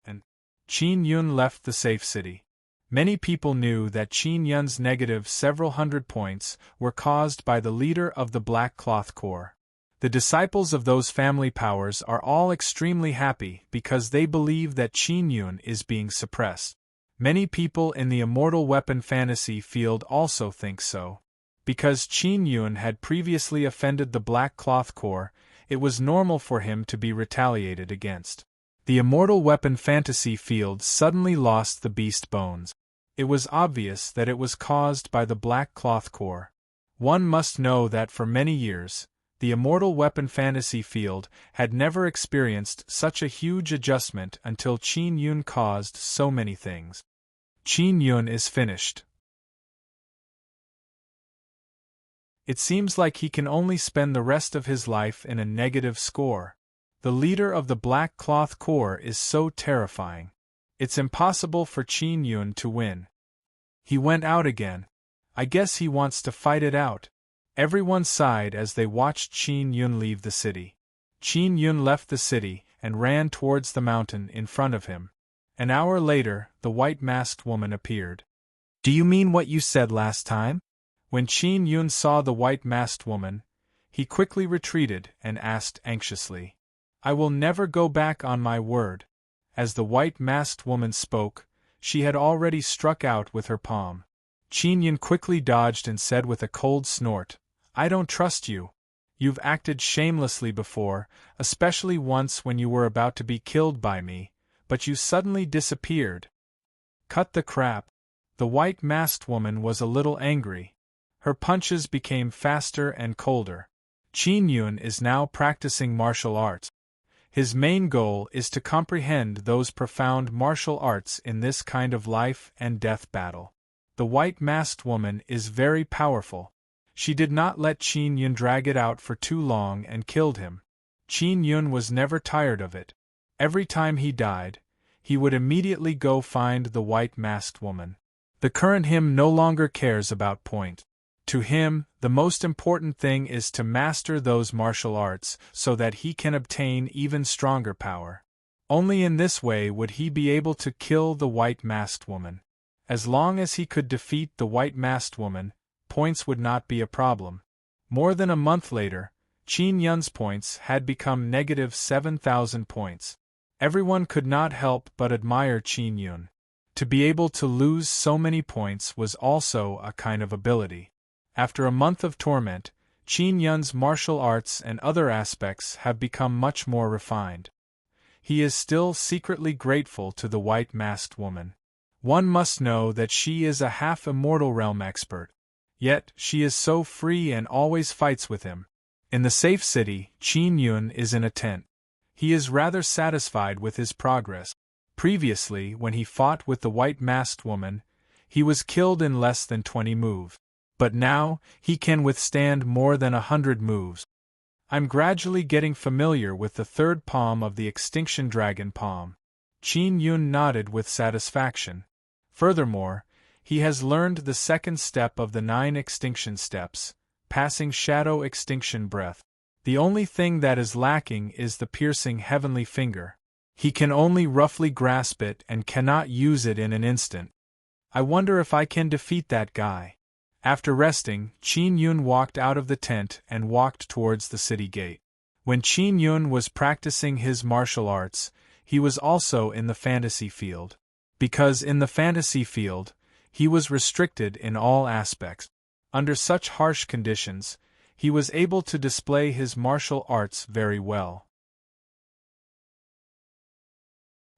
And Qin Yun left the safe city. Many people knew that Qin Yun's negative several hundred points were caused by the leader of the Black Cloth Corps. The disciples of those family powers are all extremely happy because they believe that Qin Yun is being suppressed. Many people in the Immortal Weapon fantasy field also think so. Because Qin Yun had previously offended the Black Cloth Corps, it was normal for him to be retaliated against. The Immortal Weapon fantasy field suddenly lost the beast bones. It was obvious that it was caused by the Black Cloth Corps. One must know that for many years, the Immortal Weapon fantasy field had never experienced such a huge adjustment until Qin Yun caused so many things. Qin Yun is finished. It seems like he can only spend the rest of his life in a negative score. The leader of the Black Cloth Corps is so terrifying. It's impossible for Qin Yun to win. He went out again. I guess he wants to fight it out. Everyone sighed as they watched Qin Yun leave the city. Qin Yun left the city and ran towards the mountain in front of him. An hour later, the white-masked woman appeared. Do you mean what you said last time? When Qin Yun saw the white-masked woman, he quickly retreated and asked anxiously, I will never go back on my word. As the white-masked woman spoke, she had already struck out with her palm. Qin Yun quickly dodged and said with a cold snort, I don't trust you. You've acted shamelessly before, especially once when you were about to be killed by me, but you suddenly disappeared. Cut the crap. The white-masked woman was a little angry. Her punches became faster and colder. Qin Yun is now practicing martial arts. His main goal is to comprehend those profound martial arts in this kind of life and death battle. The white-masked woman is very powerful. She did not let Qin Yun drag it out for too long and killed him. Qin Yun was never tired of it. Every time he died, he would immediately go find the white-masked woman. The current him no longer cares about point. To him, the most important thing is to master those martial arts so that he can obtain even stronger power. Only in this way would he be able to kill the white-masked woman. As long as he could defeat the white-masked woman, points would not be a problem. More than a month later, Qin Yun's points had become negative 7,000 points. Everyone could not help but admire Qin Yun. To be able to lose so many points was also a kind of ability. After a month of torment, Qin Yun's martial arts and other aspects have become much more refined. He is still secretly grateful to the white-masked woman. One must know that she is a half-immortal realm expert. Yet, she is so free and always fights with him. In the safe city, Qin Yun is in a tent. He is rather satisfied with his progress. Previously, when he fought with the white-masked woman, he was killed in less than 20 moves. But now, he can withstand more than 100 moves. I'm gradually getting familiar with the third palm of the Extinction Dragon palm. Qin Yun nodded with satisfaction. Furthermore, he has learned the second step of the 9 extinction steps, passing Shadow Extinction Breath. The only thing that is lacking is the piercing heavenly finger. He can only roughly grasp it and cannot use it in an instant. I wonder if I can defeat that guy. After resting, Qin Yun walked out of the tent and walked towards the city gate. When Qin Yun was practicing his martial arts, he was also in the fantasy field. Because in the fantasy field, he was restricted in all aspects. Under such harsh conditions, he was able to display his martial arts very well.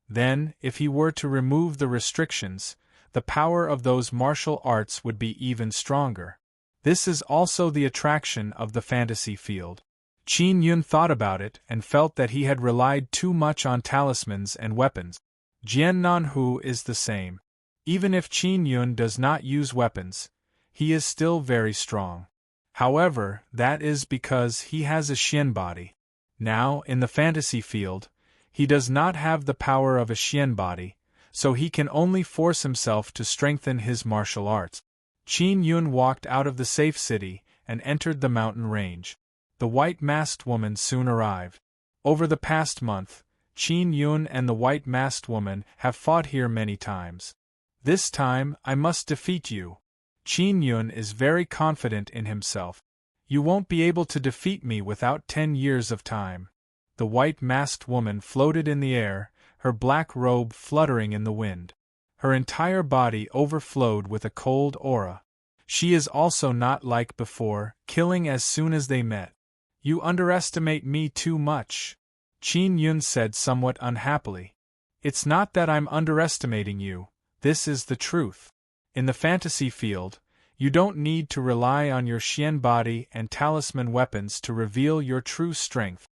Then, if he were to remove the restrictions, the power of those martial arts would be even stronger. This is also the attraction of the fantasy field. Qin Yun thought about it and felt that he had relied too much on talismans and weapons. Jian Nanhu is the same. Even if Qin Yun does not use weapons, he is still very strong. However, that is because he has a Xian body. Now, in the fantasy field, he does not have the power of a Xian body, so he can only force himself to strengthen his martial arts. Qin Yun walked out of the safe city and entered the mountain range. The white-masked woman soon arrived. Over the past month, Qin Yun and the white-masked woman have fought here many times. This time, I must defeat you. Qin Yun is very confident in himself. You won't be able to defeat me without 10 years of time. The white-masked woman floated in the air, her black robe fluttering in the wind. Her entire body overflowed with a cold aura. She is also not like before, killing as soon as they met. You underestimate me too much, Qin Yun said somewhat unhappily. It's not that I'm underestimating you, this is the truth. In the fantasy field, you don't need to rely on your Xian body and talisman weapons to reveal your true strength,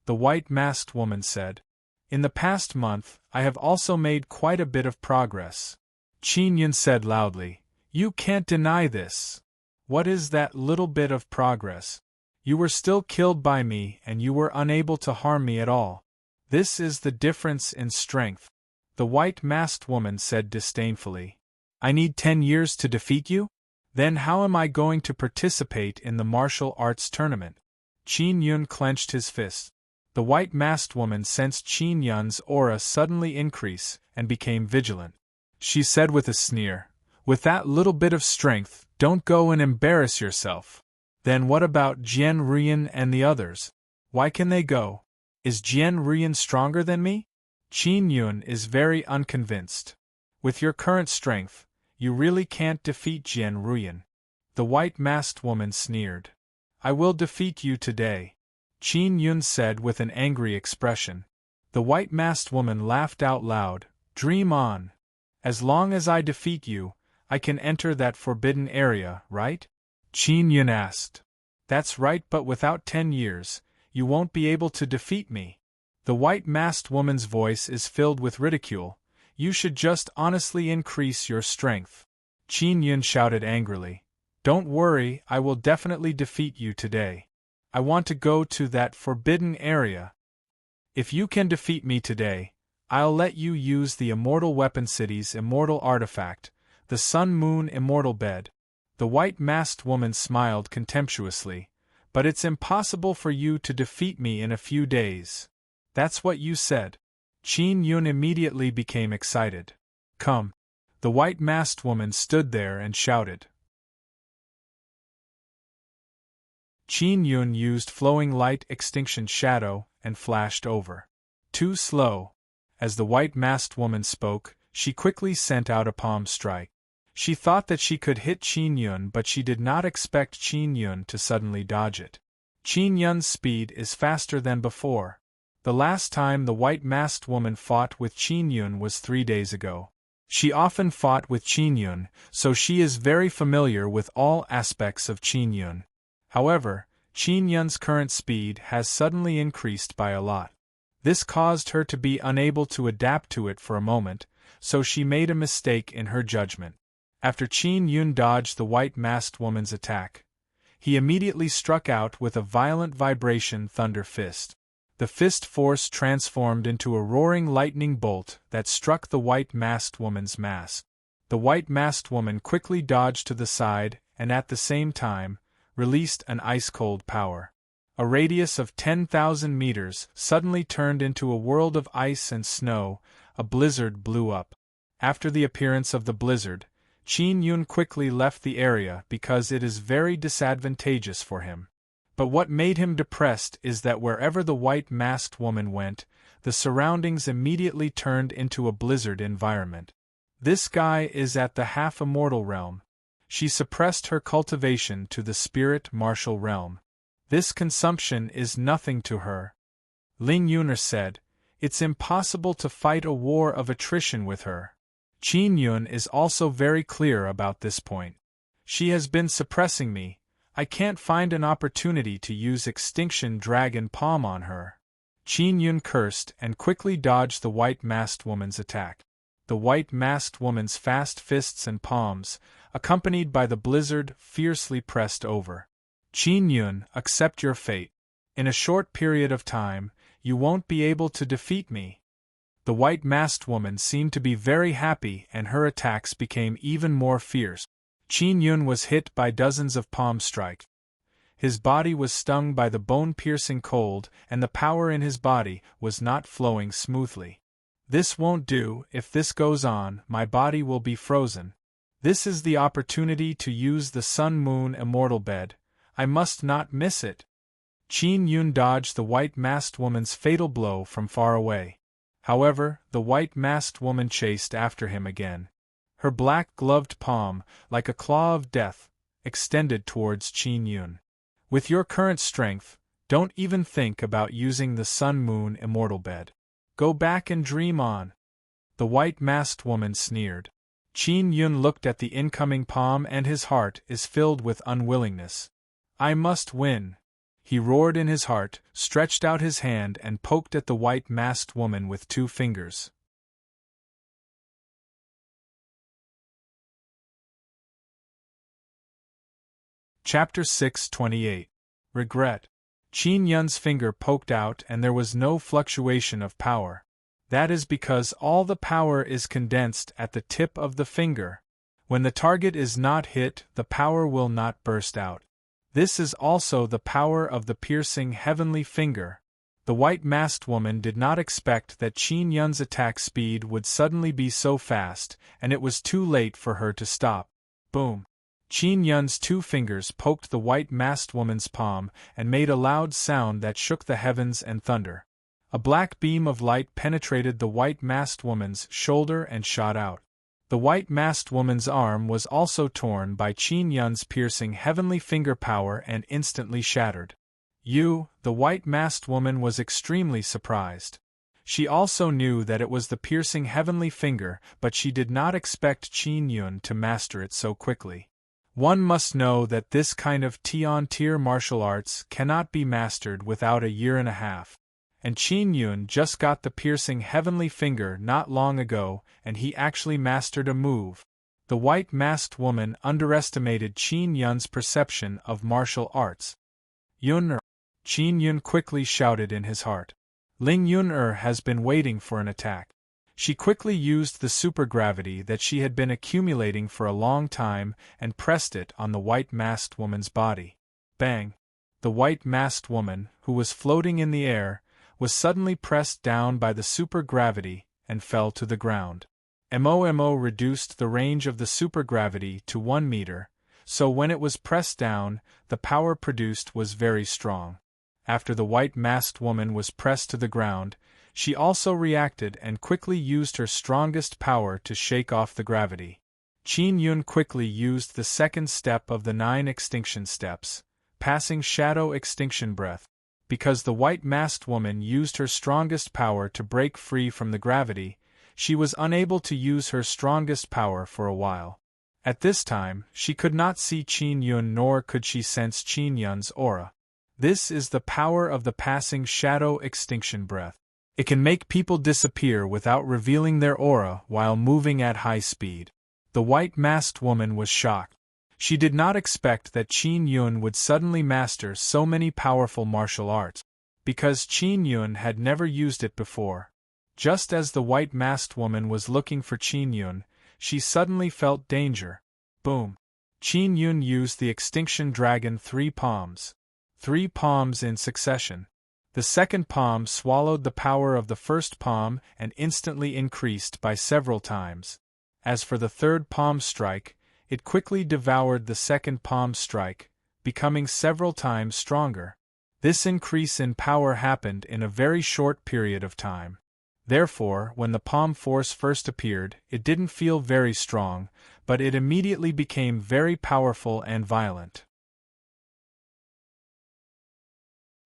the white-masked woman said. In the past month, I have also made quite a bit of progress. Qin Yun said loudly, You can't deny this. What is that little bit of progress? You were still killed by me and you were unable to harm me at all. This is the difference in strength. The white-masked woman said disdainfully. I need 10 years to defeat you? Then how am I going to participate in the martial arts tournament? Qin Yun clenched his fist. The white-masked woman sensed Qin Yun's aura suddenly increase and became vigilant. She said with a sneer, with that little bit of strength, don't go and embarrass yourself. Then what about Jian Ruyan and the others? Why can they go? Is Jian Ruyan stronger than me? Qin Yun is very unconvinced. With your current strength, you really can't defeat Jian Ruyan. The white-masked woman sneered. I will defeat you today, Qin Yun said with an angry expression. The white-masked woman laughed out loud. Dream on. As long as I defeat you, I can enter that forbidden area, right? Qin Yun asked. That's right, but without 10 years, you won't be able to defeat me. The white-masked woman's voice is filled with ridicule. You should just honestly increase your strength. Qin Yun shouted angrily. Don't worry, I will definitely defeat you today. I want to go to that forbidden area. If you can defeat me today, I'll let you use the Immortal Weapon City's immortal artifact, the Sun-Moon Immortal Bed. The white-masked woman smiled contemptuously. But it's impossible for you to defeat me in a few days. That's what you said. Qin Yun immediately became excited. Come. The white-masked woman stood there and shouted. Qin Yun used flowing light extinction shadow and flashed over. Too slow. As the white-masked woman spoke, she quickly sent out a palm strike. She thought that she could hit Qin Yun, but she did not expect Qin Yun to suddenly dodge it. Qin Yun's speed is faster than before. The last time the white-masked woman fought with Qin Yun was 3 days ago. She often fought with Qin Yun, so she is very familiar with all aspects of Qin Yun. However, Qin Yun's current speed has suddenly increased by a lot. This caused her to be unable to adapt to it for a moment, so she made a mistake in her judgment. After Qin Yun dodged the white-masked woman's attack, he immediately struck out with a violent vibration thunder fist. The fist force transformed into a roaring lightning bolt that struck the white-masked woman's mask. The white-masked woman quickly dodged to the side and at the same time, released an ice-cold power. A radius of 10,000 meters suddenly turned into a world of ice and snow. A blizzard blew up. After the appearance of the blizzard, Qin Yun quickly left the area because it is very disadvantageous for him. But what made him depressed is that wherever the white-masked woman went, the surroundings immediately turned into a blizzard environment. This guy is at the half-immortal realm. She suppressed her cultivation to the spirit martial realm. This consumption is nothing to her. Ling Yuner said, it's impossible to fight a war of attrition with her. Qin Yun is also very clear about this point. She has been suppressing me. I can't find an opportunity to use Extinction Dragon Palm on her. Qin Yun cursed and quickly dodged the white-masked woman's attack. The white-masked woman's fast fists and palms, accompanied by the blizzard, fiercely pressed over. Qin Yun, accept your fate. In a short period of time, you won't be able to defeat me. The white-masked woman seemed to be very happy and her attacks became even more fierce. Qin Yun was hit by dozens of palm strikes. His body was stung by the bone-piercing cold and the power in his body was not flowing smoothly. This won't do. If this goes on, my body will be frozen. This is the opportunity to use the Sun-Moon Immortal Bed. I must not miss it. Qin Yun dodged the white-masked woman's fatal blow from far away. However, the white-masked woman chased after him again. Her black-gloved palm, like a claw of death, extended towards Qin Yun. With your current strength, don't even think about using the Sun-Moon Immortal Bed. Go back and dream on. The white-masked woman sneered. Qin Yun looked at the incoming palm and his heart is filled with unwillingness. I must win. He roared in his heart, stretched out his hand and poked at the white-masked woman with 2 fingers. Chapter 6:28. Regret. Qin Yun's finger poked out and there was no fluctuation of power. That is because all the power is condensed at the tip of the finger. When the target is not hit, the power will not burst out. This is also the power of the piercing heavenly finger. The white-masked woman did not expect that Qin Yun's attack speed would suddenly be so fast, and it was too late for her to stop. Boom! Qin Yun's two fingers poked the white-masked woman's palm and made a loud sound that shook the heavens and thunder. A black beam of light penetrated the white-masked woman's shoulder and shot out. The white-masked woman's arm was also torn by Qin Yun's piercing heavenly finger power and instantly shattered. The white-masked woman was extremely surprised. She also knew that it was the piercing heavenly finger, but she did not expect Qin Yun to master it so quickly. One must know that this kind of tier martial arts cannot be mastered without a year and a half. And Qin Yun just got the piercing heavenly finger not long ago, and he actually mastered a move. The white-masked woman underestimated Qin Yun's perception of martial arts. Yun-er! Qin Yun quickly shouted in his heart. Ling Yun-er has been waiting for an attack. She quickly used the supergravity that she had been accumulating for a long time and pressed it on the white-masked woman's body. Bang! The white-masked woman, who was floating in the air, was suddenly pressed down by the supergravity and fell to the ground. Mo reduced the range of the supergravity to 1 meter, so when it was pressed down, the power produced was very strong. After the white-masked woman was pressed to the ground, she also reacted and quickly used her strongest power to shake off the gravity. Qin Yun quickly used the second step of the 9 extinction steps, passing shadow extinction breath. Because the white-masked woman used her strongest power to break free from the gravity, she was unable to use her strongest power for a while. At this time, she could not see Qin Yun nor could she sense Qin Yun's aura. This is the power of the passing shadow extinction breath. It can make people disappear without revealing their aura while moving at high speed. The white-masked woman was shocked. She did not expect that Qin Yun would suddenly master so many powerful martial arts, because Qin Yun had never used it before. Just as the white-masked woman was looking for Qin Yun, she suddenly felt danger. Boom! Qin Yun used the Extinction Dragon 3 palms. 3 palms in succession. The second palm swallowed the power of the first palm and instantly increased by several times. As for the third palm strike, it quickly devoured the second palm strike, becoming several times stronger. This increase in power happened in a very short period of time. Therefore, when the palm force first appeared, it didn't feel very strong, but it immediately became very powerful and violent.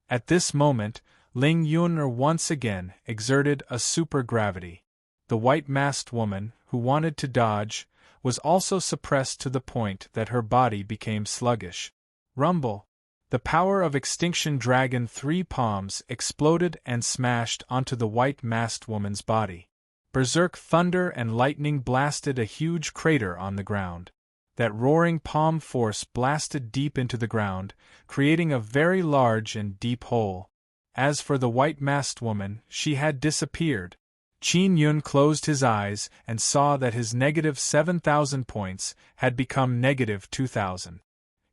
At this moment, Ling Yun once again exerted a supergravity. The white-masked woman, who wanted to dodge, was also suppressed to the point that her body became sluggish. Rumble! The power of Extinction Dragon 3 palms exploded and smashed onto the white-masked woman's body. Berserk thunder and lightning blasted a huge crater on the ground. That roaring palm force blasted deep into the ground, creating a very large and deep hole. As for the white-masked woman, she had disappeared. Qin Yun closed his eyes and saw that his negative 7,000 points had become negative 2,000.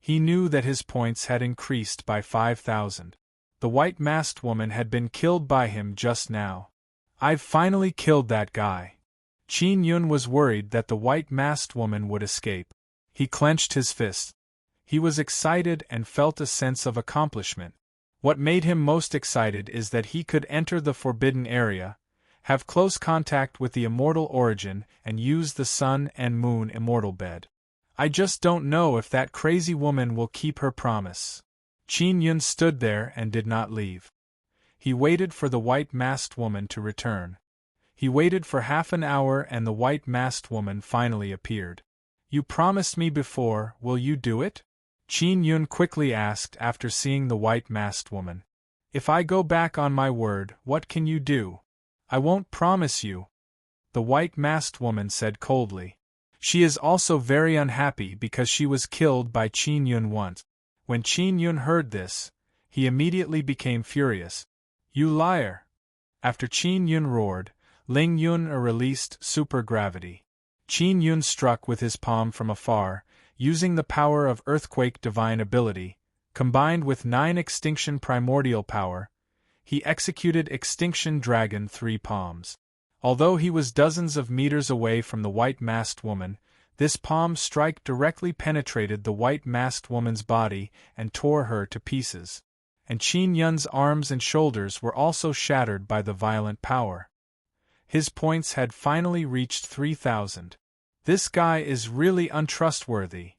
He knew that his points had increased by 5,000. The white-masked woman had been killed by him just now. I've finally killed that guy. Qin Yun was worried that the white-masked woman would escape. He clenched his fist. He was excited and felt a sense of accomplishment. What made him most excited is that he could enter the forbidden area, have close contact with the immortal origin, and use the sun and moon immortal bed. I just don't know if that crazy woman will keep her promise. Qin Yun stood there and did not leave. He waited for the white-masked woman to return. He waited for half an hour and the white-masked woman finally appeared. You promised me before, will you do it? Qin Yun quickly asked after seeing the white-masked woman. If I go back on my word, what can you do? I won't promise you. The white-masked woman said coldly. She is also very unhappy because she was killed by Qin Yun once. When Qin Yun heard this, he immediately became furious. You liar! After Qin Yun roared, Ling Yun released supergravity. Qin Yun struck with his palm from afar, using the power of earthquake divine ability, combined with 9 extinction primordial power. He executed Extinction Dragon 3 palms. Although he was dozens of meters away from the white-masked woman, this palm strike directly penetrated the white-masked woman's body and tore her to pieces. And Qin Yun's arms and shoulders were also shattered by the violent power. His points had finally reached 3,000. This guy is really untrustworthy.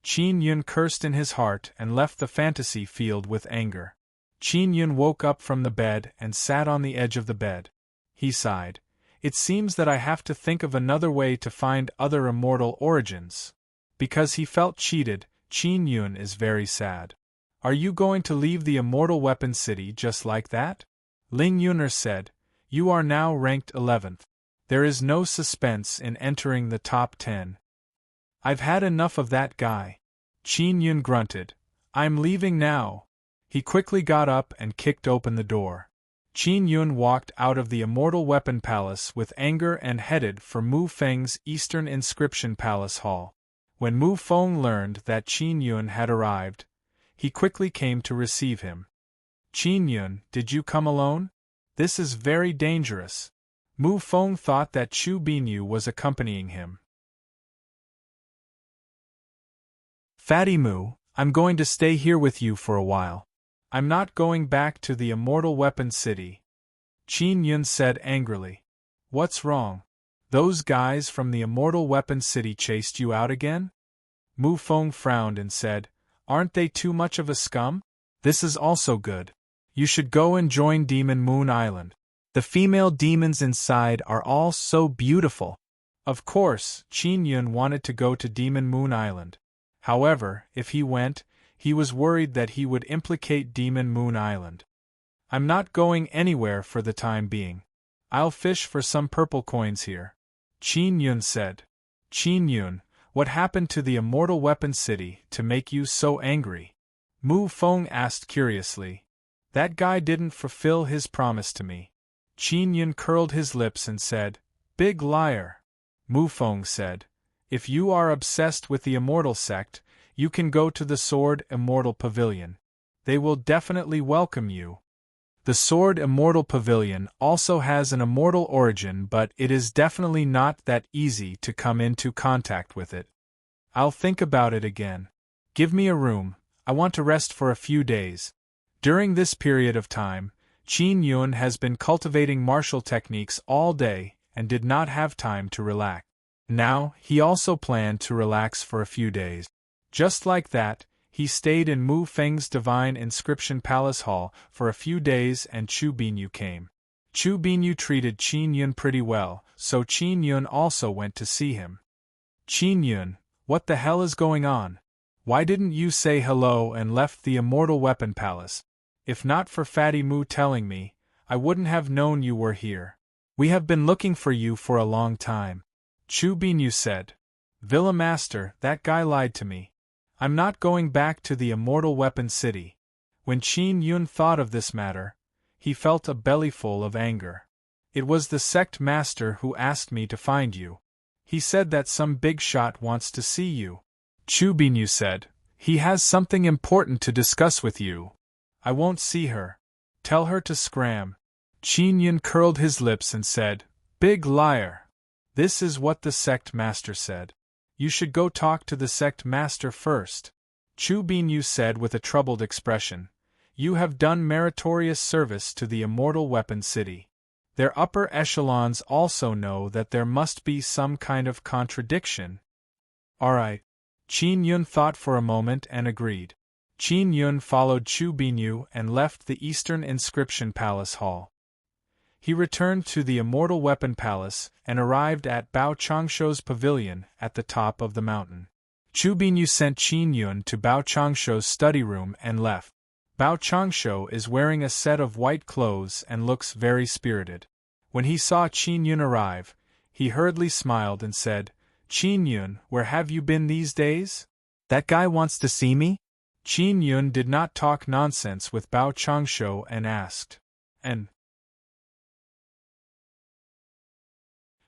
Qin Yun cursed in his heart and left the fantasy field with anger. Qin Yun woke up from the bed and sat on the edge of the bed. He sighed. It seems that I have to think of another way to find other immortal origins. Because he felt cheated, Qin Yun is very sad. Are you going to leave the immortal weapon city just like that? Ling Yuner said, You are now ranked 11th. There is no suspense in entering the top 10. I've had enough of that guy. Qin Yun grunted. I'm leaving now. He quickly got up and kicked open the door. Qin Yun walked out of the Immortal Weapon Palace with anger and headed for Mu Feng's Eastern Inscription Palace Hall. When Mu Feng learned that Qin Yun had arrived, he quickly came to receive him. Qin Yun, did you come alone? This is very dangerous. Mu Feng thought that Chu Binyu was accompanying him. Fatty Mu, I'm going to stay here with you for a while. I'm not going back to the Immortal Weapon City. Qin Yun said angrily. What's wrong? Those guys from the Immortal Weapon City chased you out again? Mu Feng frowned and said, Aren't they too much of a scum? This is also good. You should go and join Demon Moon Island. The female demons inside are all so beautiful. Of course, Qin Yun wanted to go to Demon Moon Island. However, if he went, he was worried that he would implicate Demon Moon Island. I'm not going anywhere for the time being. I'll fish for some purple coins here. Qin Yun said. Qin Yun, what happened to the Immortal Weapon City to make you so angry? Mu Feng asked curiously. That guy didn't fulfill his promise to me. Qin Yun curled his lips and said, Big liar. Mu Feng said, If you are obsessed with the Immortal Sect, you can go to the Sword Immortal Pavilion. They will definitely welcome you. The Sword Immortal Pavilion also has an immortal origin, but it is definitely not that easy to come into contact with it. I'll think about it again. Give me a room, I want to rest for a few days. During this period of time, Qin Yun has been cultivating martial techniques all day and did not have time to relax. Now, he also planned to relax for a few days. Just like that, he stayed in Mu Feng's Divine Inscription Palace Hall for a few days and Chu Binyu came. Chu Binyu treated Qin Yun pretty well, so Qin Yun also went to see him. Qin Yun, what the hell is going on? Why didn't you say hello and left the Immortal Weapon Palace? If not for Fatty Mu telling me, I wouldn't have known you were here. We have been looking for you for a long time. Chu Binyu said. Villa Master, that guy lied to me. I'm not going back to the Immortal Weapon City. When Qin Yun thought of this matter, he felt a bellyful of anger. It was the sect master who asked me to find you. He said that some big shot wants to see you. Chu Binyu said, He has something important to discuss with you. I won't see her. Tell her to scram. Qin Yun curled his lips and said, Big liar. This is what the sect master said. You should go talk to the sect master first. Chu Binyu said with a troubled expression. You have done meritorious service to the Immortal Weapon City. Their upper echelons also know that there must be some kind of contradiction. Alright. Qin Yun thought for a moment and agreed. Qin Yun followed Chu Binyu and left the Eastern Inscription Palace Hall. He returned to the Immortal Weapon Palace and arrived at Bao Changshuo's pavilion at the top of the mountain. Chu Binyu sent Qin Yun to Bao Changshuo's study room and left. Bao Changshuo is wearing a set of white clothes and looks very spirited. When he saw Qin Yun arrive, he hurriedly smiled and said, Qin Yun, where have you been these days? That guy wants to see me? Qin Yun did not talk nonsense with Bao Changshu and asked, "And?"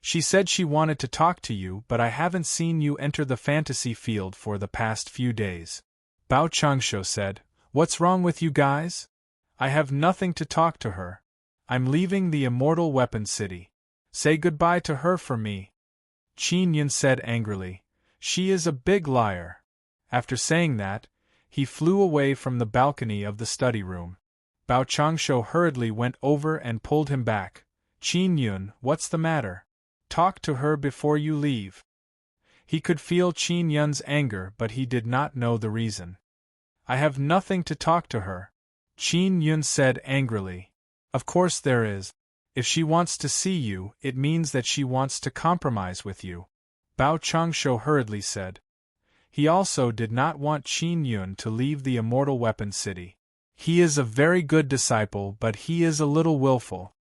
"She said she wanted to talk to you, but I haven't seen you enter the fantasy field for the past few days." Bao Changshu said, "What's wrong with you guys? I have nothing to talk to her. I'm leaving the Immortal Weapon City. Say goodbye to her for me." Qin Yun said angrily, "She is a big liar." After saying that, he flew away from the balcony of the study room. Bao Changshu hurriedly went over and pulled him back. "Qin Yun, what's the matter? Talk to her before you leave." He could feel Qin Yun's anger, but he did not know the reason. "I have nothing to talk to her," Qin Yun said angrily. "Of course there is. If she wants to see you, it means that she wants to compromise with you," Bao Changshu hurriedly said. He also did not want Qin Yun to leave the Immortal Weapon City. "He is a very good disciple, but he is a little willful.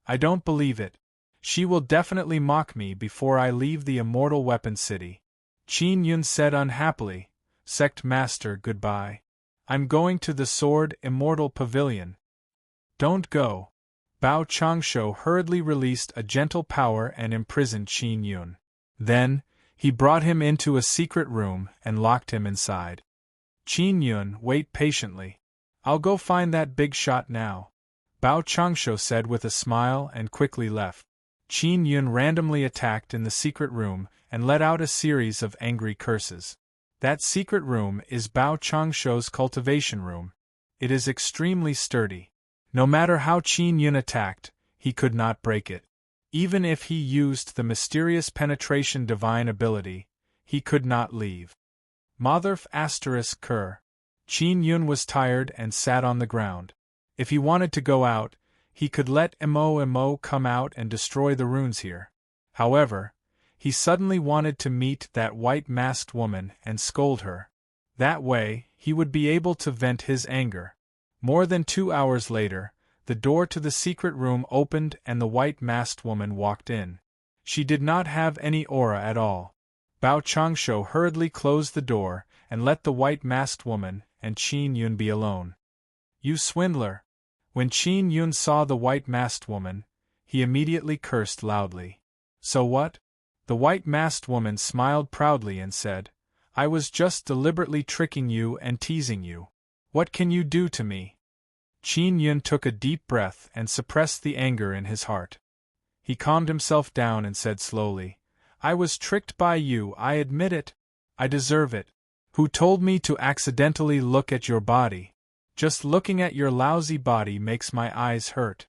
I don't believe it. She will definitely mock me before I leave the Immortal Weapon City." Qin Yun said unhappily, "Sect Master, goodbye. I'm going to the Sword Immortal Pavilion." "Don't go." Bao Changshu hurriedly released a gentle power and imprisoned Qin Yun. Then, he brought him into a secret room and locked him inside. "Qin Yun, wait patiently. I'll go find that big shot now," Bao Changshu said with a smile and quickly left. Qin Yun randomly attacked in the secret room and let out a series of angry curses. That secret room is Bao Changshu's cultivation room. It is extremely sturdy. No matter how Qin Yun attacked, he could not break it. Even if he used the mysterious penetration divine ability, he could not leave. Motherf ****. Qin Yun was tired and sat on the ground. If he wanted to go out, he could let Mo come out and destroy the runes here. However, he suddenly wanted to meet that white-masked woman and scold her. That way, he would be able to vent his anger. More than 2 hours later, the door to the secret room opened and the white-masked woman walked in. She did not have any aura at all. Bao Changshu hurriedly closed the door and let the white-masked woman and Qin Yun be alone. "You swindler!" When Qin Yun saw the white-masked woman, he immediately cursed loudly. "So what?" The white-masked woman smiled proudly and said, "I was just deliberately tricking you and teasing you. What can you do to me?" Qin Yun took a deep breath and suppressed the anger in his heart. He calmed himself down and said slowly, "I was tricked by you, I admit it. I deserve it. Who told me to accidentally look at your body? Just looking at your lousy body makes my eyes hurt."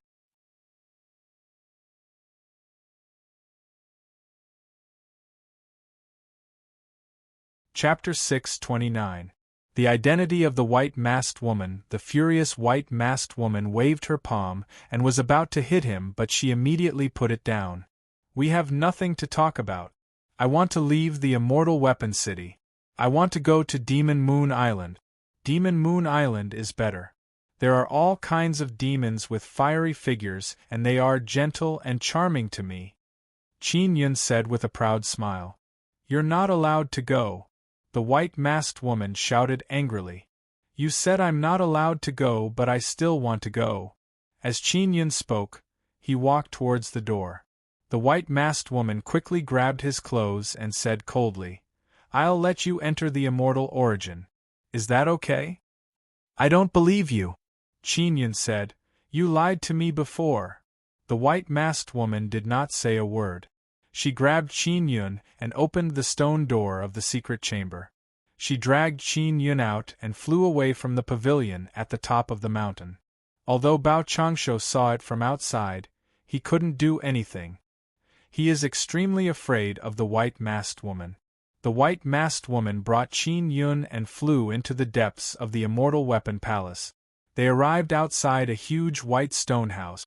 Chapter 629. The identity of the white-masked woman. The furious white-masked woman waved her palm and was about to hit him, but she immediately put it down. "We have nothing to talk about. I want to leave the Immortal Weapon City. I want to go to Demon Moon Island. Demon Moon Island is better. There are all kinds of demons with fiery figures and they are gentle and charming to me," Qin Yun said with a proud smile. "You're not allowed to go," the white-masked woman shouted angrily. "You said I'm not allowed to go, but I still want to go." As Qin Yun spoke, he walked towards the door. The white-masked woman quickly grabbed his clothes and said coldly, "I'll let you enter the Immortal Origin. Is that okay?" "I don't believe you," Qin Yun said. "You lied to me before." The white-masked woman did not say a word. She grabbed Qin Yun and opened the stone door of the secret chamber. She dragged Qin Yun out and flew away from the pavilion at the top of the mountain. Although Bao Changshu saw it from outside, he couldn't do anything. He is extremely afraid of the white-masked woman. The white-masked woman brought Qin Yun and flew into the depths of the Immortal Weapon Palace. They arrived outside a huge white stone house.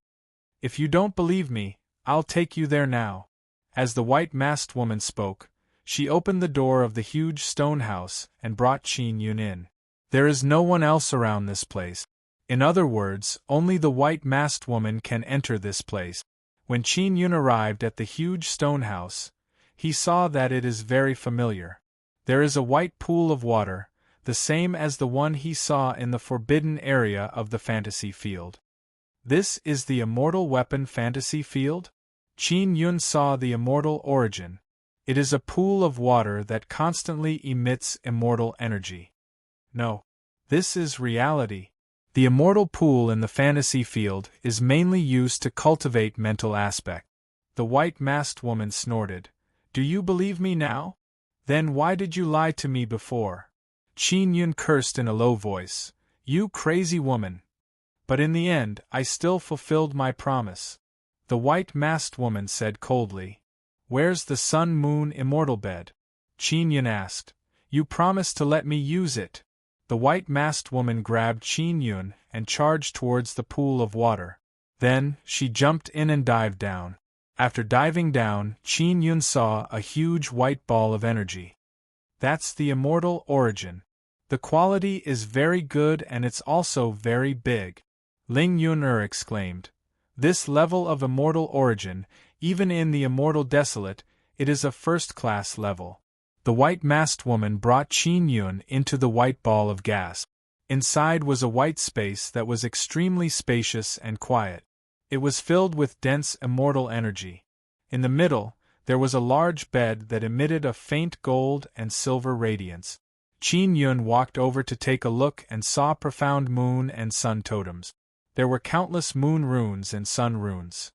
"If you don't believe me, I'll take you there now." As the white-masked woman spoke, she opened the door of the huge stone house and brought Qin Yun in. "There is no one else around this place. In other words, only the white-masked woman can enter this place." When Qin Yun arrived at the huge stone house, he saw that it is very familiar. There is a white pool of water, the same as the one he saw in the forbidden area of the fantasy field. This is the immortal weapon fantasy field? Qin Yun saw the immortal origin. It is a pool of water that constantly emits immortal energy. No. This is reality. The immortal pool in the fantasy field is mainly used to cultivate mental aspect. The white-masked woman snorted. Do you believe me now? Then why did you lie to me before? Qin Yun cursed in a low voice. You crazy woman! But in the end, I still fulfilled my promise. The white-masked woman said coldly. Where's the sun-moon immortal bed? Qin Yun asked. You promised to let me use it. The white-masked woman grabbed Qin Yun and charged towards the pool of water. Then, she jumped in and dived down. After diving down, Qin Yun saw a huge white ball of energy. That's the immortal origin. The quality is very good and it's also very big. Ling Yun exclaimed. This level of immortal origin, even in the immortal desolate, it is a first-class level. The white-masked woman brought Qin Yun into the white ball of gas. Inside was a white space that was extremely spacious and quiet. It was filled with dense immortal energy. In the middle, there was a large bed that emitted a faint gold and silver radiance. Qin Yun walked over to take a look and saw profound moon and sun totems. There were countless moon runes and sun runes.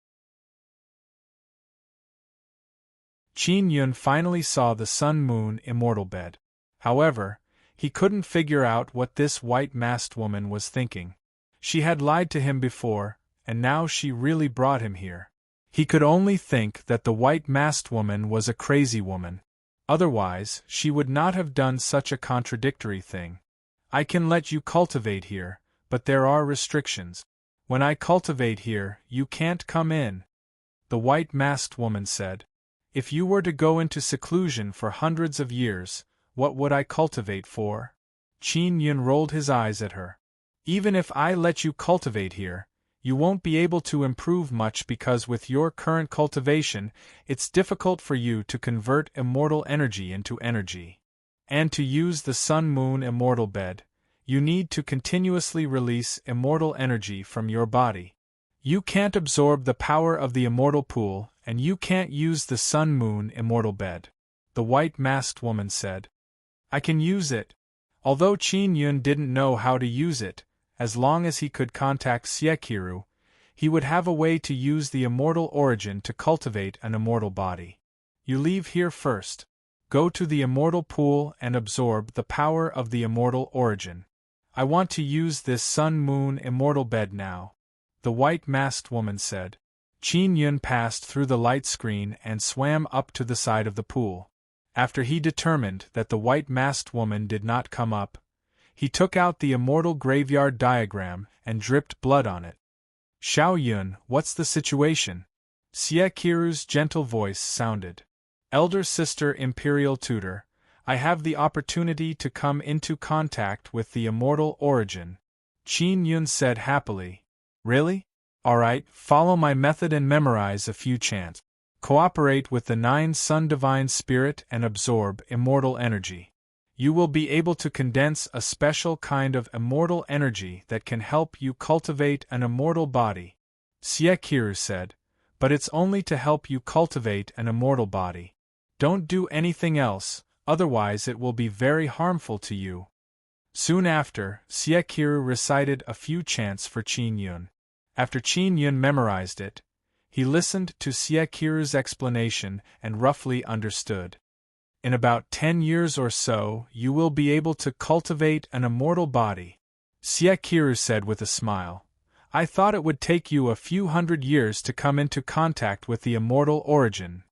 Qin Yun finally saw the sun-moon immortal bed. However, he couldn't figure out what this white-masked woman was thinking. She had lied to him before, and now she really brought him here. He could only think that the white-masked woman was a crazy woman. Otherwise, she would not have done such a contradictory thing. I can let you cultivate here, but there are restrictions. When I cultivate here, you can't come in. The white-masked woman said. If you were to go into seclusion for hundreds of years, what would I cultivate for? Qin Yun rolled his eyes at her. Even if I let you cultivate here, you won't be able to improve much because with your current cultivation, it's difficult for you to convert immortal energy into energy. And to use the sun-moon immortal bed, you need to continuously release immortal energy from your body. You can't absorb the power of the immortal pool, and you can't use the sun-moon immortal bed. The white-masked woman said. I can use it. Although Qin Yun didn't know how to use it, as long as he could contact Siekiru, he would have a way to use the immortal origin to cultivate an immortal body. You leave here first. Go to the immortal pool and absorb the power of the immortal origin. I want to use this sun-moon immortal bed now. The white-masked woman said. Qin Yun passed through the light screen and swam up to the side of the pool. After he determined that the white-masked woman did not come up, he took out the immortal graveyard diagram and dripped blood on it. Xiao Yun, what's the situation? Siekiru's gentle voice sounded. Elder sister Imperial Tutor, I have the opportunity to come into contact with the immortal origin. Qin Yun said happily. Really? Alright, follow my method and memorize a few chants. Cooperate with the 9 Sun Divine Spirit and absorb immortal energy. You will be able to condense a special kind of immortal energy that can help you cultivate an immortal body. Siekiru said, but it's only to help you cultivate an immortal body. Don't do anything else, otherwise it will be very harmful to you. Soon after, Siekiru recited a few chants for Qin Yun. After Qin Yun memorized it, he listened to Siekiru's explanation and roughly understood. In about 10 years or so, you will be able to cultivate an immortal body. Siekiru said with a smile. I thought it would take you a few hundred years to come into contact with the immortal origin.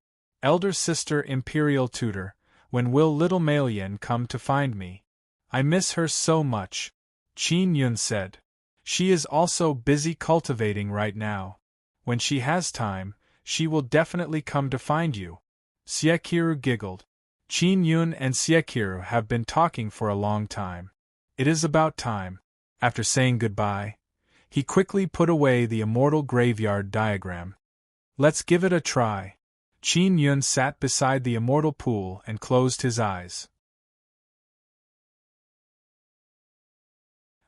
Elder sister Imperial Tutor, when will little Malian come to find me? I miss her so much. Qin Yun said. She is also busy cultivating right now. When she has time, she will definitely come to find you. Siekiru giggled. Qin Yun and Siekiru have been talking for a long time. It is about time. After saying goodbye, he quickly put away the immortal graveyard diagram. Let's give it a try. Qin Yun sat beside the immortal pool and closed his eyes.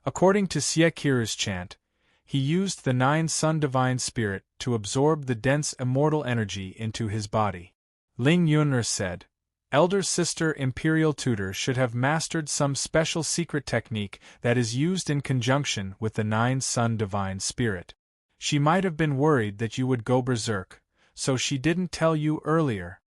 According to Siekiru's chant, he used the 9 Sun Divine Spirit to absorb the dense immortal energy into his body. Ling Yun'er said, Elder Sister Imperial Tutor should have mastered some special secret technique that is used in conjunction with the 9 Sun Divine Spirit. She might have been worried that you would go berserk, so she didn't tell you earlier.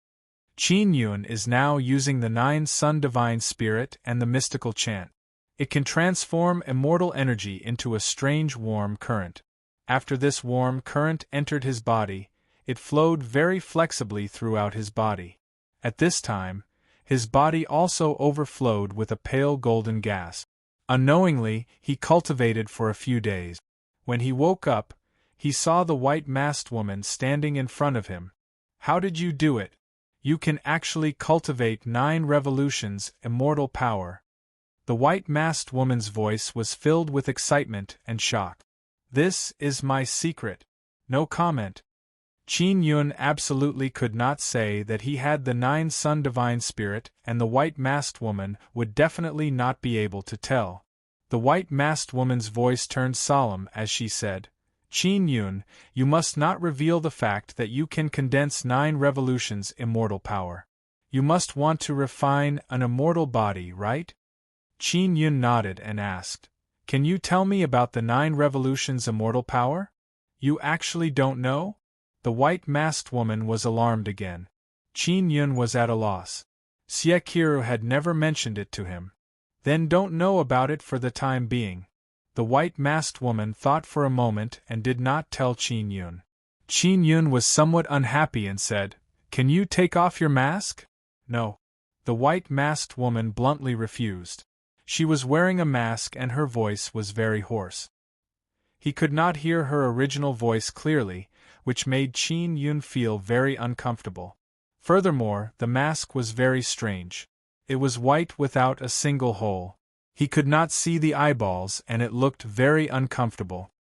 Qin Yun is now using the 9 Sun Divine Spirit and the mystical chant. It can transform immortal energy into a strange warm current. After this warm current entered his body, it flowed very flexibly throughout his body. At this time, his body also overflowed with a pale golden gas. Unknowingly, he cultivated for a few days. When he woke up, he saw the white-masked woman standing in front of him. How did you do it? You can actually cultivate 9 revolutions, immortal power. The white-masked woman's voice was filled with excitement and shock. This is my secret. No comment. Qin Yun absolutely could not say that he had the 9 Sun Divine Spirit, and the white-masked woman would definitely not be able to tell. The white-masked woman's voice turned solemn as she said, Qin Yun, you must not reveal the fact that you can condense 9 revolutions immortal power. You must want to refine an immortal body, right? Qin Yun nodded and asked, Can you tell me about the 9 revolutions immortal power? You actually don't know? The white-masked woman was alarmed again. Qin Yun was at a loss. Siekiru had never mentioned it to him. Then don't know about it for the time being. The white-masked woman thought for a moment and did not tell Qin Yun. Qin Yun was somewhat unhappy and said, Can you take off your mask? No. The white-masked woman bluntly refused. She was wearing a mask and her voice was very hoarse. He could not hear her original voice clearly, which made Qin Yun feel very uncomfortable. Furthermore, the mask was very strange. It was white without a single hole. He could not see the eyeballs and it looked very uncomfortable.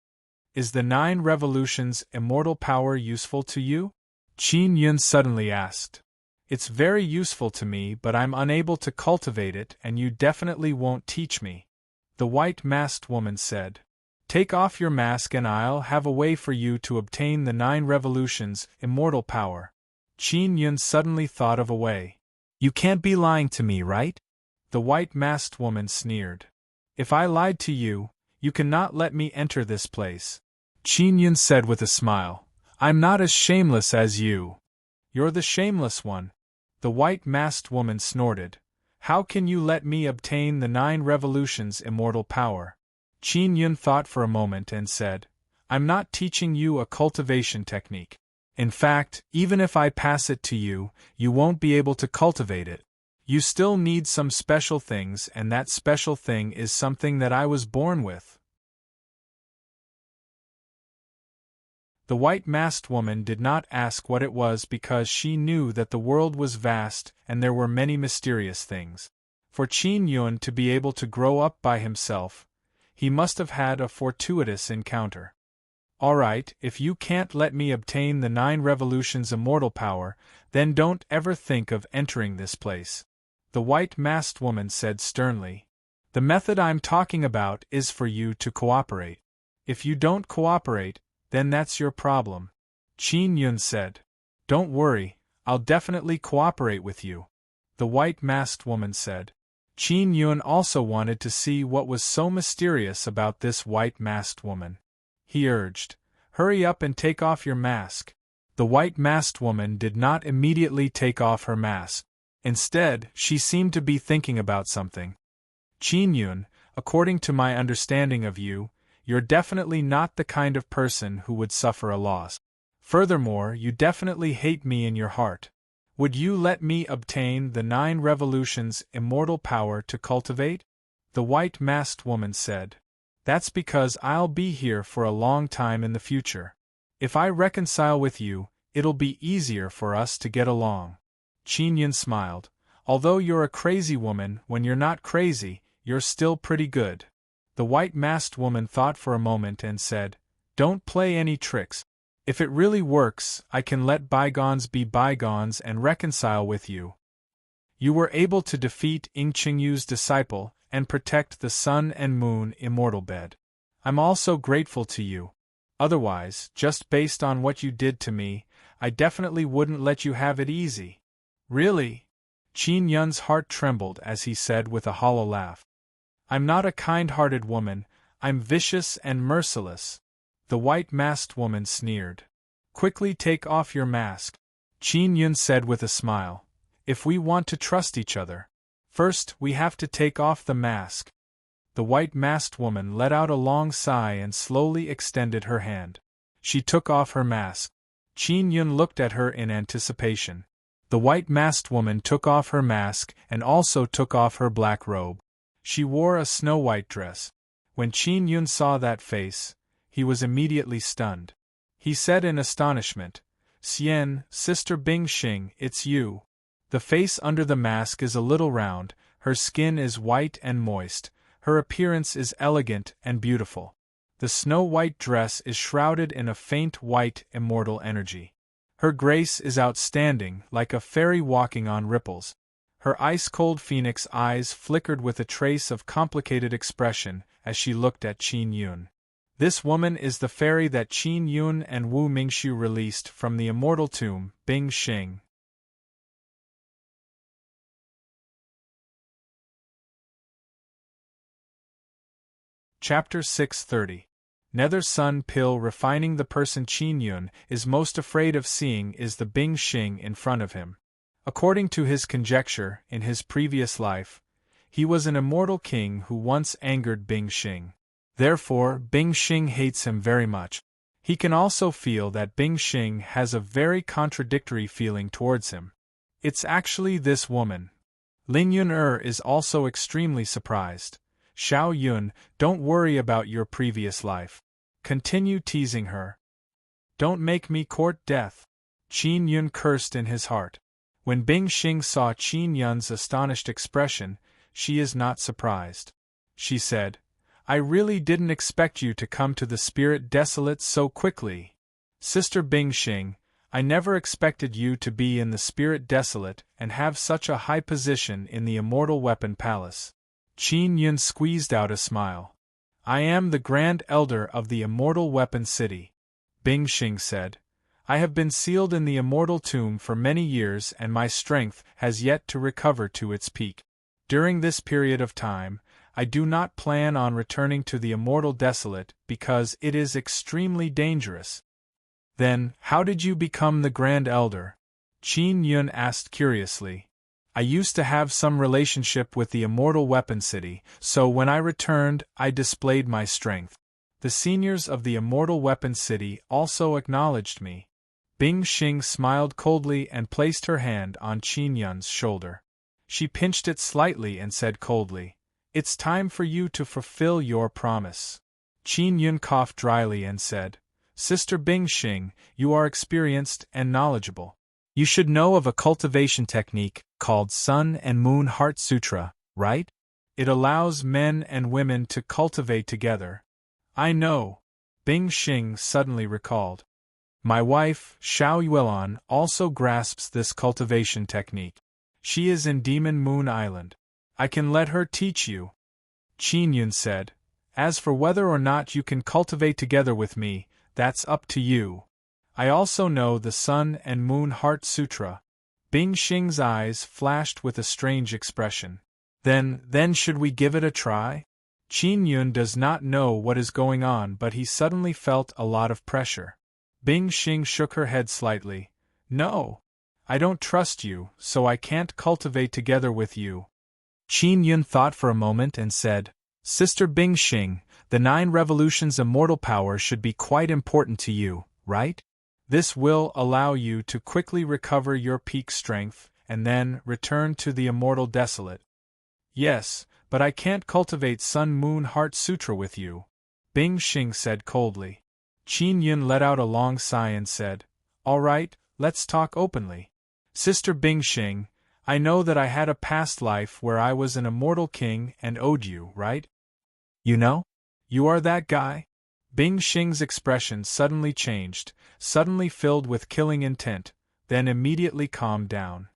Is the 9 revolutions immortal power useful to you? Qin Yun suddenly asked. It's very useful to me, but I'm unable to cultivate it and you definitely won't teach me. The white-masked woman said. Take off your mask and I'll have a way for you to obtain the 9 revolutions immortal power. Qin Yun suddenly thought of a way. You can't be lying to me, right? The white-masked woman sneered. If I lied to you, you cannot let me enter this place. Qin Yun said with a smile. I'm not as shameless as you. You're the shameless one. The white-masked woman snorted. How can you let me obtain the 9 revolutions immortal power? Qin Yun thought for a moment and said, I'm not teaching you a cultivation technique. In fact, even if I pass it to you, you won't be able to cultivate it. You still need some special things, and that special thing is something that I was born with. The white-masked woman did not ask what it was because she knew that the world was vast and there were many mysterious things. For Qin Yun to be able to grow up by himself, he must have had a fortuitous encounter. All right, if you can't let me obtain the 9 revolutions immortal power, then don't ever think of entering this place. The white-masked woman said sternly. The method I'm talking about is for you to cooperate. If you don't cooperate, then that's your problem. Qin Yun said. Don't worry, I'll definitely cooperate with you. The white-masked woman said. Qin Yun also wanted to see what was so mysterious about this white-masked woman. He urged, Hurry up and take off your mask. The white-masked woman did not immediately take off her mask. Instead, she seemed to be thinking about something. Qin Yun, according to my understanding of you, you're definitely not the kind of person who would suffer a loss. Furthermore, you definitely hate me in your heart. Would you let me obtain the 9 revolutions immortal power to cultivate? The white-masked woman said. That's because I'll be here for a long time in the future. If I reconcile with you, it'll be easier for us to get along. Qin Yun smiled. Although you're a crazy woman, when you're not crazy, you're still pretty good. The white-masked woman thought for a moment and said, Don't play any tricks. If it really works, I can let bygones be bygones and reconcile with you. You were able to defeat Ing Qingyu's disciple, and protect the sun and moon immortal bed. I'm also grateful to you. Otherwise, just based on what you did to me, I definitely wouldn't let you have it easy. Really? Qin Yun's heart trembled as he said with a hollow laugh. I'm not a kind-hearted woman, I'm vicious and merciless. The white-masked woman sneered. Quickly take off your mask, Qin Yun said with a smile. If we want to trust each other, first we have to take off the mask. The white-masked woman let out a long sigh and slowly extended her hand. She took off her mask. Qin Yun looked at her in anticipation. The white-masked woman took off her mask and also took off her black robe. She wore a snow-white dress. When Qin Yun saw that face, he was immediately stunned. He said in astonishment, "Xian, Sister Bing Xing, it's you." The face under the mask is a little round, her skin is white and moist, her appearance is elegant and beautiful. The snow-white dress is shrouded in a faint white immortal energy. Her grace is outstanding, like a fairy walking on ripples. Her ice-cold phoenix eyes flickered with a trace of complicated expression as she looked at Qin Yun. This woman is the fairy that Qin Yun and Wu Mingxiu released from the immortal tomb, Bing Xing. Chapter 630. Nether Sun Pill. Refining. The person Qin Yun is most afraid of seeing is the Bing Xing in front of him. According to his conjecture, in his previous life, he was an immortal king who once angered Bing Xing. Therefore, Bing Xing hates him very much. He can also feel that Bing Xing has a very contradictory feeling towards him. It's actually this woman. Lin Yun is also extremely surprised. Xiao Yun, don't worry about your previous life. Continue teasing her. Don't make me court death. Qin Yun cursed in his heart. When Bing Xing saw Qin Yun's astonished expression, she is not surprised. She said, I really didn't expect you to come to the Spirit Desolate so quickly. Sister Bing Xing, I never expected you to be in the Spirit Desolate and have such a high position in the Immortal Weapon Palace. Qin Yun squeezed out a smile. I am the Grand Elder of the Immortal Weapon City. Bing Xing said. I have been sealed in the Immortal Tomb for many years and my strength has yet to recover to its peak. During this period of time, I do not plan on returning to the Immortal Desolate because it is extremely dangerous. Then, how did you become the Grand Elder? Qin Yun asked curiously. I used to have some relationship with the Immortal Weapon City, so when I returned, I displayed my strength. The seniors of the Immortal Weapon City also acknowledged me. Bing Xing smiled coldly and placed her hand on Qin Yun's shoulder. She pinched it slightly and said coldly, It's time for you to fulfill your promise. Qin Yun coughed dryly and said, Sister Bing Xing, you are experienced and knowledgeable. You should know of a cultivation technique called Sun and Moon Heart Sutra, right? It allows men and women to cultivate together. I know. Bing Xing suddenly recalled. My wife, Xiao Yuan, also grasps this cultivation technique. She is in Demon Moon Island. I can let her teach you. Qin Yun said. As for whether or not you can cultivate together with me, that's up to you. I also know the Sun and Moon Heart Sutra. Bing Xing's eyes flashed with a strange expression. Then should we give it a try? Qin Yun does not know what is going on, but he suddenly felt a lot of pressure. Bing Xing shook her head slightly. No. I don't trust you, so I can't cultivate together with you. Qin Yun thought for a moment and said, Sister Bing Xing, the 9 revolutions immortal power should be quite important to you, right? This will allow you to quickly recover your peak strength, and then return to the Immortal Desolate. Yes, but I can't cultivate Sun Moon Heart Sutra with you, Bing Xing said coldly. Qin Yun let out a long sigh and said, All right, let's talk openly. Sister Bing Xing, I know that I had a past life where I was an immortal king and owed you, right? You know? You are that guy? Bing Xing's expression suddenly changed, suddenly filled with killing intent, then immediately calmed down.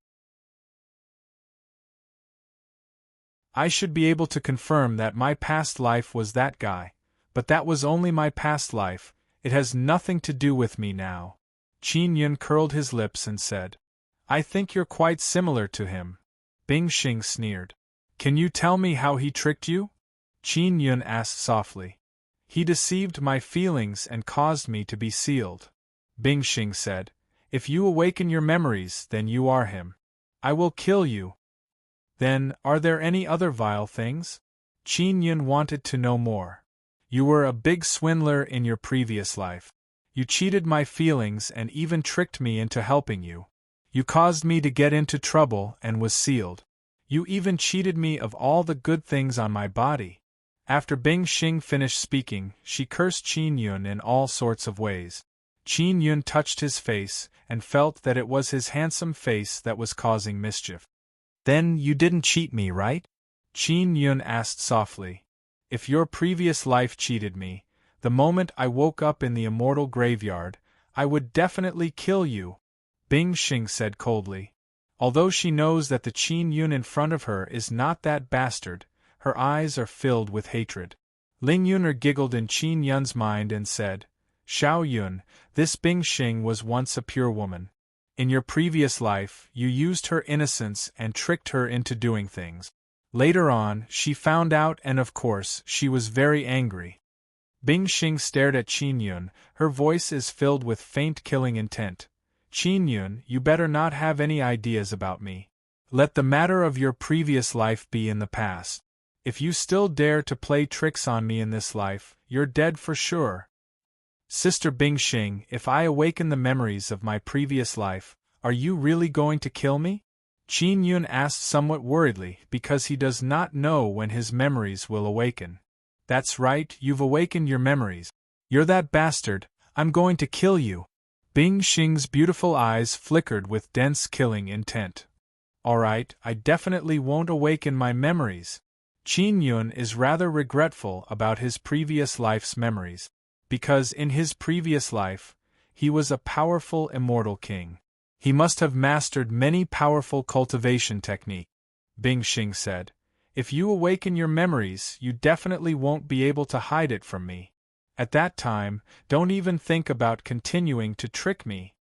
I should be able to confirm that my past life was that guy, but that was only my past life, it has nothing to do with me now. Qin Yun curled his lips and said, I think you're quite similar to him. Bing Xing sneered. Can you tell me how he tricked you? Qin Yun asked softly. He deceived my feelings and caused me to be sealed. Bing Xing said, If you awaken your memories, then you are him. I will kill you. Then, are there any other vile things? Qin Yun wanted to know more. You were a big swindler in your previous life. You cheated my feelings and even tricked me into helping you. You caused me to get into trouble and was sealed. You even cheated me of all the good things on my body. After Bing Xing finished speaking, she cursed Qin Yun in all sorts of ways. Qin Yun touched his face and felt that it was his handsome face that was causing mischief. Then you didn't cheat me, right? Qin Yun asked softly. If your previous life cheated me, the moment I woke up in the immortal graveyard, I would definitely kill you, Bing Xing said coldly. Although she knows that the Qin Yun in front of her is not that bastard, her eyes are filled with hatred. Ling Yuner giggled in Qin Yun's mind and said, Xiao Yun, this Bing Xing was once a pure woman. In your previous life, you used her innocence and tricked her into doing things. Later on, she found out and of course, she was very angry. Bing Xing stared at Qin Yun, her voice is filled with faint killing intent. Qin Yun, you better not have any ideas about me. Let the matter of your previous life be in the past. If you still dare to play tricks on me in this life, you're dead for sure. Sister Bing Xing, if I awaken the memories of my previous life, are you really going to kill me? Qin Yun asked somewhat worriedly because he does not know when his memories will awaken. That's right, you've awakened your memories. You're that bastard, I'm going to kill you. Bing Xing's beautiful eyes flickered with dense killing intent. Alright, I definitely won't awaken my memories. Qin Yun is rather regretful about his previous life's memories, because in his previous life, he was a powerful immortal king. He must have mastered many powerful cultivation techniques. Bing Xing said, If you awaken your memories, you definitely won't be able to hide it from me. At that time, don't even think about continuing to trick me.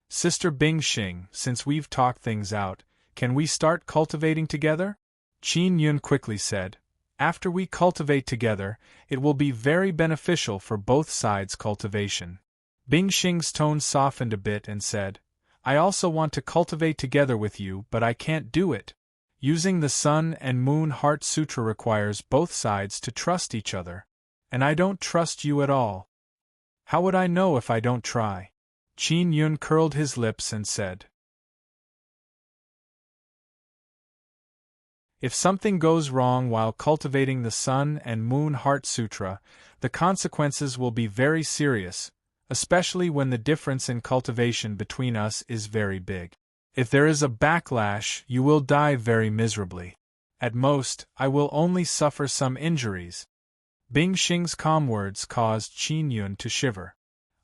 Sister Bing Xing, since we've talked things out, can we start cultivating together? Qin Yun quickly said, After we cultivate together, it will be very beneficial for both sides' cultivation. Bing Xing's tone softened a bit and said, I also want to cultivate together with you, but I can't do it. Using the Sun and Moon Heart Sutra requires both sides to trust each other. And I don't trust you at all. How would I know if I don't try? Qin Yun curled his lips and said, If something goes wrong while cultivating the Sun and Moon Heart Sutra, the consequences will be very serious, especially when the difference in cultivation between us is very big. If there is a backlash, you will die very miserably. At most, I will only suffer some injuries. Bing Xing's calm words caused Qin Yun to shiver.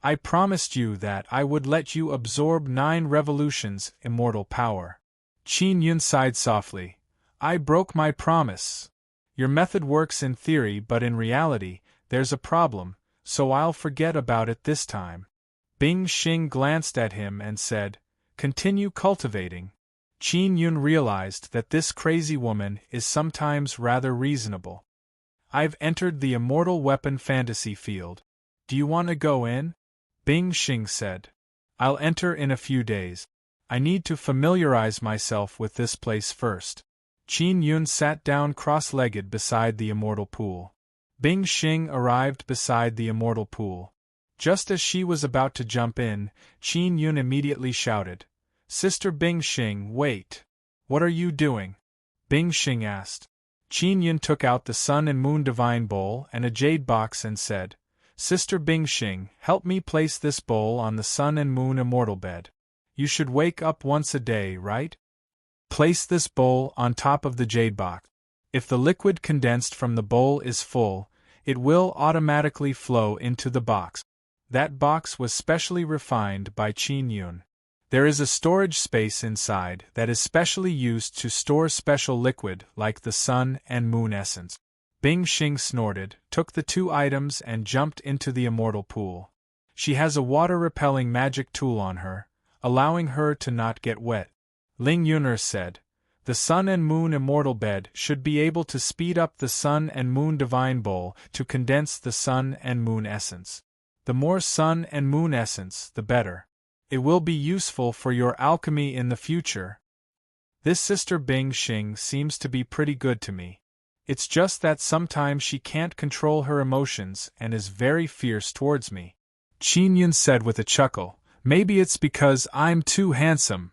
I promised you that I would let you absorb 9 revolutions' immortal power. Qin Yun sighed softly. I broke my promise. Your method works in theory, but in reality, there's a problem, so I'll forget about it this time. Bing Xing glanced at him and said, Continue cultivating. Qin Yun realized that this crazy woman is sometimes rather reasonable. I've entered the immortal weapon fantasy field. Do you want to go in? Bing Xing said. I'll enter in a few days. I need to familiarize myself with this place first. Qin Yun sat down cross-legged beside the immortal pool. Bing Xing arrived beside the immortal pool. Just as she was about to jump in, Qin Yun immediately shouted, Sister Bing Xing, wait. What are you doing? Bing Xing asked. Qin Yun took out the Sun and Moon Divine Bowl and a jade box and said, Sister Bing Xing, help me place this bowl on the Sun and Moon immortal bed. You should wake up once a day, right? Place this bowl on top of the jade box. If the liquid condensed from the bowl is full, it will automatically flow into the box. That box was specially refined by Qin Yun. There is a storage space inside that is specially used to store special liquid like the sun and moon essence. Bing Xing snorted, took the 2 items and jumped into the immortal pool. She has a water-repelling magic tool on her, allowing her to not get wet. Ling Yuner said, "The Sun and Moon Immortal Bed should be able to speed up the Sun and Moon Divine Bowl to condense the Sun and Moon essence. The more Sun and Moon essence, the better. It will be useful for your alchemy in the future. This Sister Bing Xing seems to be pretty good to me. It's just that sometimes she can't control her emotions and is very fierce towards me." Qin Yun said with a chuckle, "Maybe it's because I'm too handsome."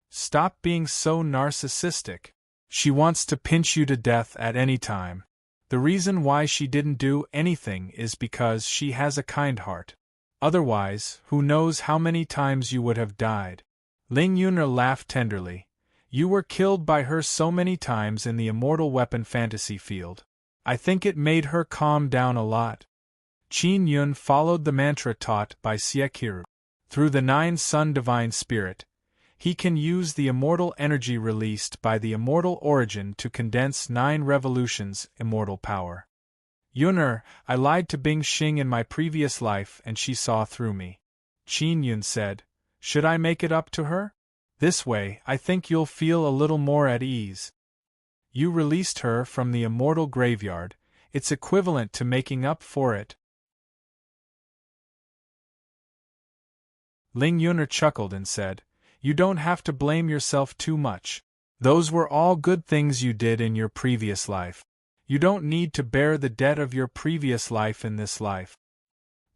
"Stop being so narcissistic. She wants to pinch you to death at any time. The reason why she didn't do anything is because she has a kind heart. Otherwise, who knows how many times you would have died." Ling Yuner laughed tenderly. "You were killed by her so many times in the immortal weapon fantasy field. I think it made her calm down a lot." Qin Yun followed the mantra taught by Xie. Through the 9 Sun Divine Spirit, he can use the immortal energy released by the immortal origin to condense 9 revolutions immortal power. "Yuner, I lied to Bing Xing in my previous life and she saw through me." Qin Yun said, "Should I make it up to her? This way, I think you'll feel a little more at ease. You released her from the immortal graveyard, it's equivalent to making up for it." Ling Yuner chuckled and said, "You don't have to blame yourself too much. Those were all good things you did in your previous life. You don't need to bear the debt of your previous life in this life."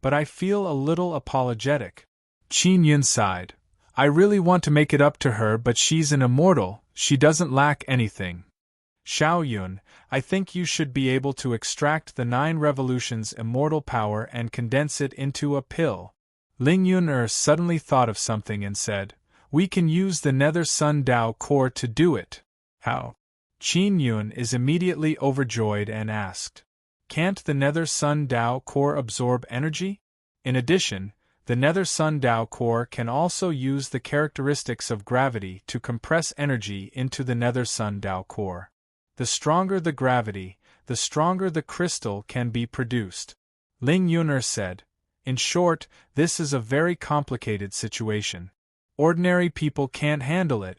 "But I feel a little apologetic." Qin Yun sighed. "I really want to make it up to her, but she's an immortal, she doesn't lack anything. Xiao Yun, I think you should be able to extract the 9 revolutions immortal power and condense it into a pill." Ling Yuner suddenly thought of something and said, "We can use the Nether Sun Dao core to do it." "How?" Qin Yun is immediately overjoyed and asked, "Can't the Nether Sun Dao core absorb energy? In addition, the Nether Sun Dao core can also use the characteristics of gravity to compress energy into the Nether Sun Dao core. The stronger the gravity, the stronger the crystal can be produced." Ling Yuner said, "In short, this is a very complicated situation. Ordinary people can't handle it.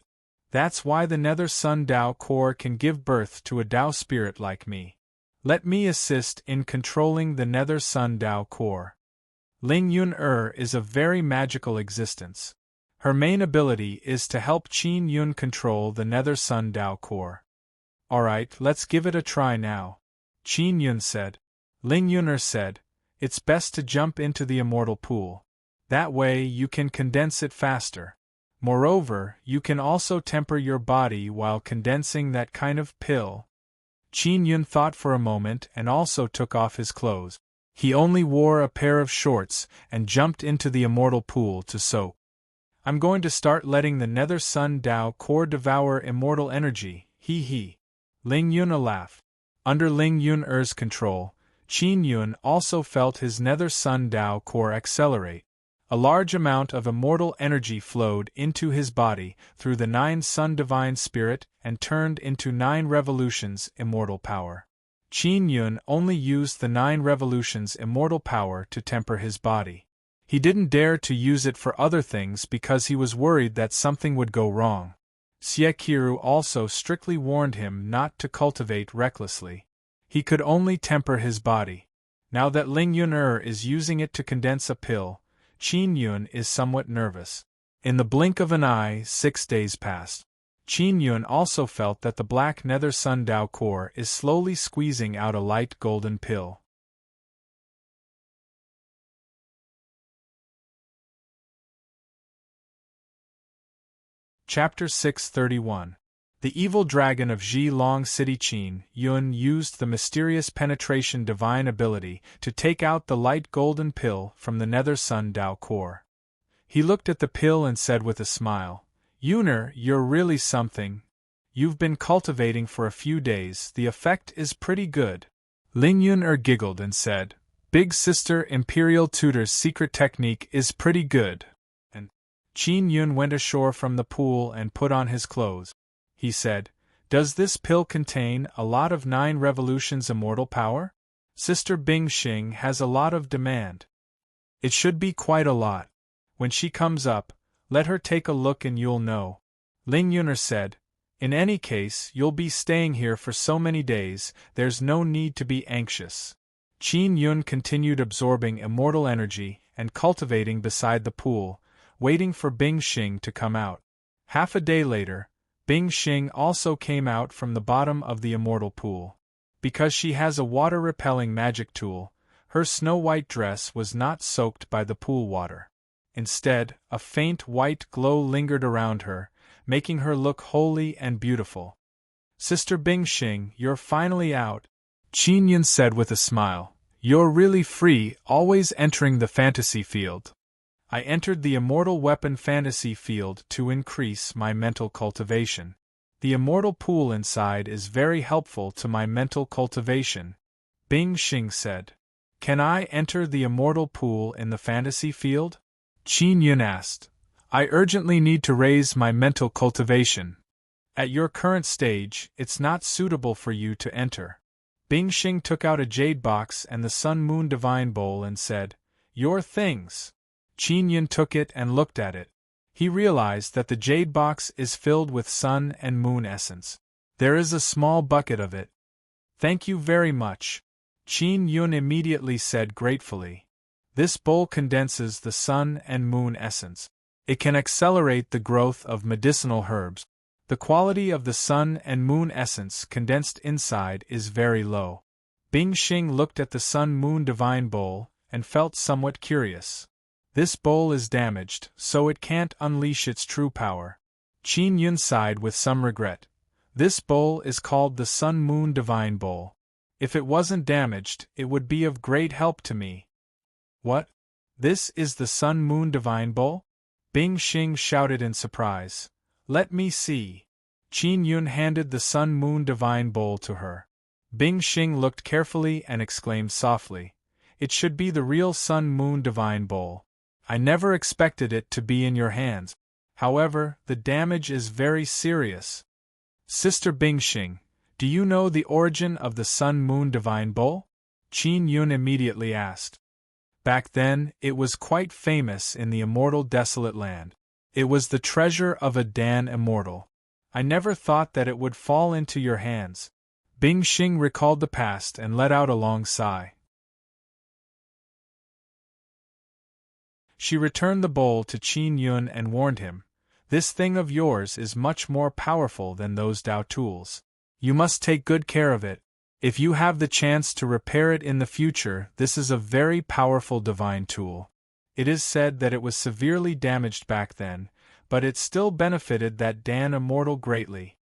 That's why the Nether Sun Dao core can give birth to a Dao spirit like me. Let me assist in controlling the Nether Sun Dao core." Ling Yun is a very magical existence. Her main ability is to help Qin Yun control the Nether Sun Dao core. "Alright, let's give it a try now," Qin Yun said. Ling Yuner said, "It's best to jump into the immortal pool. That way you can condense it faster. Moreover, you can also temper your body while condensing that kind of pill." Qin Yun thought for a moment and also took off his clothes. He only wore a pair of shorts and jumped into the immortal pool to soak. "I'm going to start letting the Nether Sun Dao core devour immortal energy, he. Ling Yun laughed. Under Ling Yuner's control, Qin Yun also felt his Nether Sun Dao core accelerate. A large amount of immortal energy flowed into his body through the 9 Sun Divine Spirit and turned into 9 revolutions immortal power. Qin Yun only used the 9 revolutions immortal power to temper his body. He didn't dare to use it for other things because he was worried that something would go wrong. Xie also strictly warned him not to cultivate recklessly. He could only temper his body. Now that Ling Yuner is using it to condense a pill, Qin Yun is somewhat nervous. In the blink of an eye, 6 days passed. Qin Yun also felt that the black Nether Sun Dao core is slowly squeezing out a light golden pill. Chapter 631. The evil dragon of Zhilong City. Qin Yun used the mysterious penetration divine ability to take out the light golden pill from the Nether Sun Dao core. He looked at the pill and said with a smile, "Yuner, you're really something. You've been cultivating for a few days, the effect is pretty good." Ling Yuner giggled and said, "Big Sister Imperial Tutor's secret technique is pretty good." And Qin Yun went ashore from the pool and put on his clothes. He said, "Does this pill contain a lot of 9 revolutions immortal power? Sister Bing Xing has a lot of demand." "It should be quite a lot. When she comes up, let her take a look and you'll know." Ling Yuner said, "In any case, you'll be staying here for so many days, there's no need to be anxious." Qin Yun continued absorbing immortal energy and cultivating beside the pool, waiting for Bing Xing to come out. Half a day later, Bing Xing also came out from the bottom of the immortal pool. Because she has a water-repelling magic tool, her snow-white dress was not soaked by the pool water. Instead, a faint white glow lingered around her, making her look holy and beautiful. "Sister Bing Xing, you're finally out," Qin Yun said with a smile. "You're really free, always entering the fantasy field." "I entered the immortal weapon fantasy field to increase my mental cultivation. The immortal pool inside is very helpful to my mental cultivation," Bing Xing said. "Can I enter the immortal pool in the fantasy field?" Qin Yun asked. "I urgently need to raise my mental cultivation. At your current stage, it's not suitable for you to enter." Bing Xing took out a jade box and the Sun Moon Divine Bowl and said, "Your things." Qin Yun took it and looked at it. He realized that the jade box is filled with sun and moon essence. There is a small bucket of it. "Thank you very much," Qin Yun immediately said gratefully. "This bowl condenses the sun and moon essence. It can accelerate the growth of medicinal herbs. The quality of the sun and moon essence condensed inside is very low." Bing Xing looked at the Sun Moon Divine Bowl and felt somewhat curious. "This bowl is damaged, so it can't unleash its true power." Qin Yun sighed with some regret. "This bowl is called the Sun Moon Divine Bowl. If it wasn't damaged, it would be of great help to me." "What? This is the Sun Moon Divine Bowl?" Bing Xing shouted in surprise. "Let me see." Qin Yun handed the Sun Moon Divine Bowl to her. Bing Xing looked carefully and exclaimed softly, "It should be the real Sun Moon Divine Bowl. I never expected it to be in your hands. However, the damage is very serious." "Sister Bing Xing, do you know the origin of the Sun Moon Divine Bowl?" Qin Yun immediately asked. "Back then, it was quite famous in the immortal desolate land. It was the treasure of a Dan immortal. I never thought that it would fall into your hands." Bing Xing recalled the past and let out a long sigh. She returned the bowl to Qin Yun and warned him, "This thing of yours is much more powerful than those Dao tools. You must take good care of it. If you have the chance to repair it in the future, this is a very powerful divine tool. It is said that it was severely damaged back then, but it still benefited that Dan immortal greatly."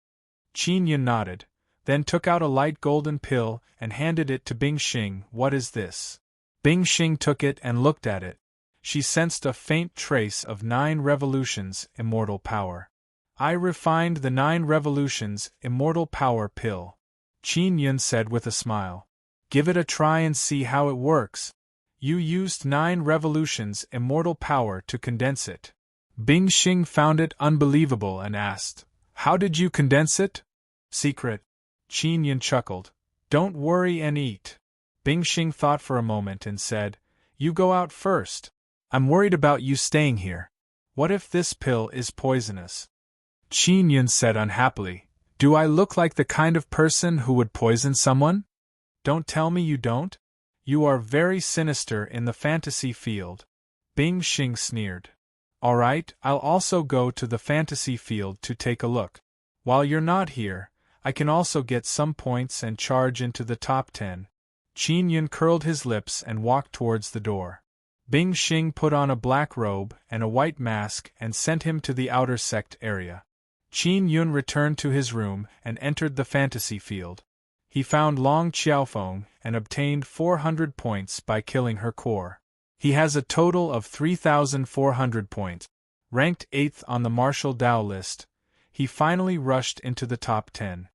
Qin Yun nodded, then took out a light golden pill and handed it to Bing Xing. "What is this?" Bing Xing took it and looked at it. She sensed a faint trace of 9 revolutions immortal power. "I refined the 9 revolutions immortal power pill," Qin Yun said with a smile. "Give it a try and see how it works. You used 9 revolutions immortal power to condense it." Bing Xing found it unbelievable and asked, "How did you condense it?" "Secret." Qin Yun chuckled. "Don't worry and eat." Bing Xing thought for a moment and said, "You go out first. I'm worried about you staying here. What if this pill is poisonous?" Qin Yun said unhappily, "Do I look like the kind of person who would poison someone?" "Don't tell me you don't. You are very sinister in the fantasy field." Bing Xing sneered. "All right, I'll also go to the fantasy field to take a look. While you're not here, I can also get some points and charge into the top 10. Qin Yun curled his lips and walked towards the door. Bing Xing put on a black robe and a white mask and sent him to the outer sect area. Qin Yun returned to his room and entered the fantasy field. He found Long Qiaofeng and obtained 400 points by killing her core. He has a total of 3,400 points. Ranked 8th on the martial Dao list, he finally rushed into the top 10.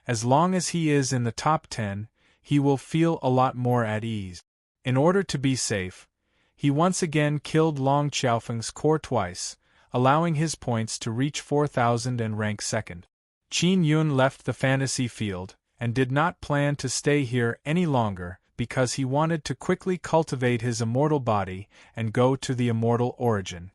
As long as he is in the top 10, he will feel a lot more at ease. In order to be safe, he once again killed Long Qiaofeng's core twice, allowing his points to reach 4,000 and rank second. Qin Yun left the fantasy field, and did not plan to stay here any longer because he wanted to quickly cultivate his immortal body and go to the immortal origin.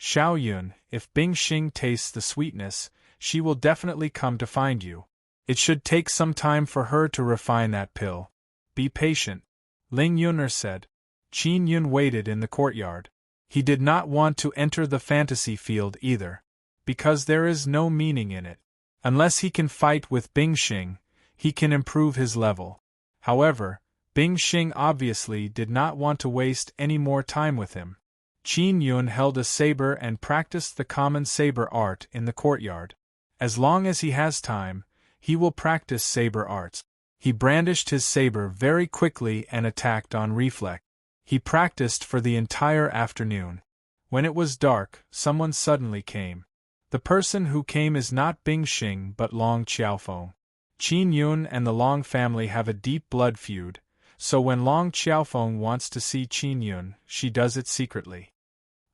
Xiao Yun, if Bing Xing tastes the sweetness, she will definitely come to find you. It should take some time for her to refine that pill. Be patient, Ling Yun'er said. Qin Yun waited in the courtyard. He did not want to enter the fantasy field either, because there is no meaning in it. Unless he can fight with Bing Xing, he can improve his level. However, Bing Xing obviously did not want to waste any more time with him. Qin Yun held a saber and practiced the common saber art in the courtyard. As long as he has time, he will practice saber arts. He brandished his saber very quickly and attacked on reflex. He practiced for the entire afternoon. When it was dark, someone suddenly came. The person who came is not Bing Xing but Long Xiaofeng. Qin Yun and the Long family have a deep blood feud, so when Long Xiaofeng wants to see Qin Yun, she does it secretly.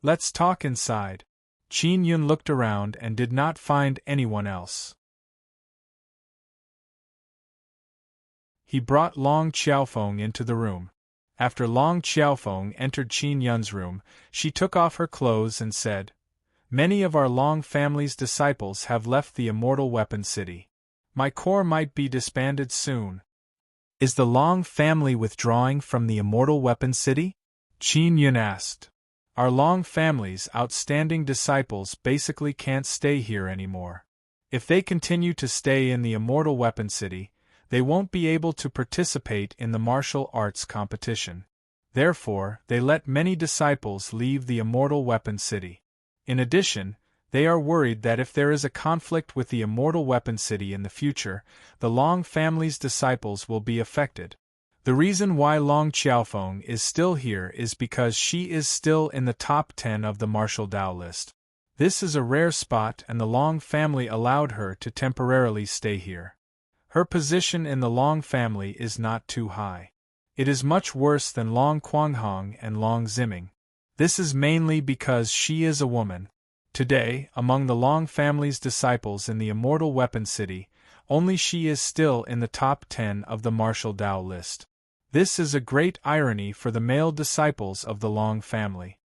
Let's talk inside. Qin Yun looked around and did not find anyone else. He brought Long Xiaofeng into the room. After Long Xiaofeng entered Qin Yun's room, she took off her clothes and said, "Many of our Long family's disciples have left the immortal weapon city. My corps might be disbanded soon." "Is the Long family withdrawing from the immortal weapon city?" Qin Yun asked. "Our Long family's outstanding disciples basically can't stay here anymore. If they continue to stay in the immortal weapon city, they won't be able to participate in the martial arts competition. Therefore, they let many disciples leave the immortal weapon city. In addition, they are worried that if there is a conflict with the immortal weapon city in the future, the Long family's disciples will be affected. The reason why Long Xiaofeng is still here is because she is still in the top 10 of the martial Dao list. This is a rare spot and the Long family allowed her to temporarily stay here. Her position in the Long family is not too high. It is much worse than Long Quanghong and Long Ziming. This is mainly because she is a woman. Today, among the Long family's disciples in the immortal weapon city, only she is still in the top 10 of the martial Dao list. This is a great irony for the male disciples of the Long family.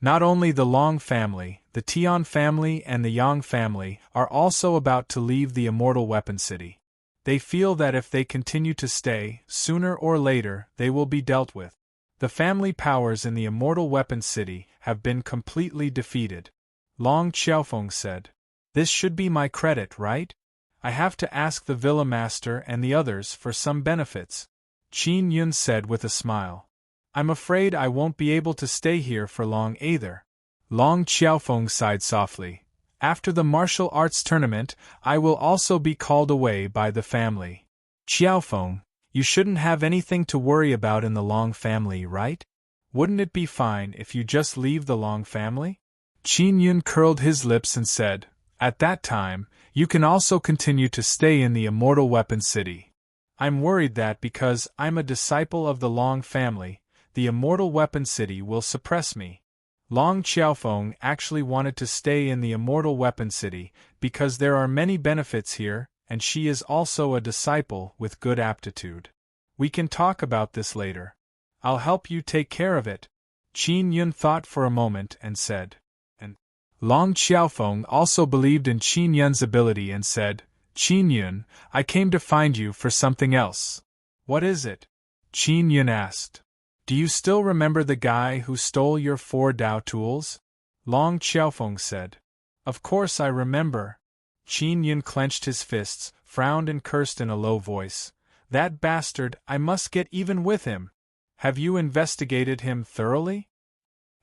Not only the Long family, the Tian family and the Yang family are also about to leave the immortal weapon city. They feel that if they continue to stay, sooner or later they will be dealt with. The family powers in the immortal weapon city have been completely defeated. Long Xiaofeng said, "This should be my credit, right? I have to ask the villa master and the others for some benefits." Qin Yun said with a smile. "I'm afraid I won't be able to stay here for long either." Long Xiaofeng sighed softly. "After the martial arts tournament, I will also be called away by the family." "Xiaofeng, you shouldn't have anything to worry about in the Long family, right? Wouldn't it be fine if you just leave the Long family?" Qin Yun curled his lips and said, "At that time, you can also continue to stay in the immortal weapon city. I'm worried that because I'm a disciple of the Long family, the immortal weapon city will suppress me." Long Xiaofeng actually wanted to stay in the immortal weapon city because there are many benefits here, and she is also a disciple with good aptitude. "We can talk about this later. I'll help you take care of it." Qin Yun thought for a moment and said. And Long Xiaofeng also believed in Qin Yun's ability and said, "Qin Yun, I came to find you for something else." "What is it?" Qin Yun asked. "Do you still remember the guy who stole your 4 Dao tools?" Long Xiaofeng said. "Of course I remember." Qin Yun clenched his fists, frowned and cursed in a low voice. "That bastard, I must get even with him. Have you investigated him thoroughly?"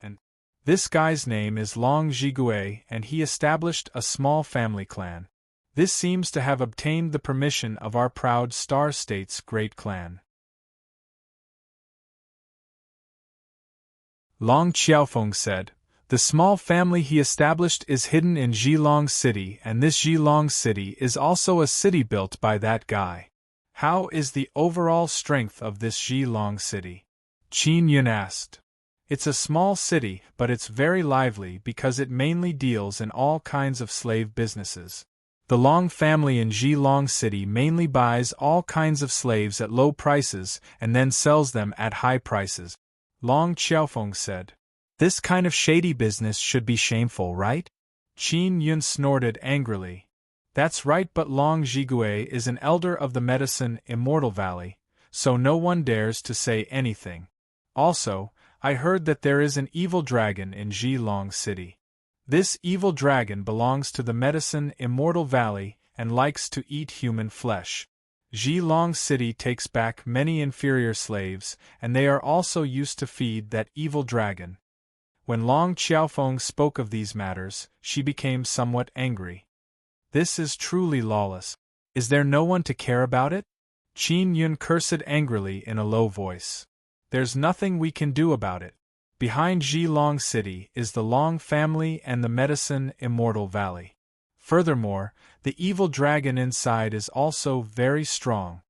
And this guy's name is Long Zhigue and he established a small family clan. This seems to have obtained the permission of our proud Star State's great clan. Long Xiaofeng said, "The small family he established is hidden in Zhilong City and this Zhilong City is also a city built by that guy. How is the overall strength of this Zhilong City?" Qin Yun asked. It's a small city, but it's very lively because it mainly deals in all kinds of slave businesses. The Long family in Long City mainly buys all kinds of slaves at low prices and then sells them at high prices. Long Xiaofeng said. This kind of shady business should be shameful, right? Qin Yun snorted angrily. That's right, but Long Zhigui is an elder of the medicine Immortal Valley, so no one dares to say anything. Also, I heard that there is an evil dragon in Long City. This evil dragon belongs to the medicine Immortal Valley and likes to eat human flesh. Long City takes back many inferior slaves, and they are also used to feed that evil dragon. When Long Xiaofeng spoke of these matters, she became somewhat angry. This is truly lawless. Is there no one to care about it? Qin Yun cursed angrily in a low voice. There's nothing we can do about it. Behind Long City is the Long family and the medicine Immortal Valley. Furthermore, the evil dragon inside is also very strong.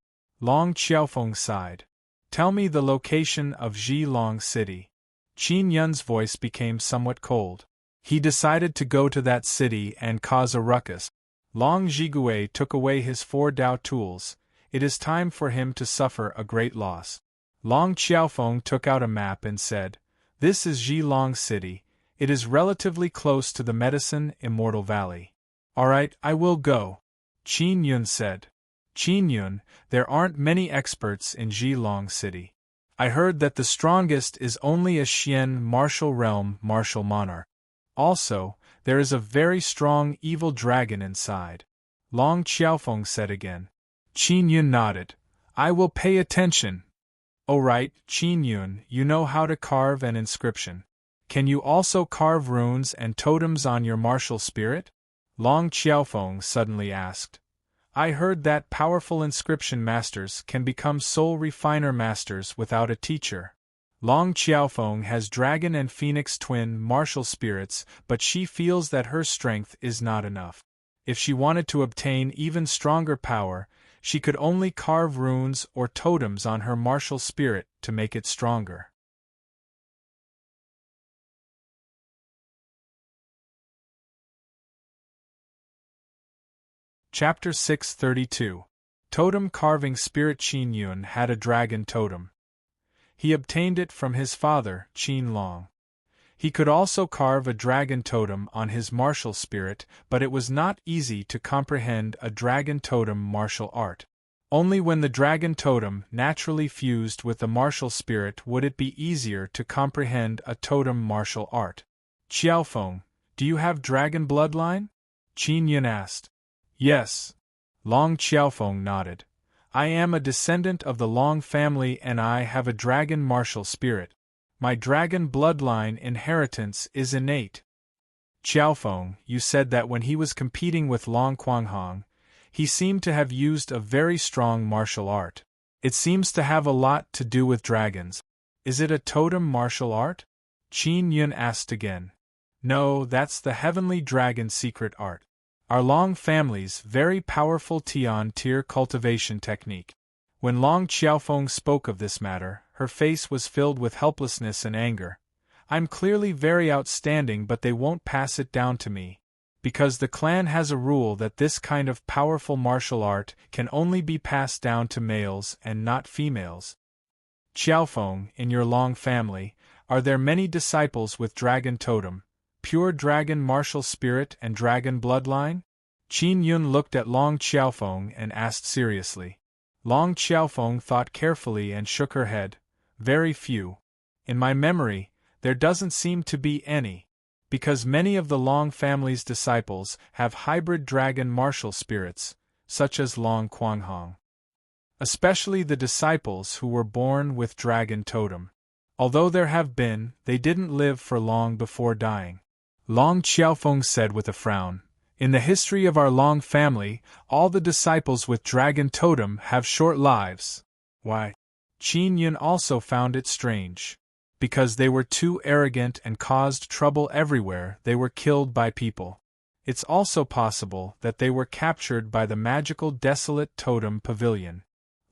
Long Xiaofeng sighed. Tell me the location of Long City. Qin Yun's voice became somewhat cold. He decided to go to that city and cause a ruckus. Long Zhigui took away his 4 Dao tools. It is time for him to suffer a great loss. Long Xiaofeng took out a map and said, This is Long City. It is relatively close to the medicine Immortal Valley. Alright, I will go. Qin Yun said. Qin Yun, there aren't many experts in Long City. I heard that the strongest is only a Xian martial realm martial monarch. Also, there is a very strong evil dragon inside. Long Xiaofeng said again. Qin Yun nodded. I will pay attention. Oh right, Qin Yun, you know how to carve an inscription. Can you also carve runes and totems on your martial spirit? Long Xiaofeng suddenly asked. I heard that powerful inscription masters can become soul refiner masters without a teacher. Long Xiaofeng has dragon and phoenix twin martial spirits, but she feels that her strength is not enough. If she wanted to obtain even stronger power, she could only carve runes or totems on her martial spirit to make it stronger. Chapter 632. Totem Carving Spirit. Qin Yun had a dragon totem. He obtained it from his father, Qin Long. He could also carve a dragon totem on his martial spirit, but it was not easy to comprehend a dragon totem martial art. Only when the dragon totem naturally fused with the martial spirit would it be easier to comprehend a totem martial art. Xiaofeng, do you have dragon bloodline? Qin Yun asked. Yes. Long Xiaofeng nodded. I am a descendant of the Long family and I have a dragon martial spirit. My dragon bloodline inheritance is innate. Xiaofeng, you said that when he was competing with Long Quanghong, he seemed to have used a very strong martial art. It seems to have a lot to do with dragons. Is it a totem martial art? Qin Yun asked again. No, that's the heavenly dragon secret art. Our Long family's very powerful Tian-tier cultivation technique. When Long Xiaofeng spoke of this matter, her face was filled with helplessness and anger. I'm clearly very outstanding, but they won't pass it down to me. Because the clan has a rule that this kind of powerful martial art can only be passed down to males and not females. Xiaofeng, in your Long family, are there many disciples with dragon totem, pure dragon martial spirit and dragon bloodline? Qin Yun looked at Long Xiaofeng and asked seriously. Long Xiaofeng thought carefully and shook her head. Very few. In my memory, there doesn't seem to be any. Because many of the Long family's disciples have hybrid dragon martial spirits, such as Long Quanghong. Especially the disciples who were born with dragon totem. Although there have been, they didn't live for long before dying. Long Xiaofeng said with a frown. In the history of our Long family, all the disciples with dragon totem have short lives. Why? Qin Yun also found it strange. Because they were too arrogant and caused trouble everywhere, they were killed by people. It's also possible that they were captured by the magical desolate totem pavilion.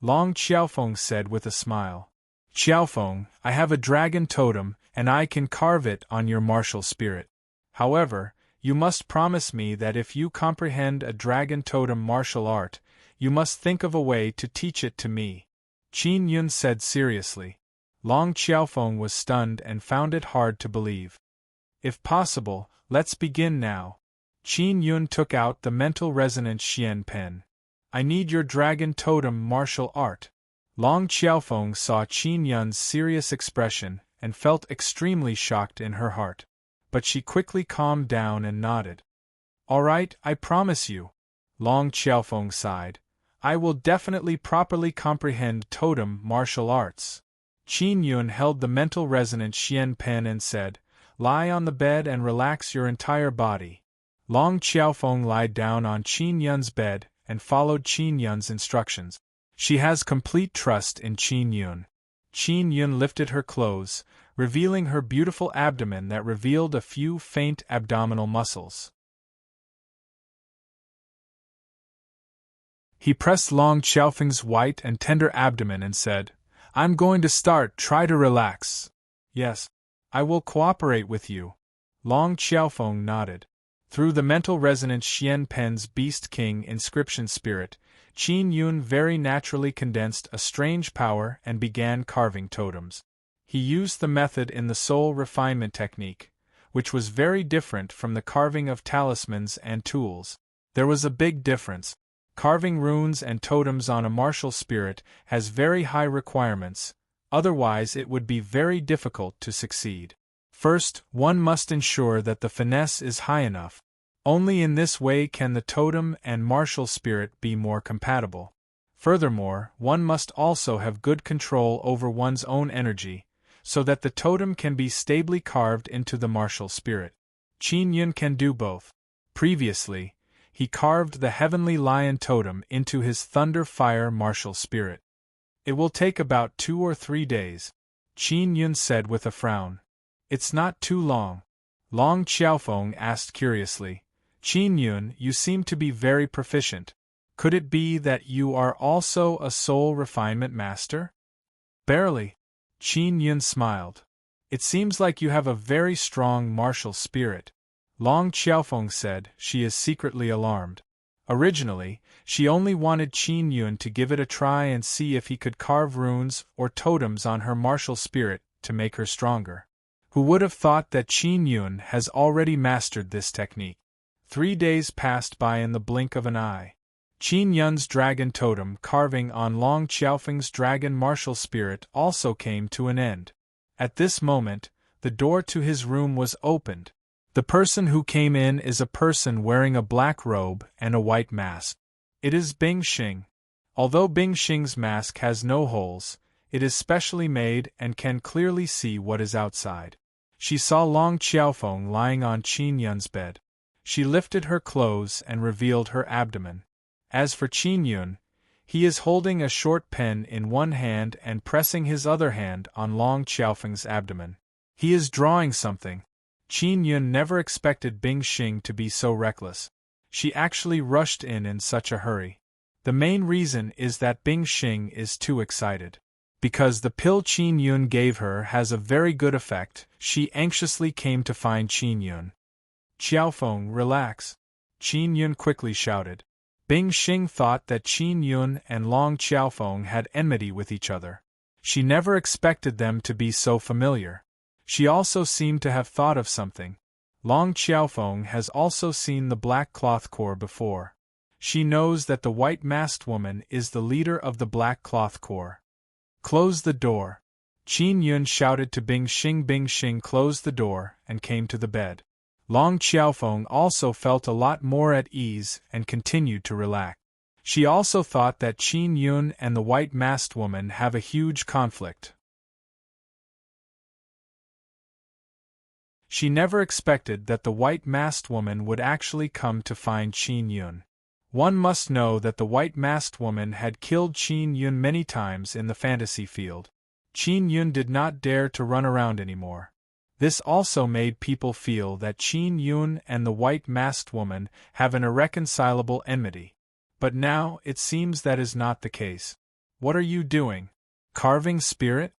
Long Xiaofeng said with a smile. Xiaofeng, I have a dragon totem, and I can carve it on your martial spirit. However, you must promise me that if you comprehend a dragon totem martial art, you must think of a way to teach it to me," Qin Yun said seriously. Long Xiaofeng was stunned and found it hard to believe. "If possible, let's begin now." Qin Yun took out the mental resonance Xian pen. "I need your dragon totem martial art." Long Xiaofeng saw Qin Yun's serious expression and felt extremely shocked in her heart. But she quickly calmed down and nodded. "All right, I promise you." Long Xiaofeng sighed. "I will definitely properly comprehend totem martial arts." Qin Yun held the mental resonance Xian pen and said, "Lie on the bed and relax your entire body." Long Xiaofeng lied down on Qin Yun's bed and followed Qin Yun's instructions. She has complete trust in Qin Yun. Qin Yun lifted her clothes, revealing her beautiful abdomen that revealed a few faint abdominal muscles. He pressed Long Xiaofeng's white and tender abdomen and said, "I'm going to start, try to relax." "Yes, I will cooperate with you." Long Xiaofeng nodded. Through the mental resonance Xian Pen's Beast King inscription spirit, Qin Yun very naturally condensed a strange power and began carving totems. He used the method in the soul refinement technique, which was very different from the carving of talismans and tools. There was a big difference. Carving runes and totems on a martial spirit has very high requirements, otherwise it would be very difficult to succeed. First, one must ensure that the finesse is high enough. Only in this way can the totem and martial spirit be more compatible. Furthermore, one must also have good control over one's own energy, so that the totem can be stably carved into the martial spirit. Qin Yun can do both. Previously, he carved the heavenly lion totem into his thunder fire martial spirit. "It will take about 2 or 3 days," Qin Yun said with a frown. "It's not too long." Long Xiaofeng asked curiously, "Qin Yun, you seem to be very proficient. Could it be that you are also a soul refinement master?" "Barely." Qin Yun smiled. "It seems like you have a very strong martial spirit." Long Xiaofeng said she is secretly alarmed. Originally, she only wanted Qin Yun to give it a try and see if he could carve runes or totems on her martial spirit to make her stronger. Who would have thought that Qin Yun has already mastered this technique? 3 days passed by in the blink of an eye. Qin Yun's dragon totem carving on Long Xiaofeng's dragon martial spirit also came to an end. At this moment, the door to his room was opened. The person who came in is a person wearing a black robe and a white mask. It is Bing Xing. Although Bing Xing's mask has no holes, it is specially made and can clearly see what is outside. She saw Long Xiaofeng lying on Qin Yun's bed. She lifted her clothes and revealed her abdomen. As for Qin Yun, he is holding a short pen in one hand and pressing his other hand on Long Xiaofeng's abdomen. He is drawing something. Qin Yun never expected Bing Xing to be so reckless. She actually rushed in such a hurry. The main reason is that Bing Xing is too excited. Because the pill Qin Yun gave her has a very good effect, she anxiously came to find Qin Yun. "Xiaofeng, relax," Qin Yun quickly shouted. Bing Xing thought that Qin Yun and Long Xiaofeng had enmity with each other. She never expected them to be so familiar. She also seemed to have thought of something. Long Xiaofeng has also seen the Black Cloth Corps before. She knows that the white-masked woman is the leader of the Black Cloth Corps. "Close the door." Qin Yun shouted to Bing Xing. Bing Xing closed the door and came to the bed. Long Xiaofeng also felt a lot more at ease and continued to relax. She also thought that Qin Yun and the white-masked woman have a huge conflict. She never expected that the white-masked woman would actually come to find Qin Yun. One must know that the white-masked woman had killed Qin Yun many times in the fantasy field. Qin Yun did not dare to run around anymore. This also made people feel that Qin Yun and the white-masked woman have an irreconcilable enmity. But now it seems that is not the case. "What are you doing? Carving spirit?"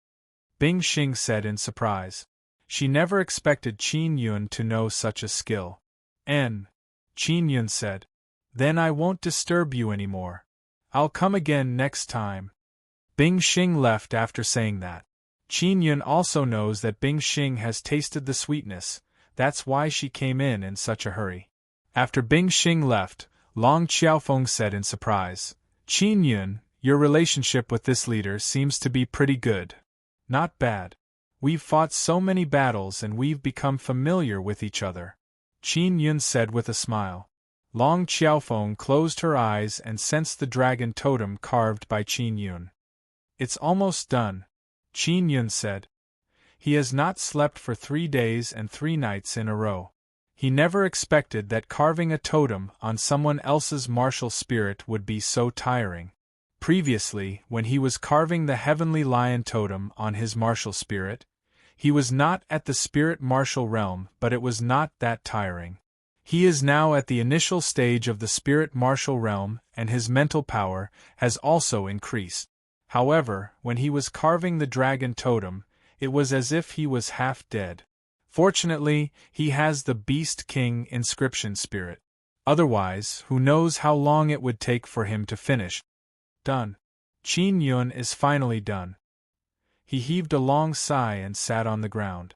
Bing Xing said in surprise. She never expected Qin Yun to know such a skill. Qin Yun said. Then I won't disturb you anymore. I'll come again next time. Bing Xing left after saying that. Qin Yun also knows that Bing Xing has tasted the sweetness, that's why she came in such a hurry. After Bing Xing left, Long Xiaofeng said in surprise, Qin Yun, your relationship with this leader seems to be pretty good. Not bad. We've fought so many battles and we've become familiar with each other. Qin Yun said with a smile. Long Xiaofeng closed her eyes and sensed the dragon totem carved by Qin Yun. It's almost done, Qin Yun said. He has not slept for 3 days and 3 nights in a row. He never expected that carving a totem on someone else's martial spirit would be so tiring. Previously, when he was carving the heavenly lion totem on his martial spirit, he was not at the spirit martial realm, but it was not that tiring. He is now at the initial stage of the spirit martial realm, and his mental power has also increased. However, when he was carving the dragon totem, it was as if he was half dead. Fortunately, he has the Beast King inscription spirit. Otherwise, who knows how long it would take for him to finish. Done. Qin Yun is finally done. He heaved a long sigh and sat on the ground.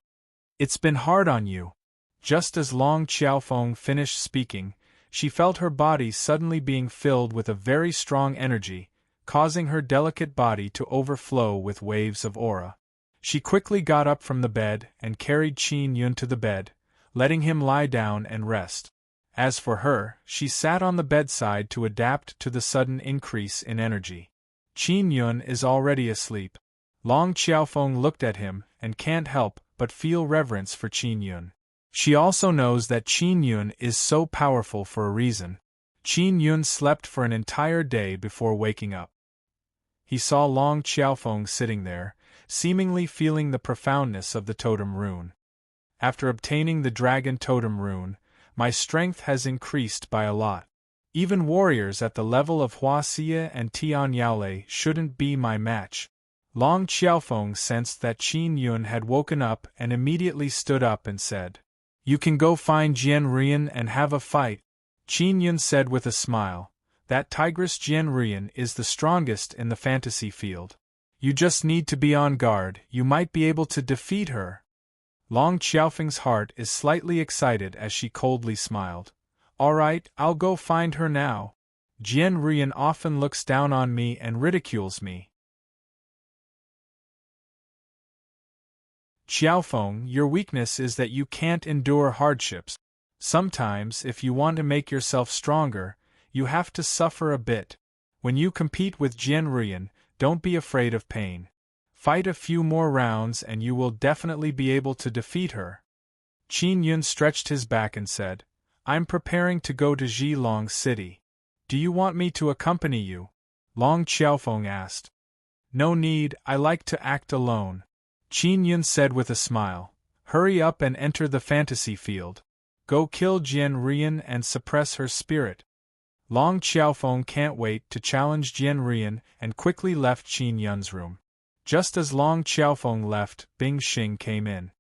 It's been hard on you. Just as Long Xiaofeng finished speaking, she felt her body suddenly being filled with a very strong energy, causing her delicate body to overflow with waves of aura. She quickly got up from the bed and carried Qin Yun to the bed, letting him lie down and rest. As for her, she sat on the bedside to adapt to the sudden increase in energy. Qin Yun is already asleep. Long Xiaofeng looked at him and can't help but feel reverence for Qin Yun. She also knows that Qin Yun is so powerful for a reason. Qin Yun slept for an entire day before waking up. He saw Long Xiaofeng sitting there, seemingly feeling the profoundness of the totem rune. After obtaining the dragon totem rune, my strength has increased by a lot. Even warriors at the level of Hua Xie and Tian Yaolei shouldn't be my match. Long Xiaofeng sensed that Qin Yun had woken up and immediately stood up and said, You can go find Jian Rian and have a fight. Qin Yun said with a smile, That tigress Jian Rian is the strongest in the fantasy field. You just need to be on guard, you might be able to defeat her. Long Xiaofeng's heart is slightly excited as she coldly smiled. All right, I'll go find her now. Jian Rian often looks down on me and ridicules me. Xiaofeng, your weakness is that you can't endure hardships. Sometimes, if you want to make yourself stronger, you have to suffer a bit. When you compete with Jian Rian, don't be afraid of pain. Fight a few more rounds and you will definitely be able to defeat her. Qin Yun stretched his back and said, I'm preparing to go to Zhilong City. Do you want me to accompany you? Long Xiaofeng asked. No need, I like to act alone. Qin Yun said with a smile, Hurry up and enter the fantasy field. Go kill Jian Rian and suppress her spirit. Long Xiaofeng can't wait to challenge Jian Rian and quickly left Qin Yun's room. Just as Long Xiaofeng left, Bing Xing came in.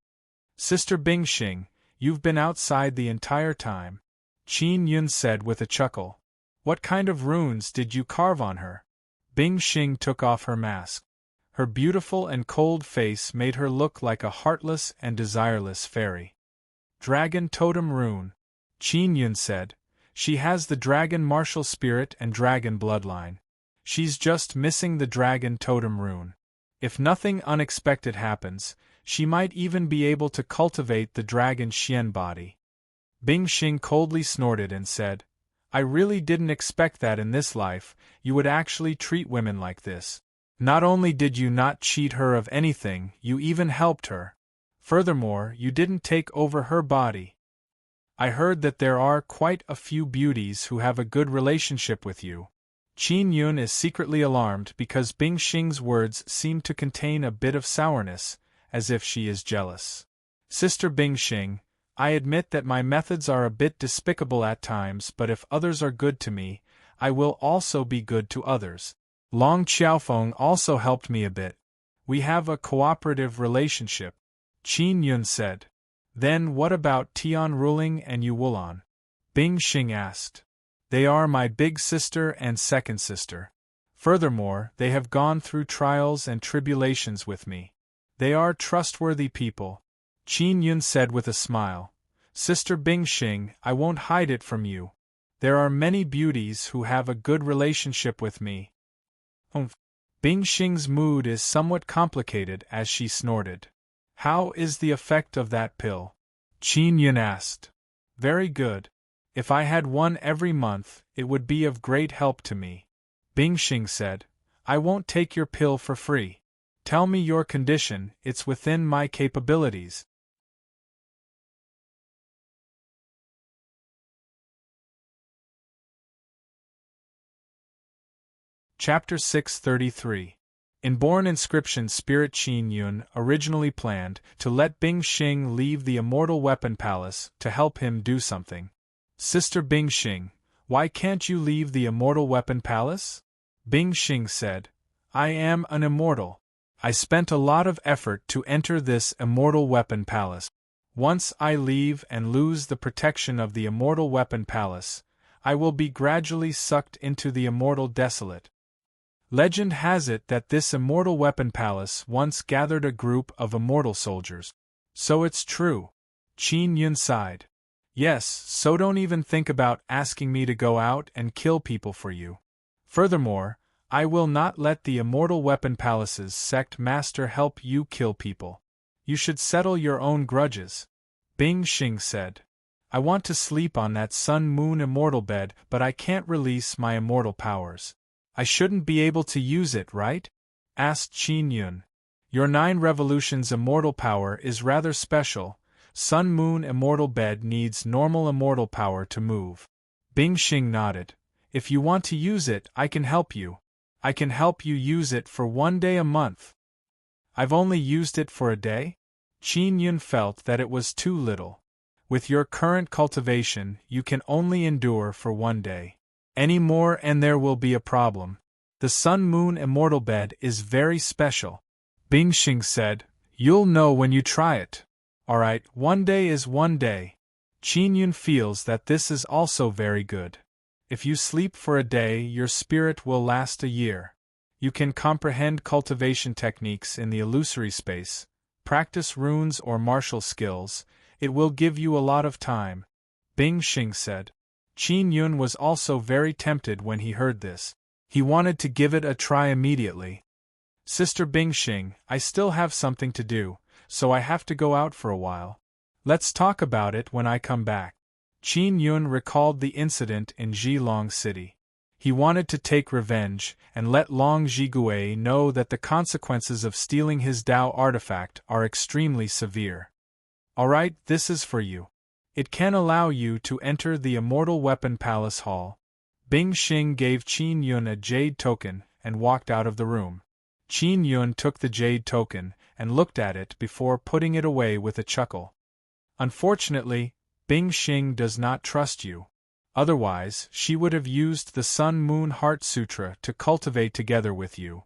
Sister Bing Xing, you've been outside the entire time. Qin Yun said with a chuckle. What kind of runes did you carve on her? Bing Xing took off her mask. Her beautiful and cold face made her look like a heartless and desireless fairy. Dragon Totem Rune, Qin Yun said. She has the dragon martial spirit and dragon bloodline. She's just missing the dragon totem rune. If nothing unexpected happens, she might even be able to cultivate the dragon Xian body. Bing Xing coldly snorted and said, I really didn't expect that in this life, you would actually treat women like this. Not only did you not cheat her of anything, you even helped her. Furthermore, you didn't take over her body. I heard that there are quite a few beauties who have a good relationship with you. Qin Yun is secretly alarmed because Bing Xing's words seem to contain a bit of sourness, as if she is jealous. Sister Bing Xing, I admit that my methods are a bit despicable at times, but if others are good to me, I will also be good to others. Long Xiaofeng also helped me a bit. We have a cooperative relationship. Qin Yun said. Then what about Tian Ruling and Yu Wulon? Bing Xing asked. They are my big sister and second sister. Furthermore, they have gone through trials and tribulations with me. They are trustworthy people. Qin Yun said with a smile. Sister Bing Xing, I won't hide it from you. There are many beauties who have a good relationship with me. Bing Xing's mood is somewhat complicated as she snorted. How is the effect of that pill? Qin Yun asked. Very good. If I had one every month, it would be of great help to me. Bing Xing said. I won't take your pill for free. Tell me your condition, it's within my capabilities. Chapter 633. In Born Inscription, Spirit Qin Yun originally planned to let Bing Xing leave the Immortal Weapon Palace to help him do something. Sister Bing Xing, why can't you leave the Immortal Weapon Palace? Bing Xing said. I am an immortal. I spent a lot of effort to enter this Immortal Weapon Palace. Once I leave and lose the protection of the Immortal Weapon Palace, I will be gradually sucked into the Immortal Desolate. Legend has it that this Immortal Weapon Palace once gathered a group of immortal soldiers. So it's true. Qin Yun sighed. Yes, so don't even think about asking me to go out and kill people for you. Furthermore, I will not let the Immortal Weapon Palace's sect master help you kill people. You should settle your own grudges. Bing Xing said. I want to sleep on that sun-moon immortal bed, but I can't release my immortal powers. I shouldn't be able to use it, right? Asked Qin Yun. Your 9 revolutions immortal power is rather special. Sun-moon immortal bed needs normal immortal power to move. Bing Xing nodded. If you want to use it, I can help you. I can help you use it for 1 day a month. I've only used it for a day? Qin Yun felt that it was too little. With your current cultivation, you can only endure for 1 day. Any more and there will be a problem. The Sun-Moon Immortal Bed is very special. Bing Xing said. You'll know when you try it. Alright, 1 day is 1 day. Qin Yun feels that this is also very good. If you sleep for a day, your spirit will last a year. You can comprehend cultivation techniques in the illusory space, practice runes or martial skills. It will give you a lot of time. Bing Xing said. Qin Yun was also very tempted when he heard this. He wanted to give it a try immediately. Sister Bing Xing, I still have something to do, so I have to go out for a while. Let's talk about it when I come back. Qin Yun recalled the incident in Zhilong City. He wanted to take revenge and let Long Zhigui know that the consequences of stealing his Dao artifact are extremely severe. Alright, this is for you. It can allow you to enter the Immortal Weapon Palace Hall. Bing Xing gave Qin Yun a jade token and walked out of the room. Qin Yun took the jade token and looked at it before putting it away with a chuckle. Unfortunately, Bing Xing does not trust you. Otherwise, she would have used the Sun-Moon Heart Sutra to cultivate together with you.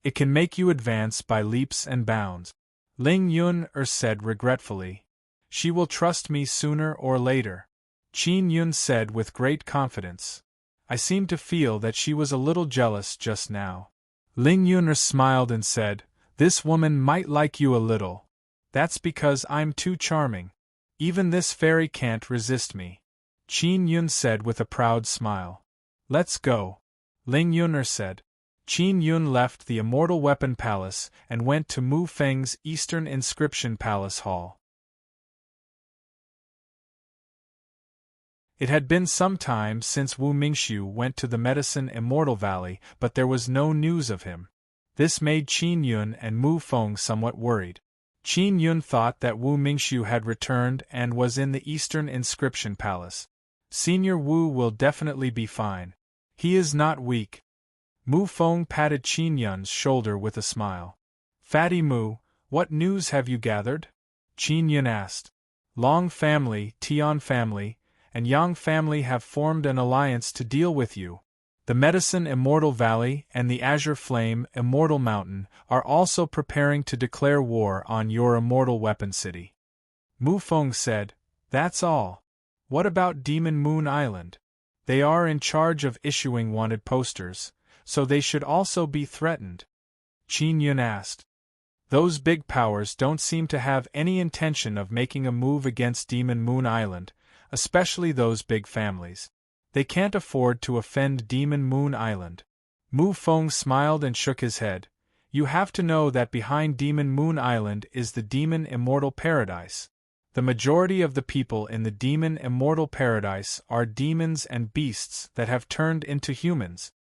It can make you advance by leaps and bounds. Ling Yun said regretfully. She will trust me sooner or later. Qin Yun said with great confidence. I seem to feel that she was a little jealous just now. Ling Yun smiled and said, This woman might like you a little. That's because I'm too charming. Even this fairy can't resist me. Qin Yun said with a proud smile. Let's go. Ling Yun said. Qin Yun left the Immortal Weapon Palace and went to Mu Feng's Eastern Inscription Palace Hall. It had been some time since Wu Mingxiu went to the Medicine Immortal Valley, but there was no news of him. This made Qin Yun and Mu Feng somewhat worried. Qin Yun thought that Wu Mingxiu had returned and was in the Eastern Inscription Palace. Senior Wu will definitely be fine. He is not weak. Mu Feng patted Qin Yun's shoulder with a smile. Fatty Mu, what news have you gathered? Qin Yun asked. Long family, Tian family, and Yang family have formed an alliance to deal with you. The Medicine Immortal Valley and the Azure Flame Immortal Mountain are also preparing to declare war on your immortal weapon city. Mu Feng said, "That's all. What about Demon Moon Island? They are in charge of issuing wanted posters, so they should also be threatened." Qin Yun asked. "Those big powers don't seem to have any intention of making a move against Demon Moon Island, especially those big families. They can't afford to offend Demon Moon Island." Mu Feng smiled and shook his head. "You have to know that behind Demon Moon Island is the Demon Immortal Paradise. The majority of the people in the Demon Immortal Paradise are demons and beasts that have turned into humans.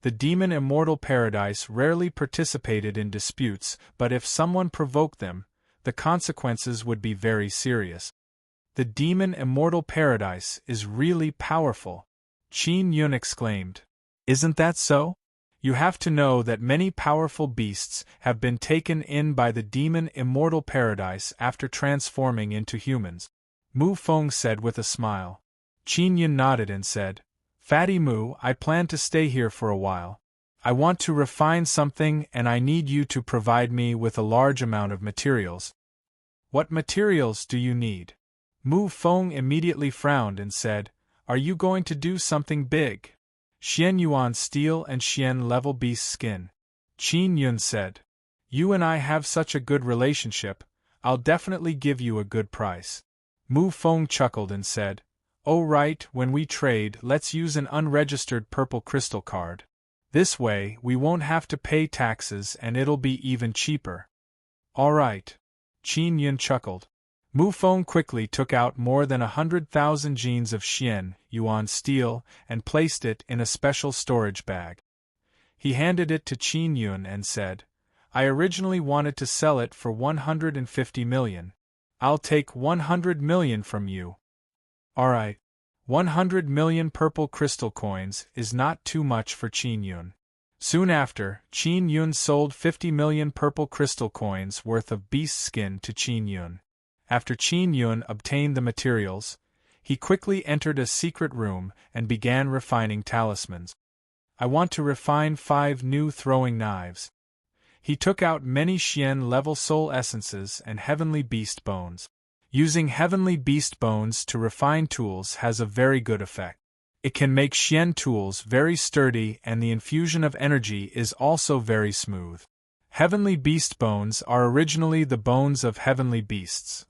The Demon Immortal Paradise rarely participated in disputes, but if someone provoked them, the consequences would be very serious. The Demon Immortal Paradise is really powerful," Qin Yun exclaimed. "Isn't that so? You have to know that many powerful beasts have been taken in by the Demon Immortal Paradise after transforming into humans," Mu Feng said with a smile. Qin Yun nodded and said, "Fatty Mu, I plan to stay here for a while. I want to refine something and I need you to provide me with a large amount of materials." "What materials do you need?" Mu Feng immediately frowned and said, "Are you going to do something big?" "Xian Yuan steel and Xian level beast skin," Qin Yun said. "You and I have such a good relationship, I'll definitely give you a good price." Mu Feng chuckled and said, "Oh right, when we trade, let's use an unregistered purple crystal card. This way, we won't have to pay taxes and it'll be even cheaper." "All right," Qin Yun chuckled. Mu Feng quickly took out more than 100,000 genes of Xian Yuan steel and placed it in a special storage bag. He handed it to Qin Yun and said, "I originally wanted to sell it for 150 million. I'll take 100 million from you." "Alright. 100 million purple crystal coins is not too much for Qin Yun." Soon after, Qin Yun sold 50 million purple crystal coins worth of beast skin to Qin Yun. After Qin Yun obtained the materials, he quickly entered a secret room and began refining talismans. "I want to refine 5 new throwing knives." He took out many Xian level soul essences and heavenly beast bones. Using heavenly beast bones to refine tools has a very good effect. It can make Xian tools very sturdy and the infusion of energy is also very smooth. Heavenly beast bones are originally the bones of heavenly beasts.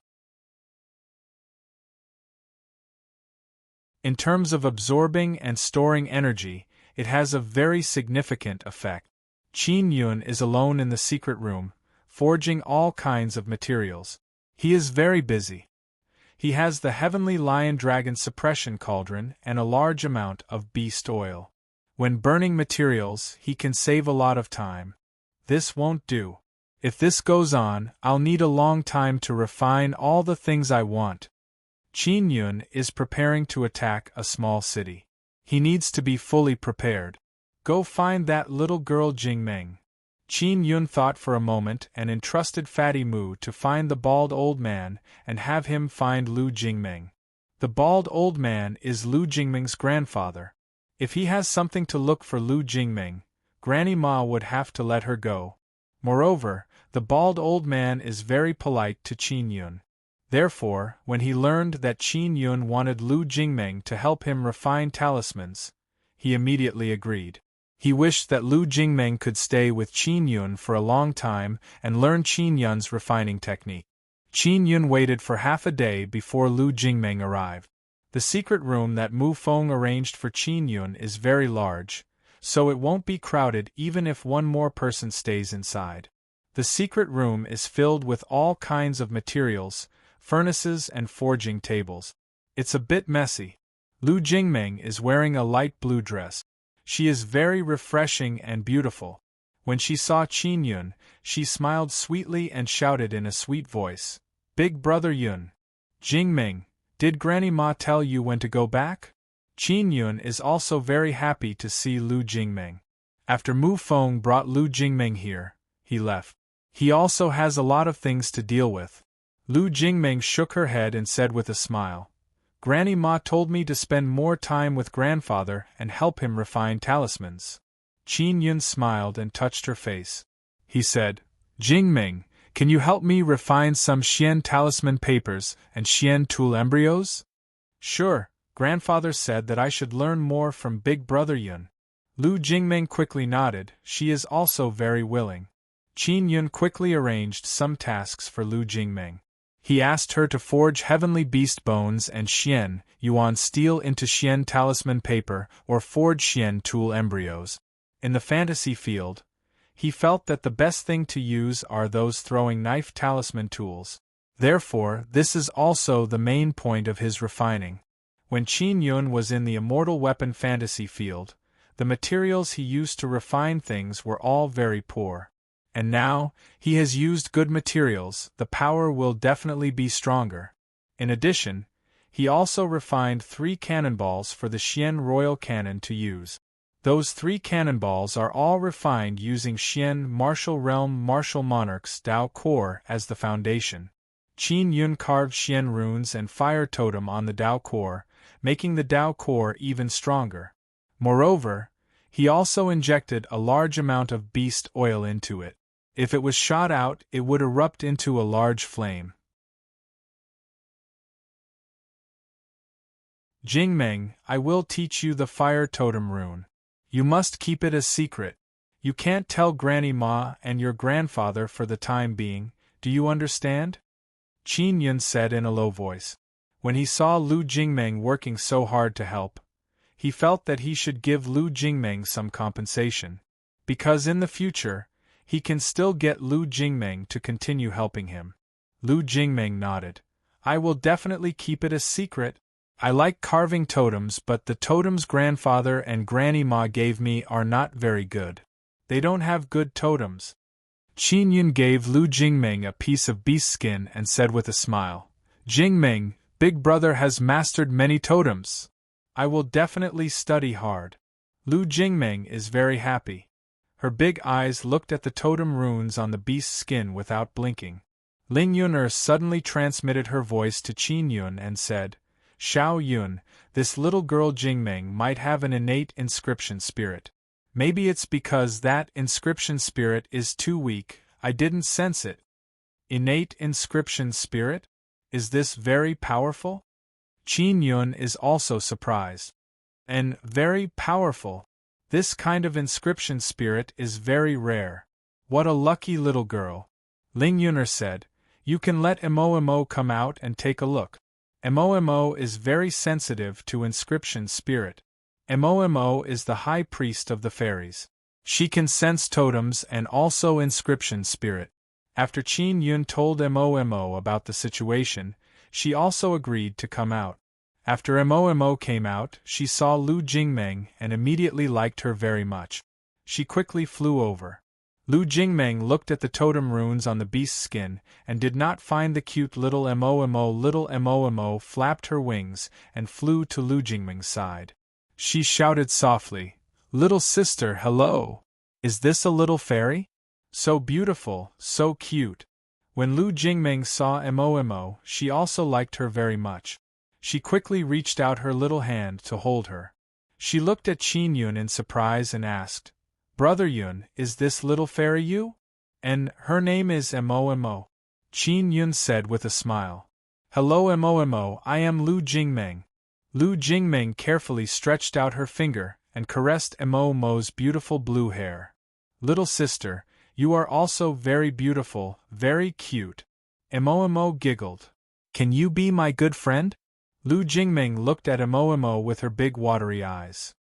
In terms of absorbing and storing energy, it has a very significant effect. Qin Yun is alone in the secret room, forging all kinds of materials. He is very busy. He has the Heavenly Lion Dragon Suppression Cauldron and a large amount of beast oil. When burning materials, he can save a lot of time. This won't do. If this goes on, I'll need a long time to refine all the things I want. Qin Yun is preparing to attack a small city. He needs to be fully prepared. "Go find that little girl Jingmeng." Qin Yun thought for a moment and entrusted Fatty Mu to find the bald old man and have him find Lu Jingmeng. The bald old man is Lu Jingmeng's grandfather. If he has something to look for Lu Jingmeng, Granny Ma would have to let her go. Moreover, the bald old man is very polite to Qin Yun. Therefore, when he learned that Qin Yun wanted Lu Jingmeng to help him refine talismans, he immediately agreed. He wished that Lu Jingmeng could stay with Qin Yun for a long time and learn Qin Yun's refining technique. Qin Yun waited for half a day before Lu Jingmeng arrived. The secret room that Mu Feng arranged for Qin Yun is very large, so it won't be crowded even if one more person stays inside. The secret room is filled with all kinds of materials, furnaces and forging tables. It's a bit messy. Lu Jingmeng is wearing a light blue dress. She is very refreshing and beautiful. When she saw Qin Yun, she smiled sweetly and shouted in a sweet voice, "Big brother Yun! Jingmeng, did Granny Ma tell you when to go back?" Qin Yun is also very happy to see Lu Jingmeng. After Mu Feng brought Lu Jingmeng here, he left. He also has a lot of things to deal with. Lu Jingmeng shook her head and said with a smile, Granny Ma told me to spend more time with grandfather and help him refine talismans. Qin Yun smiled and touched her face. He said, Jingming, can you help me refine some Xian talisman papers and Xian tool embryos? Sure, grandfather said that I should learn more from big brother Yun. Lu Jingming quickly nodded, she is also very willing. Qin Yun quickly arranged some tasks for Lu Jingming. He asked her to forge heavenly beast bones and Xian Yuan steel into Xian talisman paper or forge Xian tool embryos. In the fantasy field, he felt that the best thing to use are those throwing knife talisman tools. Therefore, this is also the main point of his refining. When Qin Yun was in the immortal weapon fantasy field, the materials he used to refine things were all very poor. And now, he has used good materials, the power will definitely be stronger. In addition, he also refined 3 cannonballs for the Xian Royal Cannon to use. Those 3 cannonballs are all refined using Xian Martial Realm Martial Monarch's Dao Core as the foundation. Qin Yun carved Xian runes and fire totem on the Dao Core, making the Dao Core even stronger. Moreover, he also injected a large amount of beast oil into it. If it was shot out, it would erupt into a large flame. Jingmeng, I will teach you the fire totem rune. You must keep it a secret. You can't tell Granny Ma and your grandfather for the time being, do you understand? Qin Yun said in a low voice. When he saw Lu Jingmeng working so hard to help, he felt that he should give Lu Jingmeng some compensation. Because in the future, he can still get Lu Jingmeng to continue helping him. Lu Jingmeng nodded. I will definitely keep it a secret. I like carving totems, but the totems grandfather and Granny Ma gave me are not very good. They don't have good totems. Qin Yun gave Lu Jingmeng a piece of beast skin and said with a smile, Jingmeng, big brother has mastered many totems. I will definitely study hard. Lu Jingmeng is very happy. Her big eyes looked at the totem runes on the beast's skin without blinking. Ling Yun'er suddenly transmitted her voice to Qin Yun and said, Xiao Yun, this little girl Jingmeng might have an innate inscription spirit. Maybe it's because that inscription spirit is too weak, I didn't sense it. Innate inscription spirit? Is this very powerful? Qin Yun is also surprised. And very powerful. This kind of inscription spirit is very rare. What a lucky little girl. Ling Yun'er said, You can let Emo come out and take a look. Emo is very sensitive to inscription spirit. Emo is the high priest of the fairies. She can sense totems and also inscription spirit. After Qin Yun told Emo about the situation, she also agreed to come out. After Emo came out, she saw Lu Jingmeng and immediately liked her very much. She quickly flew over. Lu Jingmeng looked at the totem runes on the beast's skin and did not find the cute little Emo. Little Emo flapped her wings and flew to Lu Jingmeng's side. She shouted softly, Little sister, hello! Is this a little fairy? So beautiful, so cute. When Lu Jingmeng saw Emo, she also liked her very much. She quickly reached out her little hand to hold her. She looked at Qin Yun in surprise and asked, Brother Yun, is this little fairy you? And her name is Emo. Qin Yun said with a smile. Hello Emo, I am Lu Jingmeng. Lu Jingmeng carefully stretched out her finger and caressed Emo's beautiful blue hair. Little sister, you are also very beautiful, very cute. Emo giggled. Can you be my good friend? Lu Jingmeng looked at Emo with her big watery eyes.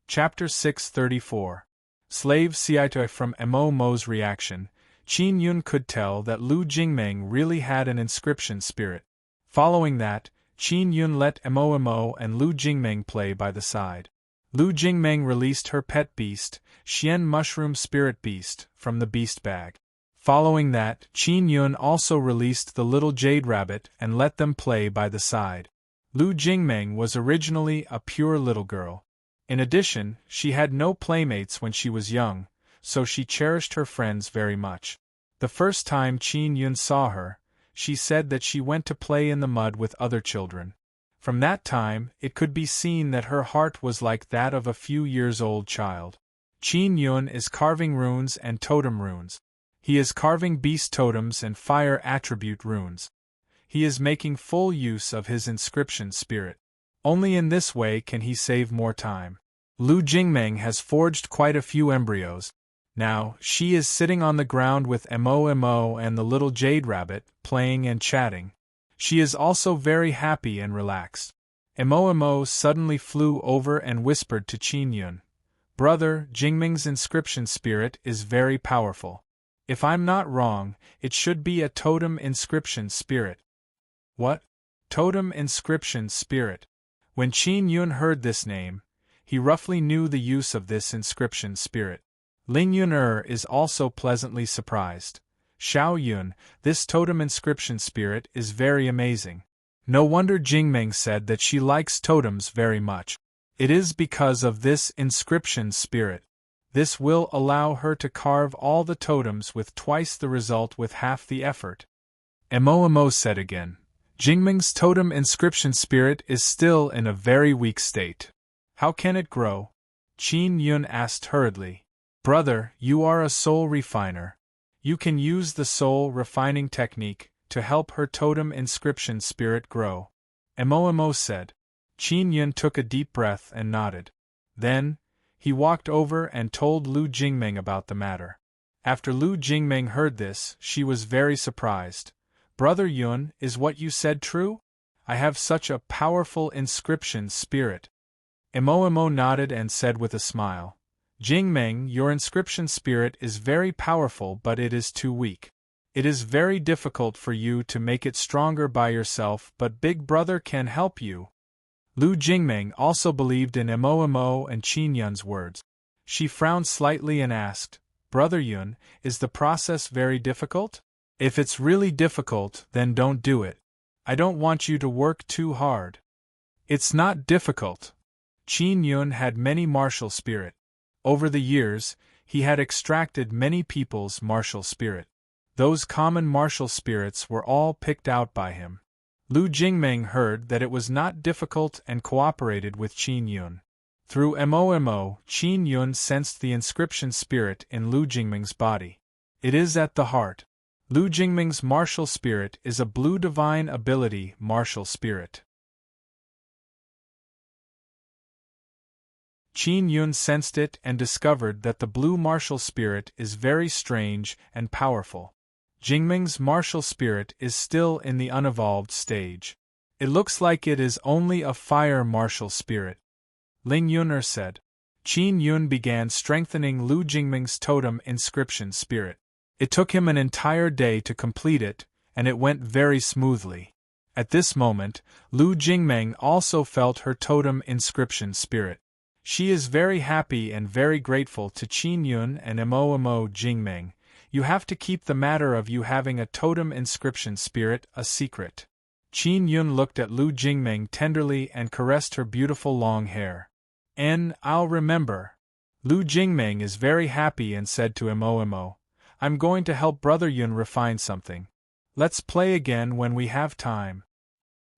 Chapter 634. Slave Siaitoi. From Emo's reaction, Qin Yun could tell that Lu Jingmeng really had an inscription spirit. Following that, Qin Yun let Emo and Lu Jingmeng play by the side. Lu Jingmeng released her pet beast, Xian Mushroom Spirit Beast, from the beast bag. Following that, Qin Yun also released the little jade rabbit and let them play by the side. Lu Jingmeng was originally a pure little girl. In addition, she had no playmates when she was young, so she cherished her friends very much. The first time Qin Yun saw her, she said that she went to play in the mud with other children. From that time, it could be seen that her heart was like that of a few years old child. Qin Yun is carving runes and totem runes. He is carving beast totems and fire attribute runes. He is making full use of his inscription spirit. Only in this way can he save more time. Lu Jingmeng has forged quite a few embryos. Now, she is sitting on the ground with Mo and the little jade rabbit, playing and chatting. She is also very happy and relaxed. Mo suddenly flew over and whispered to Qin Yun, "Brother, Jingming's inscription spirit is very powerful. If I'm not wrong, it should be a totem inscription spirit." What? Totem inscription spirit? When Qin Yun heard this name, he roughly knew the use of this inscription spirit. Ling Yun is also pleasantly surprised. Xiao Yun, this totem inscription spirit is very amazing. No wonder Jingming said that she likes totems very much. It is because of this inscription spirit. This will allow her to carve all the totems with twice the result with half the effort. Mo said again, "Jingming's totem inscription spirit is still in a very weak state. How can it grow?" Qin Yun asked hurriedly. "Brother, you are a soul refiner. You can use the soul refining technique to help her totem inscription spirit grow," Mo said. Qin Yun took a deep breath and nodded. Then, he walked over and told Lu Jingming about the matter. After Lu Jingming heard this, she was very surprised. "Brother Yun, is what you said true? I have such a powerful inscription spirit." Mo nodded and said with a smile, "Jingming, your inscription spirit is very powerful, but it is too weak. It is very difficult for you to make it stronger by yourself, but Big Brother can help you." Lu Jingming also believed in Mo and Qin Yun's words. She frowned slightly and asked, "Brother Yun, is the process very difficult? If it's really difficult, then don't do it. I don't want you to work too hard." "It's not difficult." Qin Yun had many martial spirit. Over the years, he had extracted many people's martial spirit. Those common martial spirits were all picked out by him. Lu Jingming heard that it was not difficult and cooperated with Qin Yun. Through Mo, Qin Yun sensed the inscription spirit in Lu Jingming's body. It is at the heart. Lu Jingming's martial spirit is a blue divine ability martial spirit. Qin Yun sensed it and discovered that the blue martial spirit is very strange and powerful. Jingming's martial spirit is still in the unevolved stage. It looks like it is only a fire martial spirit. Ling Yun said. Qin Yun began strengthening Lu Jingming's totem inscription spirit. It took him an entire day to complete it, and it went very smoothly. At this moment, Lu Jingming also felt her totem inscription spirit. She is very happy and very grateful to Qin Yun and Mo Jingming. You have to keep the matter of you having a totem inscription spirit a secret. Qin Yun looked at Lu Jingming tenderly and caressed her beautiful long hair. "I'll remember." Lu Jingming is very happy and said to Mo, "I'm going to help Brother Yun refine something. Let's play again when we have time."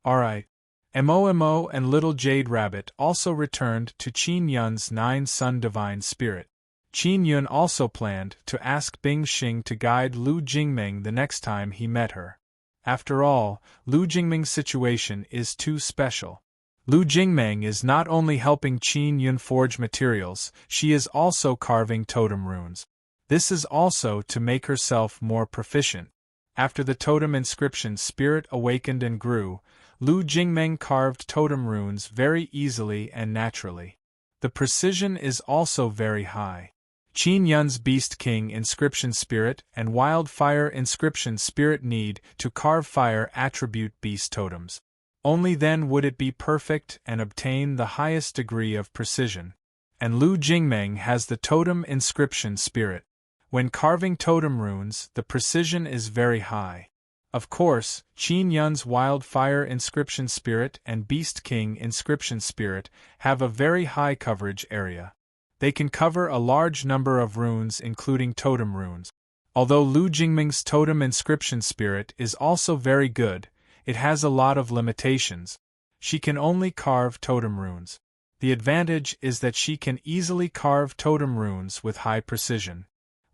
"Alright." Mo and Little Jade Rabbit also returned to Qin Yun's 9-Sun Divine Spirit. Qin Yun also planned to ask Bing Xing to guide Lu Jingming the next time he met her. After all, Lu Jingming's situation is too special. Lu Jingming is not only helping Qin Yun forge materials, she is also carving totem runes. This is also to make herself more proficient. After the totem inscription spirit awakened and grew, Lu Jingming carved totem runes very easily and naturally. The precision is also very high. Qin Yun's Beast King inscription spirit and Wildfire inscription spirit need to carve fire attribute beast totems. Only then would it be perfect and obtain the highest degree of precision. And Lu Jingming has the totem inscription spirit. When carving totem runes, the precision is very high. Of course, Qin Yun's Wildfire inscription spirit and Beast King inscription spirit have a very high coverage area. They can cover a large number of runes, including totem runes. Although Lu Jingming's totem inscription spirit is also very good, it has a lot of limitations. She can only carve totem runes. The advantage is that she can easily carve totem runes with high precision.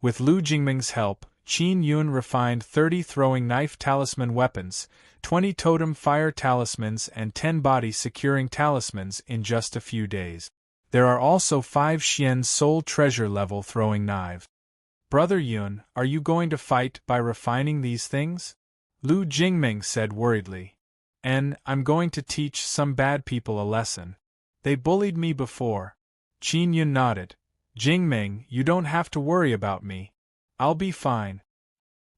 With Lu Jingming's help, Qin Yun refined 30 throwing knife talisman weapons, 20 totem fire talismans and 10 body securing talismans in just a few days. There are also 5 Xian soul treasure level throwing knives. Brother Yun, are you going to fight by refining these things? Lu Jingming said worriedly. And I'm going to teach some bad people a lesson. They bullied me before. Qin Yun nodded. Jingming, you don't have to worry about me. I'll be fine.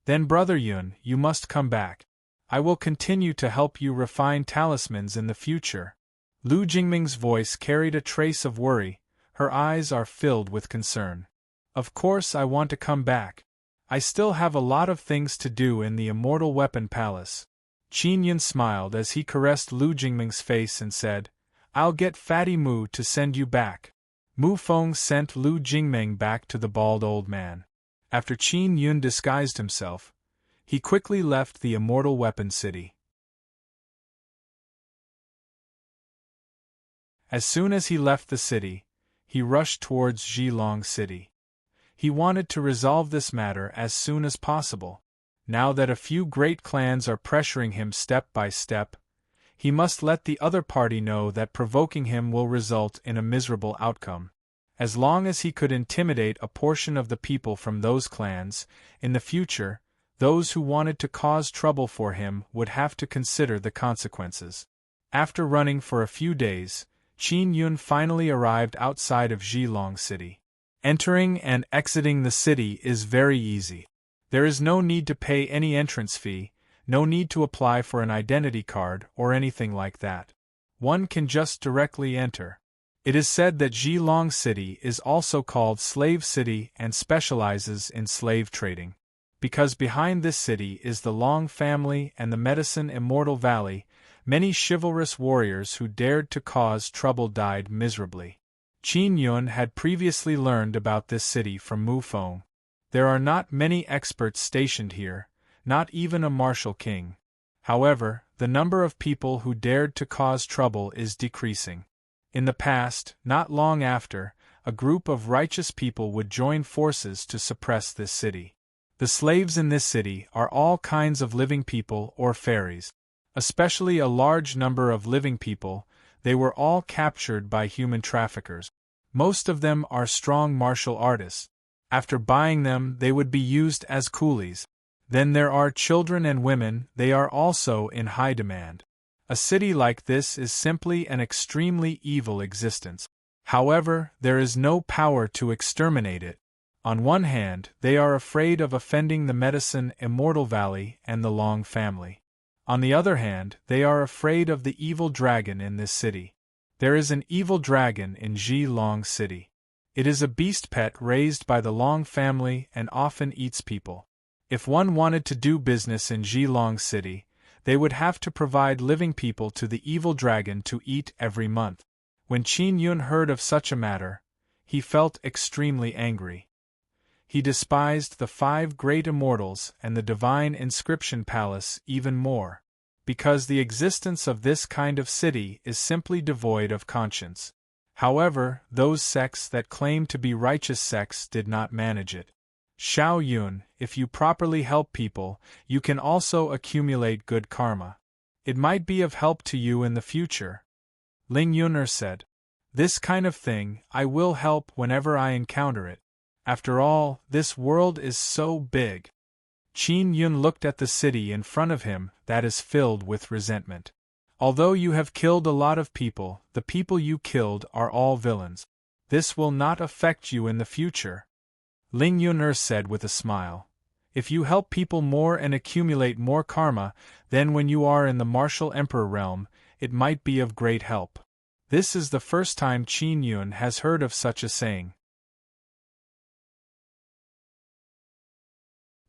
Then Brother Yun, you must come back. I will continue to help you refine talismans in the future. Lu Jingming's voice carried a trace of worry. Her eyes are filled with concern. Of course I want to come back. I still have a lot of things to do in the Immortal Weapon Palace. Qin Yun smiled as he caressed Lu Jingming's face and said, I'll get Fatty Mu to send you back. Mu Feng sent Lu Jingming back to the bald old man. After Qin Yun disguised himself, he quickly left the Immortal Weapon City. As soon as he left the city, he rushed towards Zhilong City. He wanted to resolve this matter as soon as possible. Now that a few great clans are pressuring him step by step, he must let the other party know that provoking him will result in a miserable outcome. As long as he could intimidate a portion of the people from those clans, in the future, those who wanted to cause trouble for him would have to consider the consequences. After running for a few days, Qin Yun finally arrived outside of Zhilong City. Entering and exiting the city is very easy. There is no need to pay any entrance fee, no need to apply for an identity card or anything like that. One can just directly enter. It is said that Zhilong City is also called Slave City and specializes in slave trading. Because behind this city is the Long family and the Medicine Immortal Valley, many chivalrous warriors who dared to cause trouble died miserably. Qin Yun had previously learned about this city from Mu Feng. There are not many experts stationed here, not even a martial king. However, the number of people who dared to cause trouble is decreasing. In the past, not long after, a group of righteous people would join forces to suppress this city. The slaves in this city are all kinds of living people or fairies. Especially a large number of living people, they were all captured by human traffickers. Most of them are strong martial artists. After buying them, they would be used as coolies. Then there are children and women, they are also in high demand. A city like this is simply an extremely evil existence. However, there is no power to exterminate it. On one hand, they are afraid of offending the Medicine Immortal Valley and the Long family. On the other hand, they are afraid of the evil dragon in this city. There is an evil dragon in Zhilong City. It is a beast pet raised by the Long family and often eats people. If one wanted to do business in Zhilong City, they would have to provide living people to the evil dragon to eat every month. When Qin Yun heard of such a matter, he felt extremely angry. He despised the 5 great immortals and the divine inscription palace even more, because the existence of this kind of city is simply devoid of conscience. However, those sects that claim to be righteous sects did not manage it. Xiao Yun, if you properly help people, you can also accumulate good karma. It might be of help to you in the future. Ling Yuner said. This kind of thing, I will help whenever I encounter it. After all, this world is so big. Qin Yun looked at the city in front of him that is filled with resentment. Although you have killed a lot of people, the people you killed are all villains. This will not affect you in the future. Ling Yuner said with a smile. If you help people more and accumulate more karma, then when you are in the martial emperor realm, it might be of great help. This is the first time Qin Yun has heard of such a saying.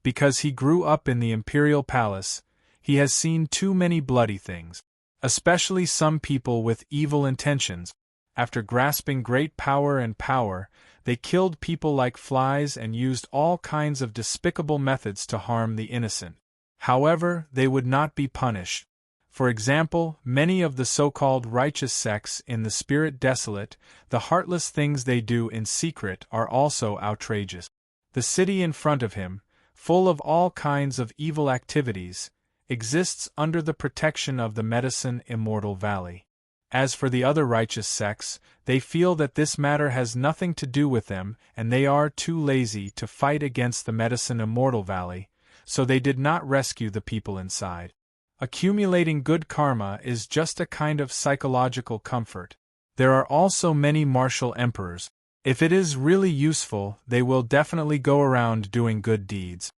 Because he grew up in the imperial palace, he has seen too many bloody things. Especially some people with evil intentions. After grasping great power, they killed people like flies and used all kinds of despicable methods to harm the innocent. However, they would not be punished. For example, many of the so-called righteous sects in the spirit desolate, the heartless things they do in secret are also outrageous. The city in front of him, full of all kinds of evil activities, exists under the protection of the medicine Immortal Valley. As for the other righteous sects, they feel that this matter has nothing to do with them and they are too lazy to fight against the medicine Immortal Valley, so they did not rescue the people inside. Accumulating good karma is just a kind of psychological comfort. There are also many martial emperors. If it is really useful, they will definitely go around doing good deeds.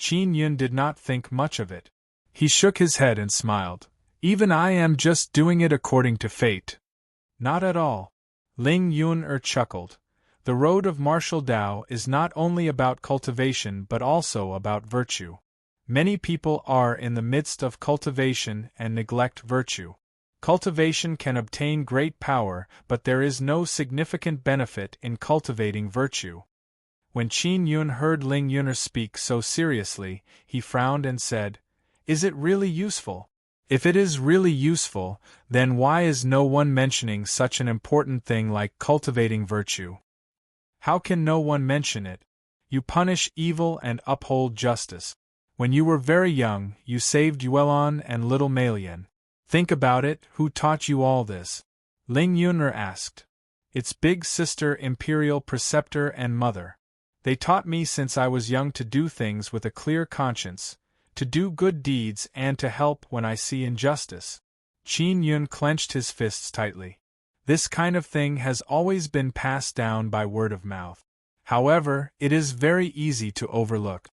Qin Yun did not think much of it. He shook his head and smiled. Even I am just doing it according to fate. Not at all. Ling Yun chuckled. The road of martial Tao is not only about cultivation but also about virtue. Many people are in the midst of cultivation and neglect virtue. Cultivation can obtain great power, but there is no significant benefit in cultivating virtue. When Qin Yun heard Ling Yun speak so seriously, he frowned and said, "Is it really useful? If it is really useful, then why is no one mentioning such an important thing like cultivating virtue? How can no one mention it? You punish evil and uphold justice. When you were very young, you saved Yuelon and little Malian. Think about it, who taught you all this?" Ling Yun'er asked. "It's big sister, imperial preceptor and mother. They taught me since I was young to do things with a clear conscience, to do good deeds and to help when I see injustice." Qin Yun clenched his fists tightly. This kind of thing has always been passed down by word of mouth. However, it is very easy to overlook.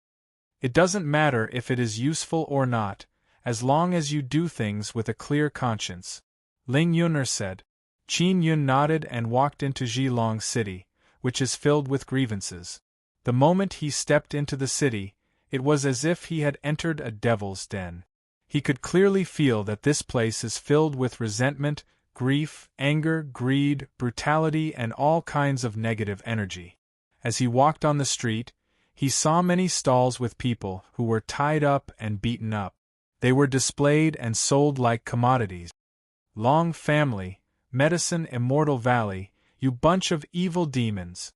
It doesn't matter if it is useful or not, as long as you do things with a clear conscience. Ling Yun'er said. Qin Yun nodded and walked into Zhilong City, which is filled with grievances. The moment he stepped into the city, it was as if he had entered a devil's den. He could clearly feel that this place is filled with resentment, grief, anger, greed, brutality, and all kinds of negative energy. As he walked on the street, he saw many stalls with people who were tied up and beaten up. They were displayed and sold like commodities. "Long family, medicine Immortal Valley, you bunch of evil demons."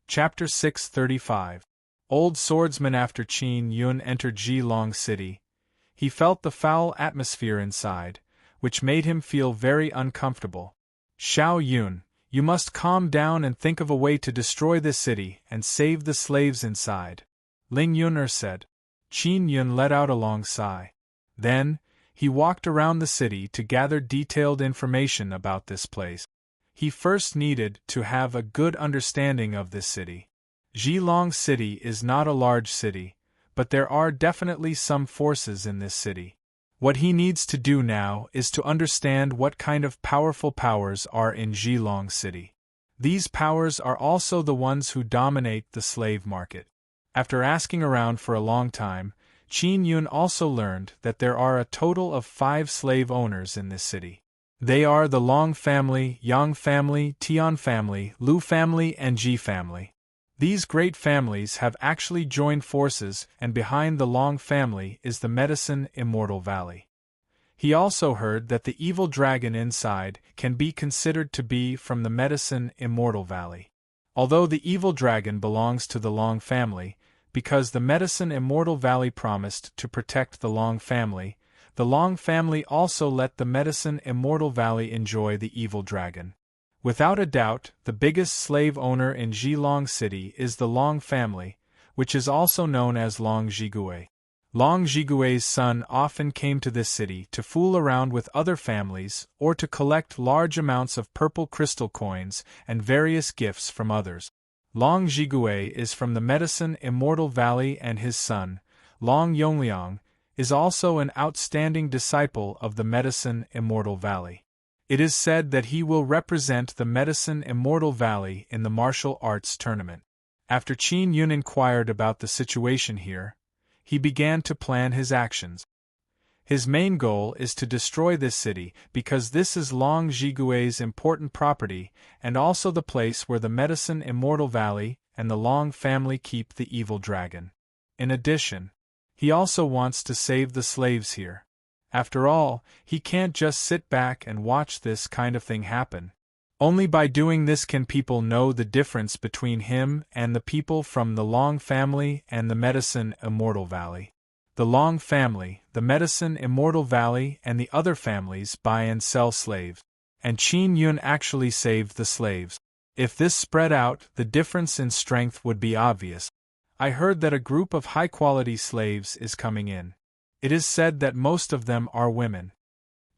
Chapter 635. Old Swordsman. After Qin Yun entered Zhilong City, he felt the foul atmosphere inside, which made him feel very uncomfortable. "Xiao Yun, you must calm down and think of a way to destroy this city and save the slaves inside," Ling Yun'er said. Qin Yun let out a long sigh. Then, he walked around the city to gather detailed information about this place. He first needed to have a good understanding of this city. Zhilong City is not a large city, but there are definitely some forces in this city. What he needs to do now is to understand what kind of powerful powers are in Zhilong City. These powers are also the ones who dominate the slave market. After asking around for a long time, Qin Yun also learned that there are a total of 5 slave owners in this city. They are the Long family, Yang family, Tian family, Lu family, and Ji family. These great families have actually joined forces, and behind the Long family is the medicine Immortal Valley. He also heard that the evil dragon inside can be considered to be from the medicine Immortal Valley. Although the evil dragon belongs to the Long family, because the medicine Immortal Valley promised to protect the Long family, the Long family also let the medicine Immortal Valley enjoy the evil dragon. Without a doubt, the biggest slave owner in Zhilong City is the Long family, which is also known as Long Zhigui. Long Zhigui's son often came to this city to fool around with other families or to collect large amounts of purple crystal coins and various gifts from others. Long Zhigui is from the medicine Immortal Valley, and his son, Long Yongliang, is also an outstanding disciple of the medicine Immortal Valley. It is said that he will represent the medicine Immortal Valley in the martial arts tournament. After Qin Yun inquired about the situation here, he began to plan his actions. His main goal is to destroy this city because this is Long Zhigui's important property and also the place where the Medicine Immortal Valley and the Long family keep the evil dragon. In addition, he also wants to save the slaves here. After all, he can't just sit back and watch this kind of thing happen. Only by doing this can people know the difference between him and the people from the Long family and the Medicine Immortal Valley. The Long family, the Medicine Immortal Valley, and the other families buy and sell slaves. And Qin Yun actually saved the slaves. If this spread out, the difference in strength would be obvious. I heard that a group of high-quality slaves is coming in. It is said that most of them are women.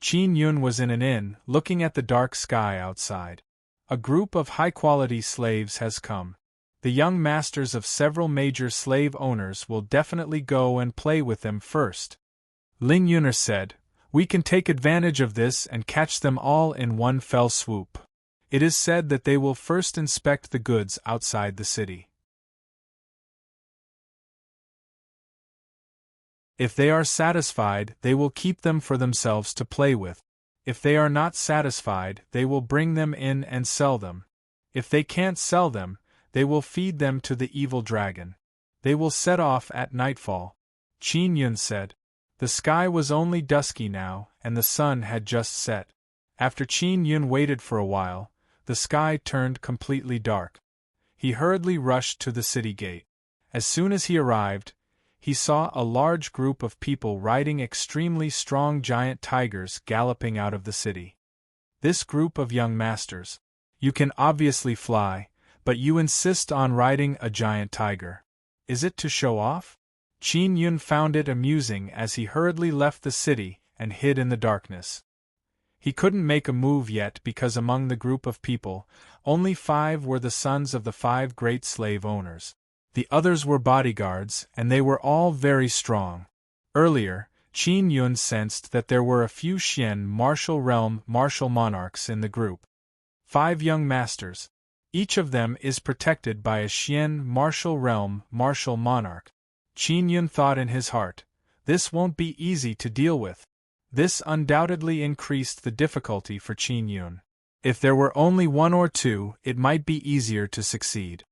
Qin Yun was in an inn, looking at the dark sky outside. A group of high-quality slaves has come. The young masters of several major slave owners will definitely go and play with them first. Ling Yuner said, "We can take advantage of this and catch them all in one fell swoop." It is said that they will first inspect the goods outside the city. If they are satisfied, they will keep them for themselves to play with. If they are not satisfied, they will bring them in and sell them. If they can't sell them, they will feed them to the evil dragon. They will set off at nightfall. Qin Yun said. The sky was only dusky now, and the sun had just set. After Qin Yun waited for a while, the sky turned completely dark. He hurriedly rushed to the city gate. As soon as he arrived, he saw a large group of people riding extremely strong giant tigers galloping out of the city. This group of young masters. You can obviously fly, but you insist on riding a giant tiger. Is it to show off? Qin Yun found it amusing as he hurriedly left the city and hid in the darkness. He couldn't make a move yet because among the group of people, only 5 were the sons of the 5 great slave owners. The others were bodyguards, and they were all very strong. Earlier, Qin Yun sensed that there were a few Xian martial realm martial monarchs in the group. 5 young masters. Each of them is protected by a Xian martial realm martial monarch. Qin Yun thought in his heart, this won't be easy to deal with. This undoubtedly increased the difficulty for Qin Yun. If there were only 1 or 2, it might be easier to succeed.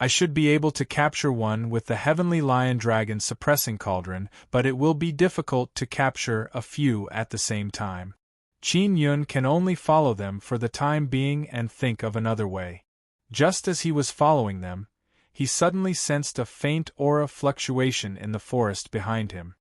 I should be able to capture one with the Heavenly Lion Dragon Suppressing Cauldron, but it will be difficult to capture a few at the same time. Qin Yun can only follow them for the time being and think of another way. Just as he was following them, he suddenly sensed a faint aura fluctuation in the forest behind him.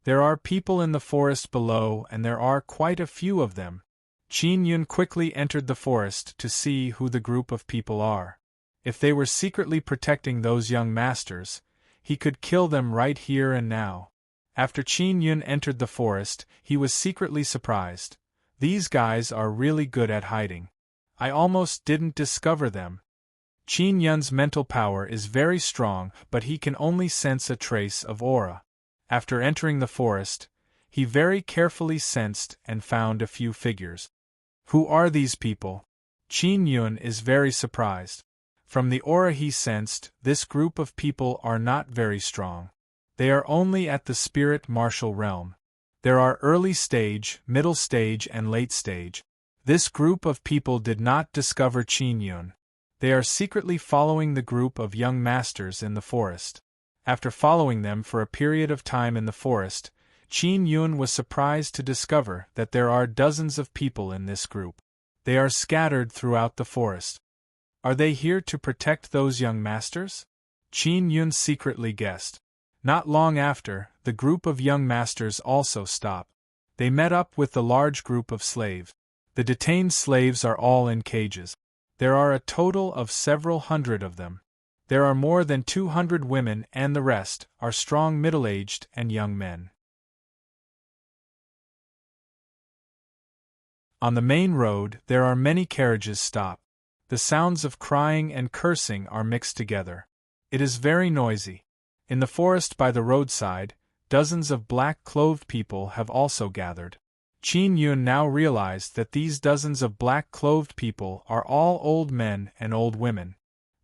There are people in the forest below, and there are quite a few of them. Qin Yun quickly entered the forest to see who the group of people are. If they were secretly protecting those young masters, he could kill them right here and now. After Qin Yun entered the forest, he was secretly surprised. These guys are really good at hiding. I almost didn't discover them. Qin Yun's mental power is very strong, but he can only sense a trace of aura. After entering the forest, he very carefully sensed and found a few figures. Who are these people? Qin Yun is very surprised. From the aura he sensed, this group of people are not very strong. They are only at the spirit martial realm. There are early stage, middle stage, and late stage. This group of people did not discover Qin Yun. They are secretly following the group of young masters in the forest. After following them for a period of time in the forest, Qin Yun was surprised to discover that there are dozens of people in this group. They are scattered throughout the forest. Are they here to protect those young masters? Qin Yun secretly guessed. Not long after, the group of young masters also stopped. They met up with the large group of slaves. The detained slaves are all in cages. There are a total of several hundred of them. There are more than 200 women, and the rest are strong middle-aged and young men. On the main road, there are many carriages stopped. The sounds of crying and cursing are mixed together. It is very noisy. In the forest by the roadside, dozens of black-clothed people have also gathered. Qin Yun now realized that these dozens of black-clothed people are all old men and old women.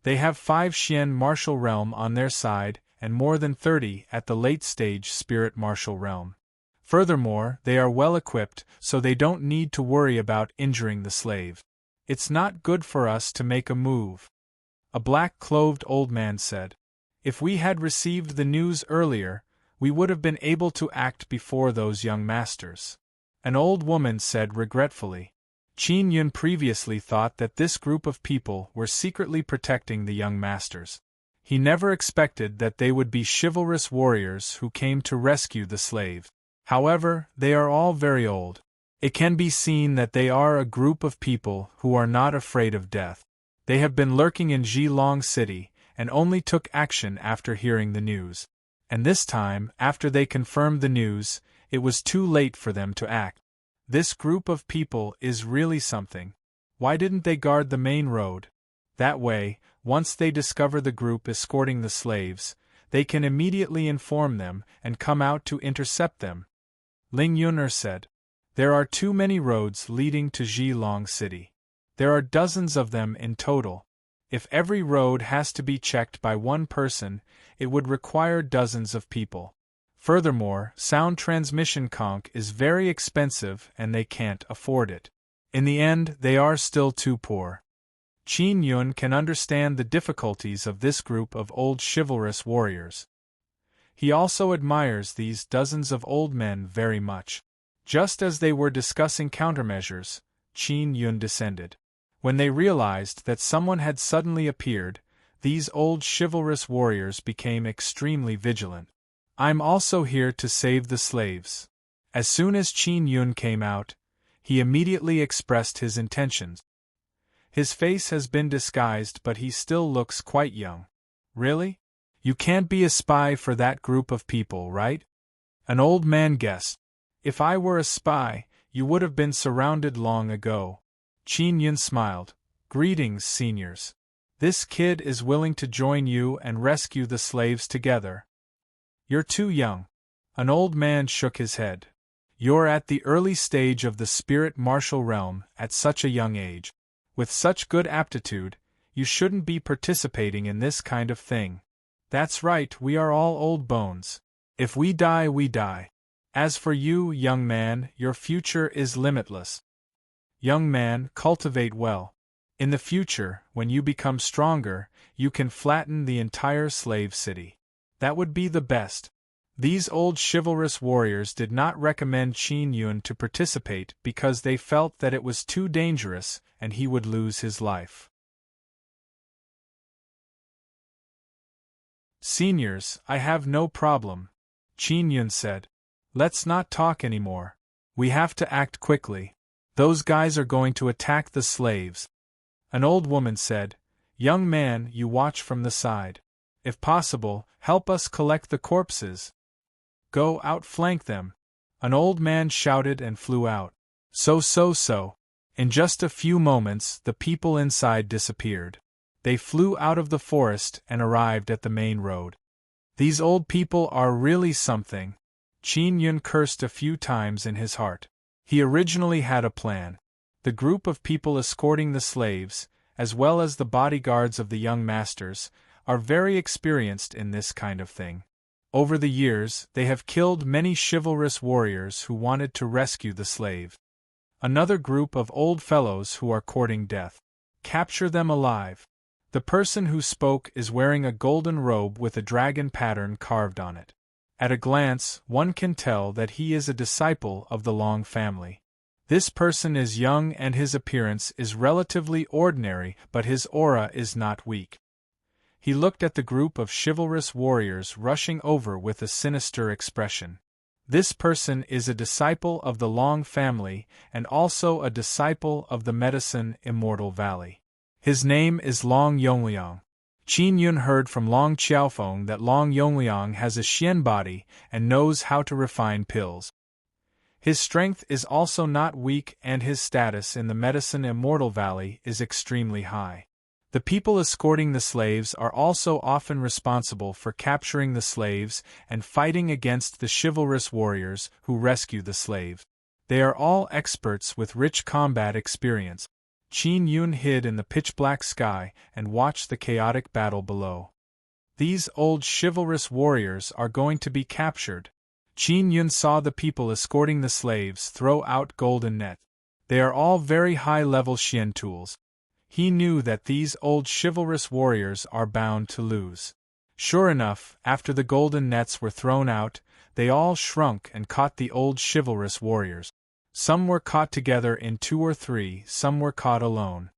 They have 5 Xian martial realm on their side and more than 30 at the late-stage spirit martial realm. Furthermore, they are well equipped, so they don't need to worry about injuring the slave. It's not good for us to make a move, a black-clothed old man said. If we had received the news earlier, we would have been able to act before those young masters. An old woman said regretfully. Qin Yun previously thought that this group of people were secretly protecting the young masters. He never expected that they would be chivalrous warriors who came to rescue the slave. However, they are all very old. It can be seen that they are a group of people who are not afraid of death. They have been lurking in Zhilong City and only took action after hearing the news. And this time, after they confirmed the news, it was too late for them to act. This group of people is really something. Why didn't they guard the main road? That way, once they discover the group escorting the slaves, they can immediately inform them and come out to intercept them. Ling Yun'er said. There are too many roads leading to Zhilong City. There are dozens of them in total. If every road has to be checked by one person, it would require dozens of people. Furthermore, sound transmission conch is very expensive and they can't afford it. In the end, they are still too poor. Qin Yun can understand the difficulties of this group of old chivalrous warriors. He also admires these dozens of old men very much. Just as they were discussing countermeasures, Qin Yun descended. When they realized that someone had suddenly appeared, these old chivalrous warriors became extremely vigilant. I'm also here to save the slaves. As soon as Qin Yun came out, he immediately expressed his intentions. His face has been disguised, but he still looks quite young. Really? You can't be a spy for that group of people, right? An old man guessed. If I were a spy, you would have been surrounded long ago. Qin Yun smiled. Greetings, seniors. This kid is willing to join you and rescue the slaves together. You're too young. An old man shook his head. You're at the early stage of the spirit martial realm at such a young age. With such good aptitude, you shouldn't be participating in this kind of thing. That's right, we are all old bones. If we die, we die. As for you, young man, your future is limitless. Young man, cultivate well. In the future, when you become stronger, you can flatten the entire slave city. That would be the best. These old chivalrous warriors did not recommend Qin Yun to participate because they felt that it was too dangerous and he would lose his life. Seniors, I have no problem, Qin Yun said. Let's not talk anymore. We have to act quickly. Those guys are going to attack the slaves. An old woman said, Young man, you watch from the side. If possible, help us collect the corpses. Go outflank them. An old man shouted and flew out. So. In just a few moments, the people inside disappeared. They flew out of the forest and arrived at the main road. These old people are really something. Qin Yun cursed a few times in his heart. He originally had a plan. The group of people escorting the slaves, as well as the bodyguards of the young masters, are very experienced in this kind of thing. Over the years, they have killed many chivalrous warriors who wanted to rescue the slave. Another group of old fellows who are courting death. Capture them alive. The person who spoke is wearing a golden robe with a dragon pattern carved on it. At a glance, one can tell that he is a disciple of the Long family. This person is young and his appearance is relatively ordinary, but his aura is not weak. He looked at the group of chivalrous warriors rushing over with a sinister expression. This person is a disciple of the Long family and also a disciple of the medicine Immortal Valley. His name is Long Yongliang. Qin Yun heard from Long Qiaofeng that Long Yongliang has a Xian body and knows how to refine pills. His strength is also not weak and his status in the medicine Immortal Valley is extremely high. The people escorting the slaves are also often responsible for capturing the slaves and fighting against the chivalrous warriors who rescue the slaves. They are all experts with rich combat experience. Qin Yun hid in the pitch-black sky and watched the chaotic battle below. These old chivalrous warriors are going to be captured. Qin Yun saw the people escorting the slaves throw out golden net. They are all very high-level Xian tools. He knew that these old chivalrous warriors are bound to lose. Sure enough, after the golden nets were thrown out, they all shrunk and caught the old chivalrous warriors. Some were caught together in 2 or 3, some were caught alone.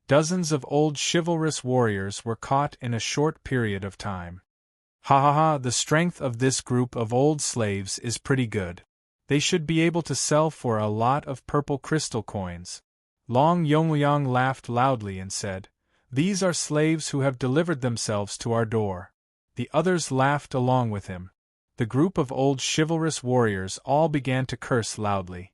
Dozens of old chivalrous warriors were caught in a short period of time. Ha ha ha, the strength of this group of old slaves is pretty good. They should be able to sell for a lot of purple crystal coins. Long Yongliang laughed loudly and said, "These are slaves who have delivered themselves to our door." The others laughed along with him. The group of old chivalrous warriors all began to curse loudly.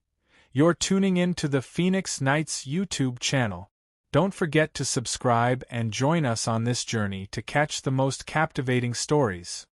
You're tuning in to the Phoenix Knights YouTube channel. Don't forget to subscribe and join us on this journey to catch the most captivating stories.